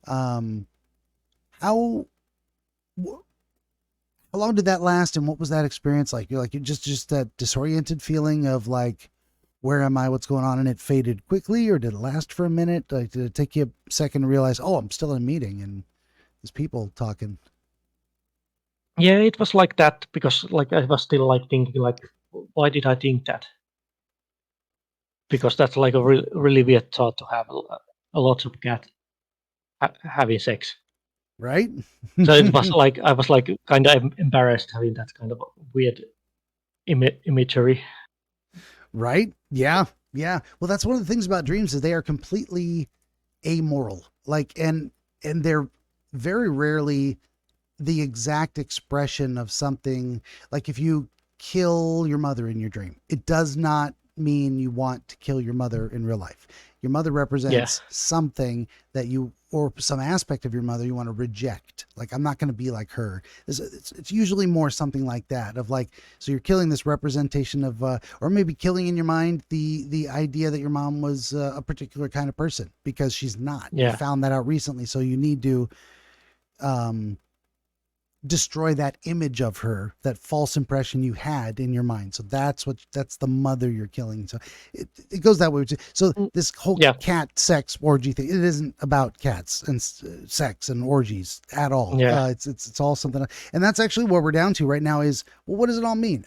Um, how wh- how long did that last, and what was that experience like? You're like you just that disoriented feeling of like, where am I? What's going on? And it faded quickly, or did it last for a minute? Like, did it take you a second to realize, oh, I'm still in a meeting and there's people talking? Yeah, it was like that because like I was still like thinking like why did I think that? Because that's like a really weird thought to have a lot of cat having sex. Right? So it was like I was like kind of embarrassed having that kind of weird imagery. Right? Yeah. Well, that's one of the things about dreams is they are completely amoral. Like, and they're very rarely the exact expression of something. Like if you kill your mother in your dream, it does not mean you want to kill your mother in real life. Your mother Yeah, represents something that you, or some aspect of your mother you want to reject. Like, I'm not going to be like her. It's usually more something like that of like, so you're killing this representation of, or maybe killing in your mind the idea that your mom was a particular kind of person because she's not. You yeah, found that out recently. So you need to, um, destroy that image of her, that false impression you had in your mind. So that's the mother you're killing. So it goes that way. So mm, this whole yeah, cat sex orgy thing, it isn't about cats and sex and orgies at all. yeah, It's all something. And that's actually what we're down to right now is, well, what does it all mean?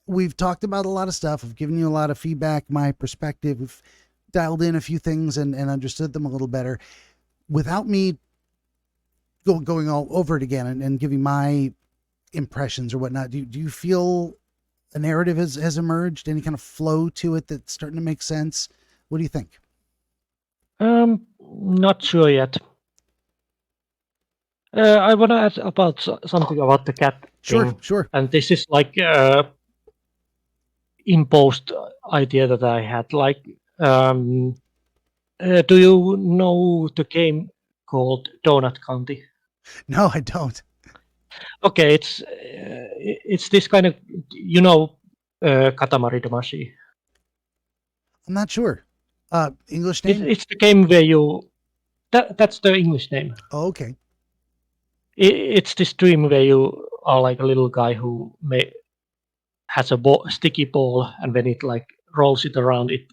We've talked about a lot of stuff. I've given you a lot of feedback, my perspective. We've dialed in a few things and understood them a little better, without me going all over it again and giving my impressions or whatnot, do you feel a narrative has emerged, any kind of flow to it that's starting to make sense? What do you think? Not sure yet. I want to add about something about the cat Sure, thing, sure. and this is like imposed idea that I had. Like, do you know the game called Donut County? No, I don't. Okay, it's this kind of, Katamari Damacy. I'm not sure. English It's name? it's the game where that's the English name. Oh, okay. It's this dream where you are like a little guy who has a sticky ball, and when it like rolls it around, it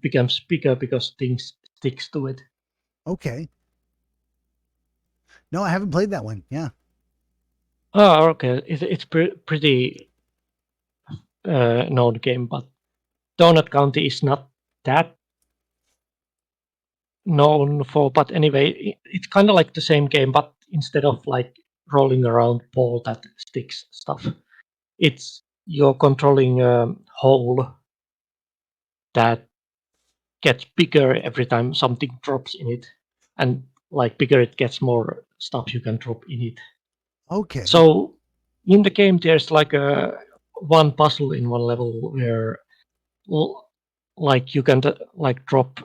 becomes bigger because things sticks to it. Okay. No, I haven't played that one. Yeah. Oh, okay. It's pretty known game, but Donut County is not that known for. But anyway, it's kind of like the same game, but instead of like rolling around ball that sticks stuff, it's you're controlling a hole that gets bigger every time something drops in it, and like bigger it gets, more stuff you can drop in it. Okay. So in the game, there's like a one puzzle in one level where like you can like drop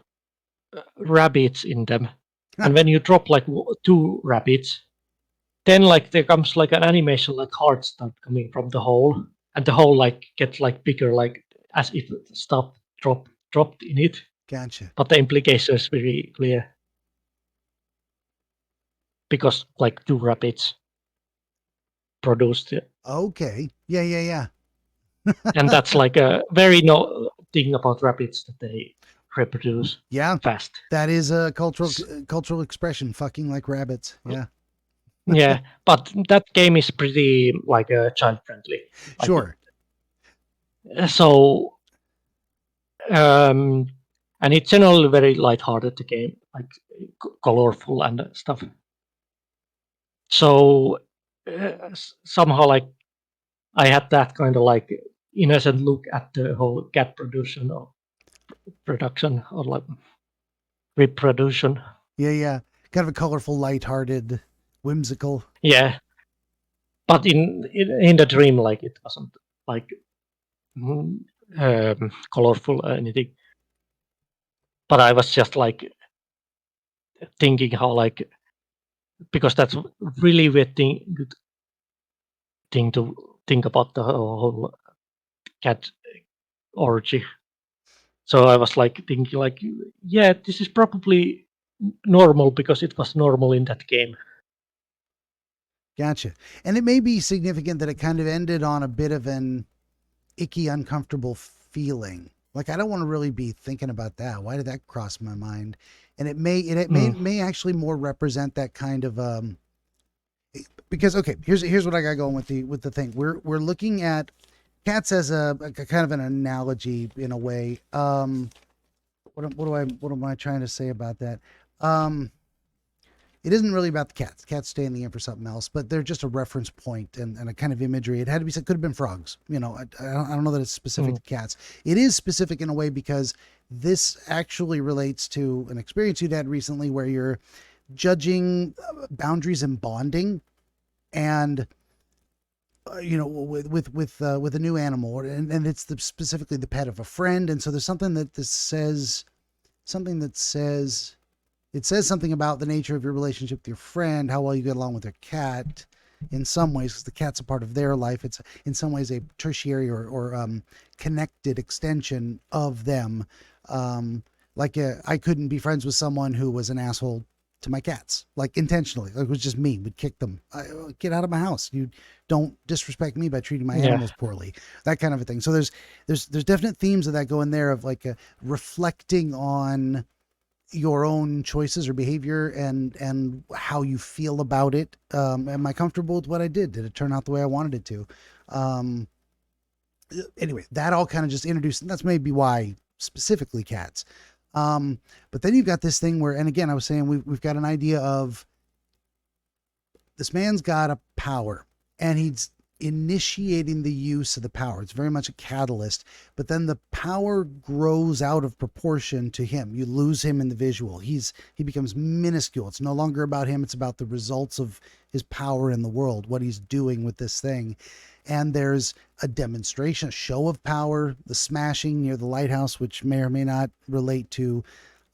rabbits in them, and when you drop like two rabbits, then like there comes like an animation, like hearts start coming from the hole, and the hole like gets like bigger, like as if stuff dropped in it. Gotcha. But the implication is very clear because like two rabbits produced it, Okay. Yeah, yeah, yeah. and that's like a very no thing about rabbits, that they reproduce Yeah. fast. That is a cultural expression, fucking like rabbits. Yeah. Yeah, but that game is pretty like child friendly. Like Sure. so, um, and it's generally very light-hearted. The game, like colorful and stuff. So somehow, like I had that kind of like innocent look at the whole cat production or like reproduction. Yeah, yeah. Kind of a colorful, lighthearted, whimsical. Yeah, but in the dream, like it wasn't like mm, colorful or anything. But I was just like thinking how like, because that's really weird good thing to think about the whole cat orgy. So I was like thinking like, yeah, this is probably normal because it was normal in that game. Gotcha. And it may be significant that it kind of ended on a bit of an icky, uncomfortable feeling. Like I don't want to really be thinking about that. Why did that cross my mind? And it may actually more represent that kind of because okay, here's what I got going with the thing. We're looking at cats as a kind of an analogy in a way. What am I trying to say about that? Um, it isn't really about the cats. Cats stay in the game for something else, but they're just a reference point and a kind of imagery. It had to be, it could have been frogs. You know, I don't know that it's specific to cats. It is specific in a way because this actually relates to an experience you'd had recently where you're judging boundaries and bonding, and with a new animal, and it's specifically the pet of a friend, and so there's something that this says, something that says it says something about the nature of your relationship with your friend, how well you get along with their cat. In some ways, because the cat's a part of their life, it's in some ways a tertiary or connected extension of them. I couldn't be friends with someone who was an asshole to my cats, like intentionally. Like, it was just me. Would kick them. Get out of my house. You don't disrespect me by treating my animals poorly. That kind of a thing. So there's definite themes of that go in there of like reflecting on your own choices or behavior and how you feel about it. Am I comfortable with what I did? Did it turn out the way I wanted it to? Anyway, that all kind of just introduced, and that's maybe why specifically cats. But then you've got this thing where, and again, I was saying we've got an idea of this man's got a power and he's initiating the use of the power. It's very much a catalyst, but then the power grows out of proportion to him. You lose him in the visual. He becomes minuscule. It's no longer about him. It's about the results of his power in the world, what he's doing with this thing. And there's a demonstration, a show of power, the smashing near the lighthouse, which may or may not relate to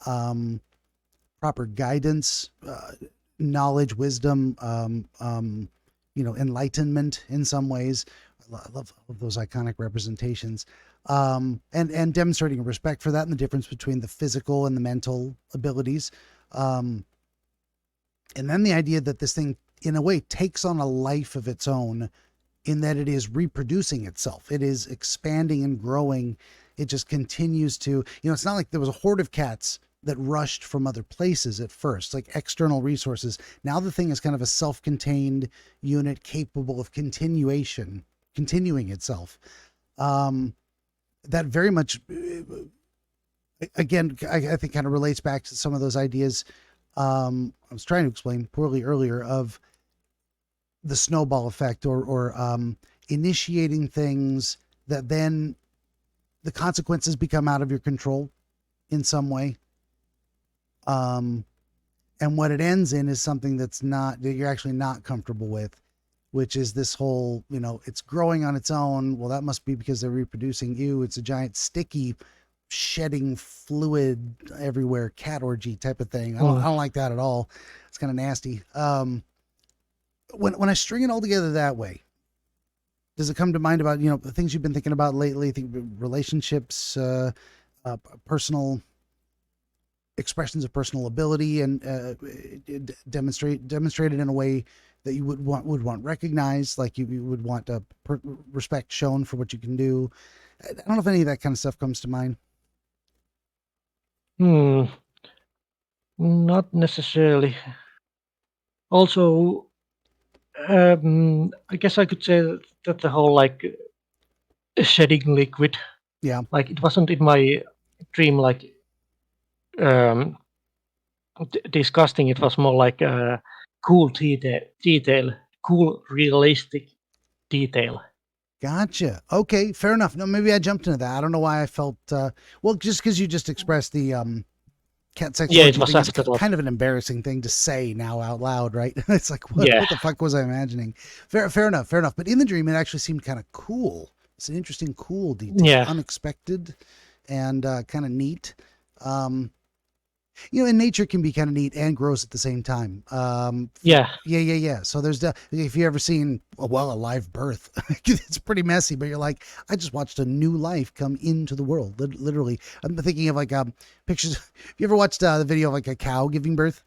proper guidance, knowledge, wisdom, enlightenment in some ways. I love those iconic representations, and demonstrating respect for that and the difference between the physical and the mental abilities. And then the idea that this thing, in a way, takes on a life of its own in that it is reproducing itself. It is expanding and growing. It just continues to, it's not like there was a horde of cats that rushed from other places at first, like external resources. Now the thing is kind of a self-contained unit capable of continuing itself. That very much, again, I think kind of relates back to some of those ideas I was trying to explain poorly earlier of the snowball effect or initiating things that then the consequences become out of your control in some way. And what it ends in is something that you're actually not comfortable with, which is this whole, it's growing on its own. Well, that must be because they're reproducing you. It's a giant sticky shedding fluid everywhere, cat orgy type of thing. I don't like that at all. It's kind of nasty. When I string it all together that way, does it come to mind about, the things you've been thinking about lately? I think relationships, personal expressions of personal ability, and demonstrated in a way that you would want recognized, like you would want respect shown for what you can do. I don't know if any of that kind of stuff comes to mind. Not necessarily. Also, I guess I could say that the whole shedding liquid, Yeah, like it wasn't in my dream disgusting. It was more like cool detail, cool realistic detail. gotcha. Okay, fair enough. No, maybe I jumped into that. I don't know why I felt well, just because you just expressed the cat sex Yeah, it orgy was thing is after that. kind of an embarrassing thing to say now out loud, right? It's like, what Yeah, the fuck was I imagining? Fair enough. But in the dream, it actually seemed kind of cool. It's an interesting, cool detail, yeah, unexpected, and kind of neat. And nature can be kind of neat and gross at the same time. yeah. Yeah. So if you ever seen a live birth, it's pretty messy, but you're like, I just watched a new life come into the world. Literally, I'm thinking of pictures. Have you ever watched the video of like a cow giving birth?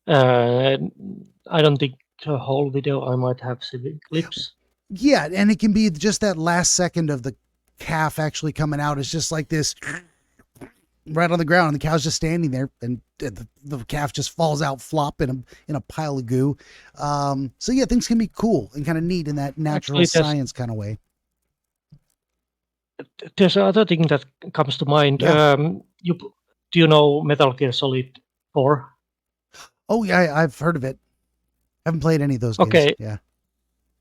I don't think the whole video. I might have seen clips. Yeah, and it can be just that last second of the calf actually coming out is just like this right on the ground, and the cow's just standing there, and the calf just falls out flop in a pile of goo. So yeah, things can be cool and kind of neat in that natural Actually, science kind of way. there's another thing that comes to mind. Yeah. Do you know Metal Gear Solid 4? Oh yeah, I've heard of it. Haven't played any of those games. Okay, Yeah.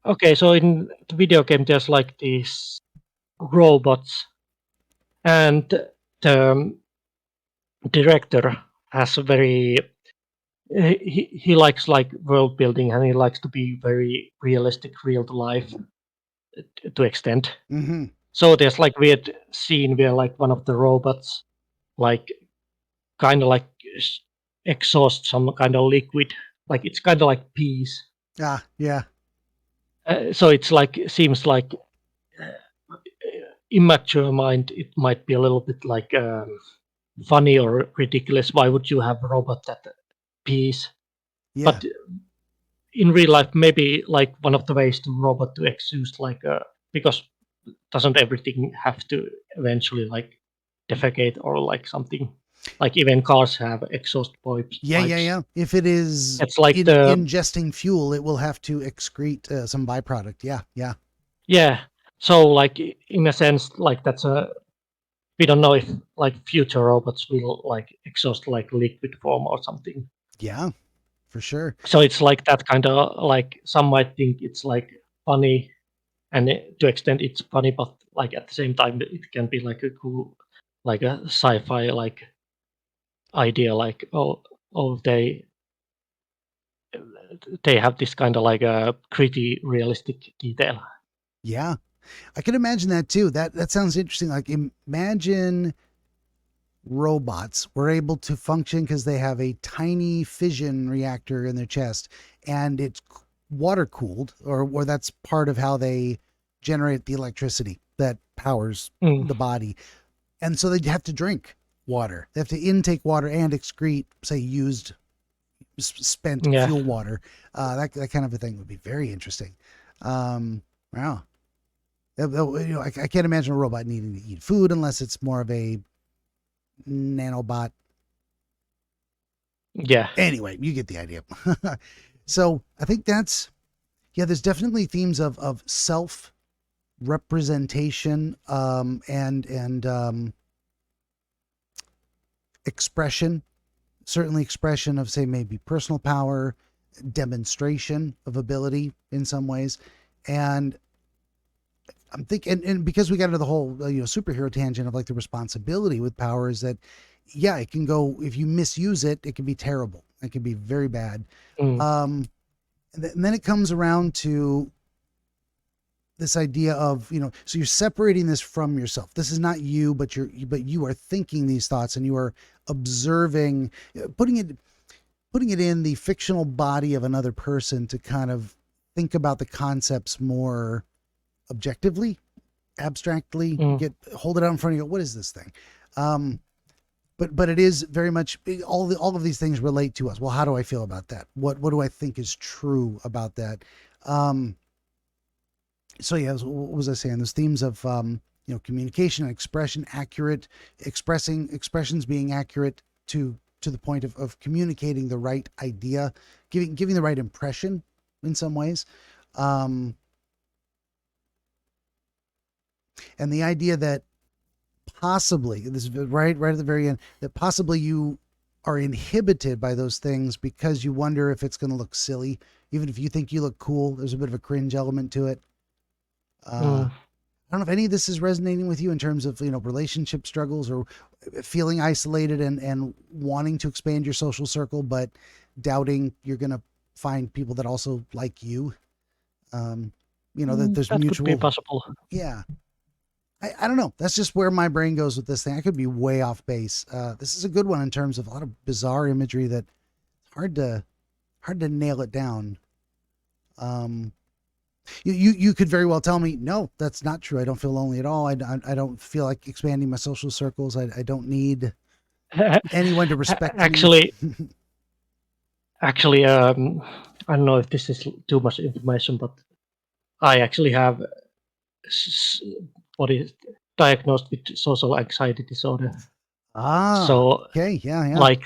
okay. So in the video game, there's like these robots, and the director has a very he likes like world building, and he likes to be very realistic, real to life to extent. Mm-hmm. So there's like weird scene where like one of the robots like kind of like exhaust some kind of liquid, like it's kind of like peas. Ah, yeah. So it's like seems like immature mind. It might be a little bit like funny or ridiculous. Why would you have a robot that peas? Yeah. But in real life, maybe like one of the ways to robot to exhaust because doesn't everything have to eventually like defecate or like something? Like even cars have exhaust pipes. Yeah. If it is It's like the ingesting fuel, it will have to excrete some byproduct. Yeah. yeah. So like in a sense, like that's a we don't know if like future robots will like exhaust like liquid form or something. Yeah, for sure. So it's like that kind of like some might think it's like funny, and to extent it's funny, but like at the same time it can be like a cool, like a sci-fi like idea, like oh they have this kind of like a pretty realistic detail. Yeah, I can imagine that too. That sounds interesting. Like imagine robots were able to function because they have a tiny fission reactor in their chest, and it's water cooled, or that's part of how they generate the electricity that powers Mm, the body. And so they have to drink water. They have to intake water and excrete, say, used spent yeah, fuel water. That kind of a thing would be very interesting. Wow. I can't imagine a robot needing to eat food unless it's more of a nanobot. yeah, Anyway, you get the idea. So I think there's definitely themes of self representation, and expression, certainly expression of, say, maybe personal power, demonstration of ability in some ways. And I'm thinking, and because we got into the whole superhero tangent of like the responsibility with power, is that yeah, it can go, if you misuse it, it can be terrible. It can be very bad. mm, Um, and then it comes around to this idea of, so you're separating this from yourself. This is not you, but you are thinking these thoughts, and you are observing, putting it in the fictional body of another person to kind of think about the concepts more objectively, abstractly, mm. hold it out in front of you. What is this thing? Um, but it is very much all of these things relate to us. Well, how do I feel about that? What do I think is true about that? Um, so yeah, what was I saying? Those themes of communication and expression, accurate expressions being accurate to the point of communicating the right idea, giving the right impression in some ways. Um, and the idea that possibly, this is right at the very end, that possibly you are inhibited by those things because you wonder if it's going to look silly. Even if you think you look cool, there's a bit of a cringe element to it. I Mm. don't know if any of this is resonating with you in terms of relationship struggles, or feeling isolated and wanting to expand your social circle, but doubting you're going to find people that also like you. That there's That could be mutual. possible. Yeah. I don't know. That's just where my brain goes with this thing. I could be way off base. This is a good one in terms of a lot of bizarre imagery that hard to hard to nail it down. Um, you could very well tell me, no, that's not true. I don't feel lonely at all. I don't feel like expanding my social circles. I don't need anyone to respect me. Actually, actually, I don't know if this is too much information, but I actually have s- what is diagnosed with social anxiety disorder. Ah, So, okay. Yeah, yeah. like,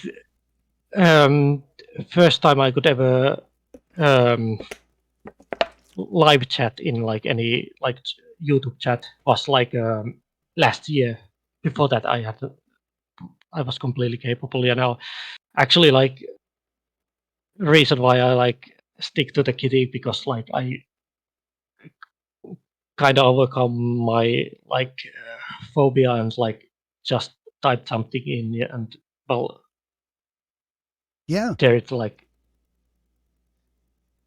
um, first time I could ever um, live chat in like any like YouTube chat was like last year. Before that, I was completely capable. Now, actually, like reason why I like stick to the kitty because like I kind of overcome my like phobia and like just type something in and well Yeah. there it's like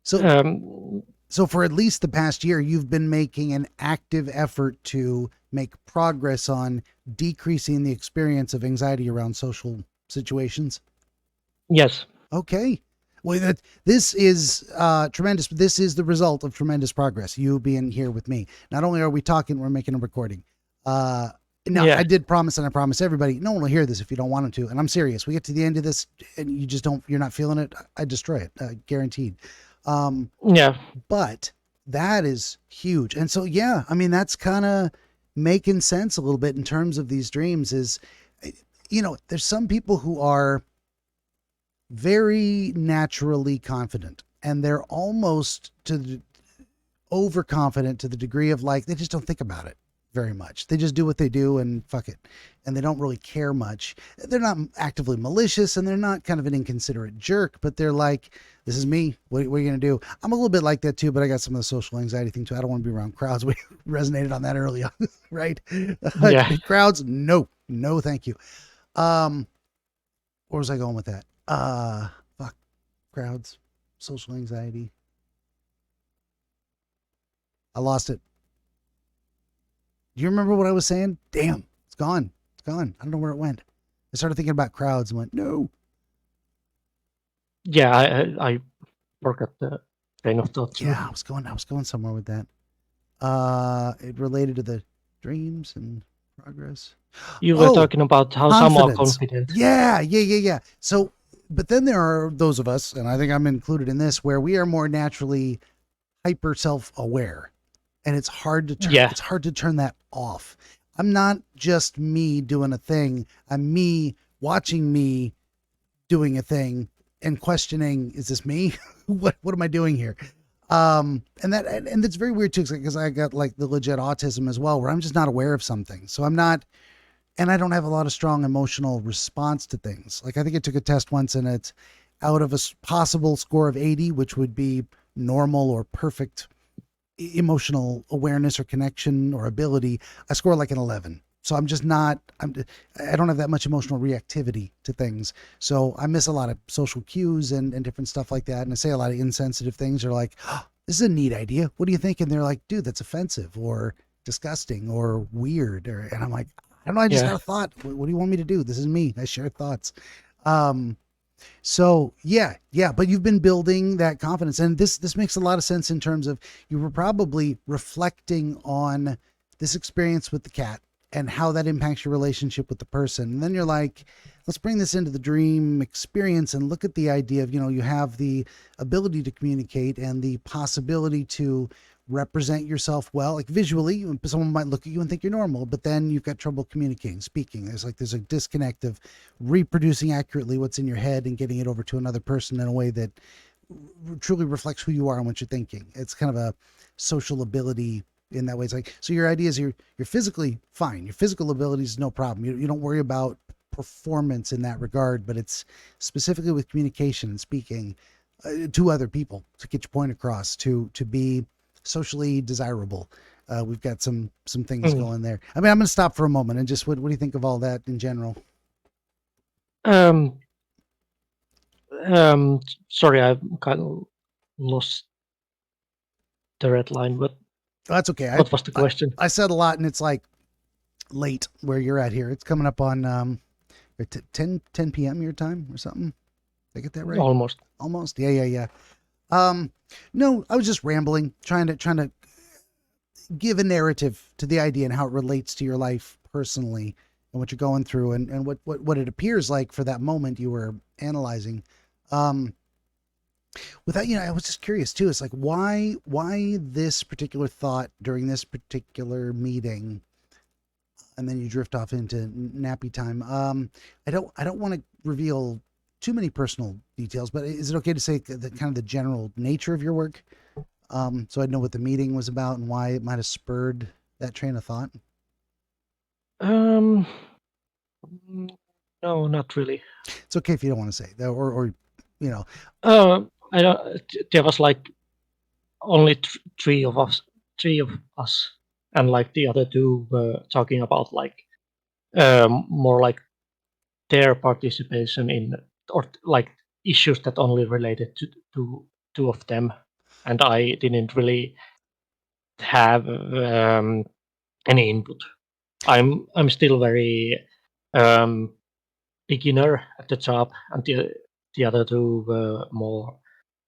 So um so for at least the past year, you've been making an active effort to make progress on decreasing the experience of anxiety around social situations. yes. Okay. Well, this is tremendous. This is the result of tremendous progress. You being here with me. Not only are we talking, we're making a recording. Uh, Now, Yeah. I did promise, and I promise everybody, no one will hear this if you don't want them to. And I'm serious. We get to the end of this, and you just don't, you're not feeling it. I destroy it, guaranteed. Um, Yeah. but that is huge. And so, yeah, I mean, that's kind of making sense a little bit in terms of these dreams. There's some people who are very naturally confident, and they're almost overconfident to the degree of like they just don't think about it. very much. They just do what they do and fuck it. And they don't really care much. They're not actively malicious and they're not kind of an inconsiderate jerk, but they're like, this is me. What are you going to do? I'm a little bit like that too, but I got some of the social anxiety thing too. I don't want to be around crowds. We resonated on that early on, right? Yeah. Crowds, no, thank you. Where was I going with that? Fuck, crowds, social anxiety. I lost it. Do you remember what I was saying? Damn, it's gone. It's gone. I don't know where it went. I started thinking about crowds and went, no. Yeah, I forgot the train of thought too. Yeah, I was going somewhere with that. It related to the dreams and progress. You were Oh, talking about how some are confidence. confident. Yeah. So, but then there are those of us, and I think I'm included in this, where we are more naturally hyper self-aware, and it's hard to turn. Yeah. It's hard to turn that off. I'm not just me doing a thing. I'm me watching me doing a thing and questioning, is this me? What am I doing here? And that's very weird too, because I got like the legit autism as well, where I'm just not aware of something. So I'm not, and I don't have a lot of strong emotional response to things. Like I think I took a test once and it's out of a possible score of 80, which would be normal or perfect emotional awareness or connection or ability, I score like an 11. So I'm just not, I don't have that much emotional reactivity to things. So I miss a lot of social cues and different stuff like that. And I say a lot of insensitive things. They're like, oh, this is a neat idea. What do you think? And they're like, dude, that's offensive or disgusting or weird. And I'm like, I don't know. I just had a thought. What do you want me to do? This is me. I share thoughts. So yeah, but you've been building that confidence, and this makes a lot of sense in terms of you were probably reflecting on this experience with the cat and how that impacts your relationship with the person. And then you're like, let's bring this into the dream experience and look at the idea of, you have the ability to communicate and the possibility to represent yourself well, like visually. Someone might look at you and think you're normal, but then you've got trouble communicating, speaking. There's a disconnect of reproducing accurately what's in your head and getting it over to another person in a way that truly reflects who you are and what you're thinking. It's kind of a social ability in that way. It's like, so your idea is you're physically fine. Your physical abilities, no problem. You don't worry about performance in that regard, but it's specifically with communication and speaking to other people to get your point across, to be socially desirable. We've got some things going there. I mean, I'm going to stop for a moment and just, what do you think of all that in general? Sorry, I've kind of lost the red line, but that's okay. What was the question? I said a lot, and it's like late where you're at here. It's coming up on 10 p.m. your time or something. Did I get that right? Almost. Yeah. No, I was just rambling, trying to give a narrative to the idea and how it relates to your life personally and what you're going through and what it appears like for that moment you were analyzing. With that, I was just curious too. It's like, why this particular thought during this particular meeting, and then you drift off into nappy time. I don't want to reveal too many personal details, but is it okay to say the kind of the general nature of your work? So I'd know what the meeting was about and why it might have spurred that train of thought. No, not really. It's okay if you don't want to say that, or I don't. There was like only three of us, and like the other two were talking about like more like their participation in, or like issues that only related to two of them, and I didn't really have any input. I'm still very beginner at the job, and the other two were more.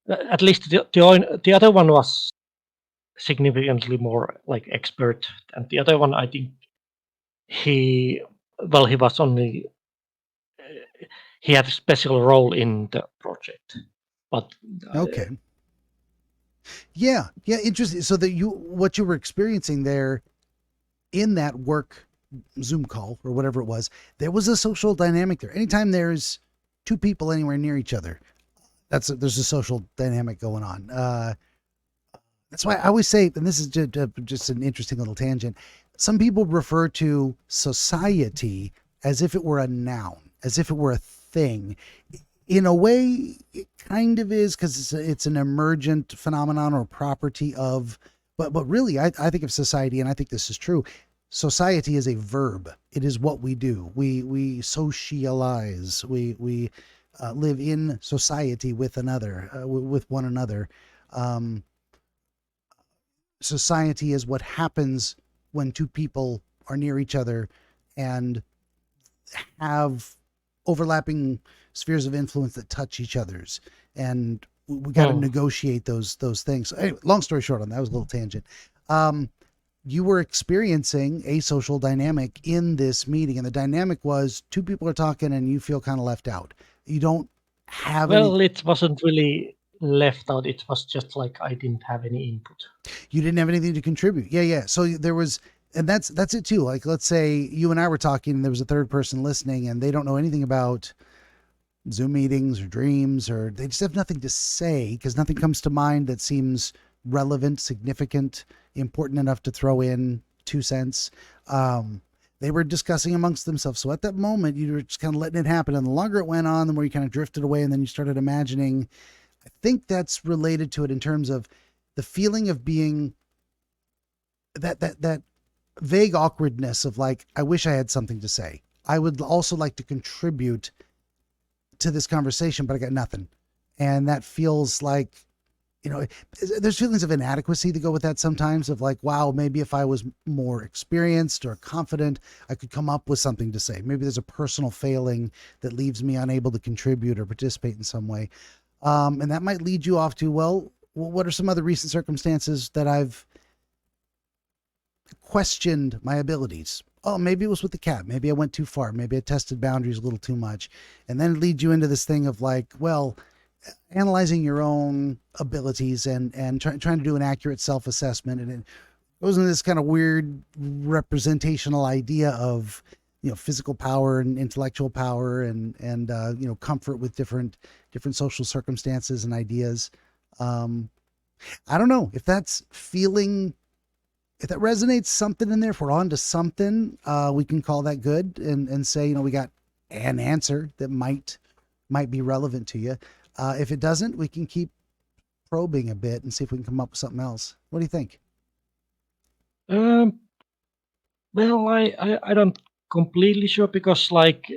At least the other one was significantly more like expert, and the other one I think he he was only he had a special role in the project, but okay. Yeah, interesting. So that what you were experiencing there in that work Zoom call or whatever it was, there was a social dynamic there. Anytime there's two people anywhere near each other, there's a social dynamic going on. That's why I always say, and this is just an interesting little tangent. Some people refer to society as if it were a noun, as if it were a thing. In a way, it kind of is because it's an emergent phenomenon or property of, but really, I think of society, and I think this is true. Society is a verb. It is what we do. We socialize. We live in society with another, with one another. Um, Society is what happens when two people are near each other and have overlapping spheres of influence that touch each other's, and we got to Hmm. negotiate those things. So anyway, long story short, on that was a little tangent. Um, you were experiencing a social dynamic in this meeting, and the dynamic was two people are talking, and you feel kind of left out. You don't have any. Well, it wasn't really left out. It was just like I didn't have any input. You didn't have anything to contribute. Yeah, yeah. So there was, and that's it too. Like, let's say you and I were talking, and there was a third person listening, and they don't know anything about Zoom meetings or dreams, or they just have nothing to say because nothing comes to mind that seems relevant, significant, important enough to throw in 2 cents. They were discussing amongst themselves. So at that moment, you were just kind of letting it happen. And the longer it went on, the more you kind of drifted away. And then you started imagining. I think that's related to it in terms of the feeling of being that vague awkwardness of like, I wish I had something to say. I would also like to contribute to this conversation, but I got nothing. And that feels like, there's feelings of inadequacy that go with that sometimes of like, wow, maybe if I was more experienced or confident, I could come up with something to say. Maybe there's a personal failing that leaves me unable to contribute or participate in some way. And that might lead you off to, well, what are some other recent circumstances that I've questioned my abilities? Oh, maybe it was with the cat. Maybe I went too far. Maybe I tested boundaries a little too much. And then it leads you into this thing of like, well, analyzing your own abilities and trying to do an accurate self assessment. And it goes into this kind of weird representational idea of, physical power and intellectual power and comfort with different social circumstances and ideas. Um, I don't know if that's feeling if that resonates something in there, if we're on to something, we can call that good and say, we got an answer that might be relevant to you. If it doesn't, we can keep probing a bit and see if we can come up with something else. What do you think? Um, well, I don't completely sure because like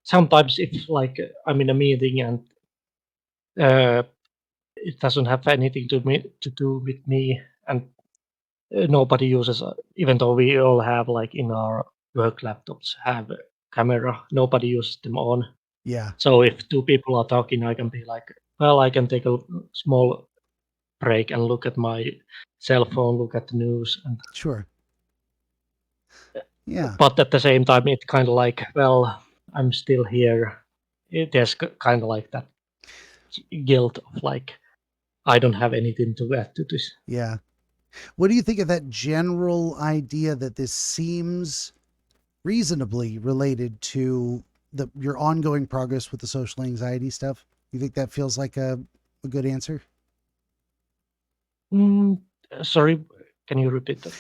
sometimes if like I'm in a meeting and uh, it doesn't have anything to do with me and nobody uses even though we all have like in our work laptops have a camera, nobody uses them on. Yeah, So if two people are talking, I can be like, well, I can take a small break and look at my cell phone, look at the news, and sure. Yeah, but at the same time, it kind of like, well, I'm still here. There's kind of like that guilt of like, I don't have anything to add to this. yeah. What do you think of that general idea that this seems reasonably related to your ongoing progress with the social anxiety stuff? You think that feels like a good answer? Mm, sorry, can you repeat that?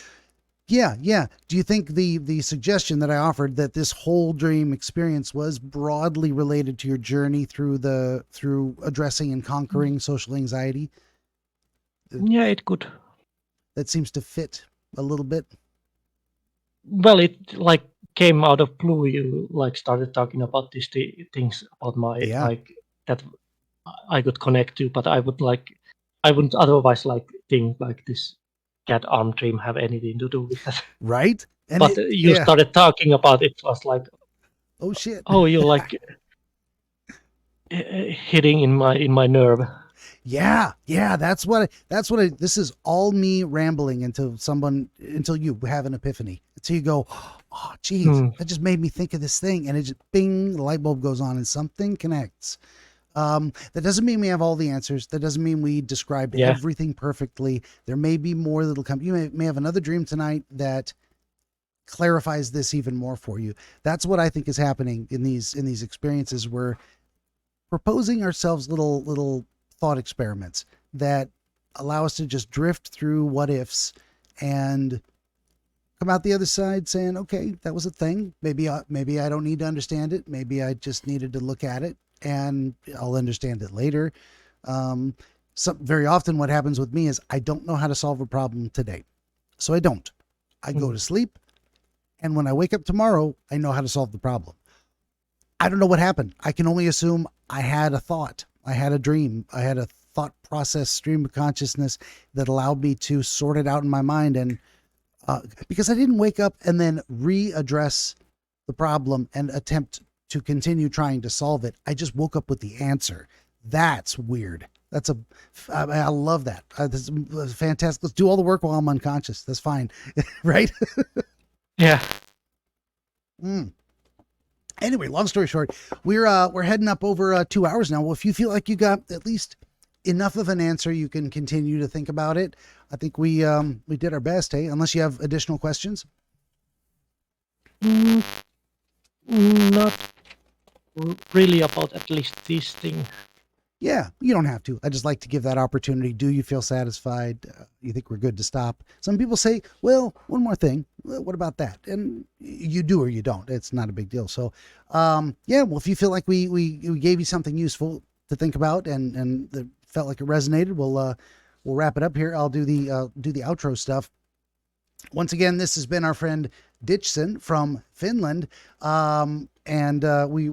Yeah, yeah. Do you think the suggestion that I offered that this whole dream experience was broadly related to your journey through addressing and conquering social anxiety? Yeah, it could. That seems to fit a little bit. Well, it like came out of blue. You like started talking about these things about my Yeah, like that I could connect to, but I wouldn't otherwise like think like this cat arm dream have anything to do with that. right. And But it you yeah. started talking about it was like, Oh shit. oh, you like hitting in my nerve. Yeah, yeah. This is all me rambling until you have an epiphany. Until you go, oh, geez, Hmm. that just made me think of this thing, and it just bing, the light bulb goes on, and something connects. That doesn't mean we have all the answers. That doesn't mean we described Yeah. everything perfectly. There may be more that'll come. You may have another dream tonight that clarifies this even more for you. That's what I think is happening in these experiences. We're proposing ourselves little thought experiments that allow us to just drift through what ifs and come out the other side saying, okay, that was a thing. Maybe I don't need to understand it. Maybe I just needed to look at it and I'll understand it later. Very often what happens with me is I don't know how to solve a problem today. So I don't. I go to sleep, and when I wake up tomorrow, I know how to solve the problem. I don't know what happened. I can only assume I had a thought. I had a dream. I had a thought process stream of consciousness that allowed me to sort it out in my mind. And because I didn't wake up and then readdress the problem and attempt to continue trying to solve it, I just woke up with the answer. That's weird. I love that. That's fantastic. Let's do all the work while I'm unconscious. That's fine. Right? Yeah. Anyway, long story short, we're heading up over 2 hours now. Well, if you feel like you got at least enough of an answer, you can continue to think about it. I think we did our best, hey? Unless you have additional questions. Not really about at least this thing. Yeah, you don't have to. I just like to give that opportunity. Do you feel satisfied? You think we're good to stop? Some people say, well, one more thing. What about that? And you do or you don't. It's not a big deal. So, yeah, well, if you feel like we gave you something useful to think about and that felt like it resonated, we'll wrap it up here. I'll do the outro stuff. Once again, this has been our friend Ditchson from Finland. And we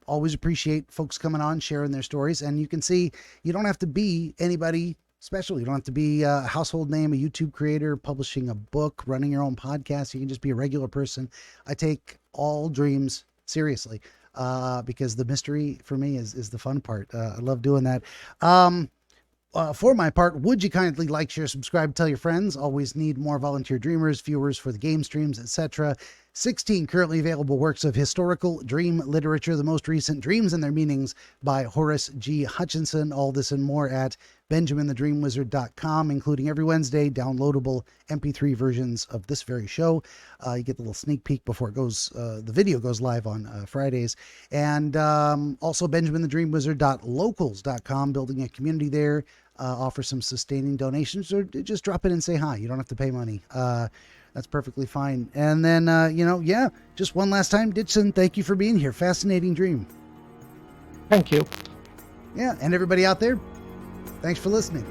always appreciate folks coming on, sharing their stories. And you can see you don't have to be anybody special. You don't have to be a household name, a YouTube creator, publishing a book, running your own podcast. You can just be a regular person. I take all dreams seriously because the mystery for me is the fun part. I love doing that. For my part, would you kindly like, share, subscribe, tell your friends? Always need more volunteer dreamers, viewers for the game streams, etc. 16 currently available works of historical dream literature, the most recent Dreams and Their Meanings by Horace G. Hutchinson. All this and more at benjaminthedreamwizard.com, including every Wednesday downloadable MP3 versions of this very show. You get the little sneak peek before it goes, the video goes live on Fridays. And also benjaminthedreamwizard.locals.com, building a community there. Offer some sustaining donations, or just drop in and say hi. You don't have to pay money. That's perfectly fine. And then, yeah, just one last time, Ditchson, thank you for being here. Fascinating dream. Thank you. Yeah, and everybody out there, thanks for listening.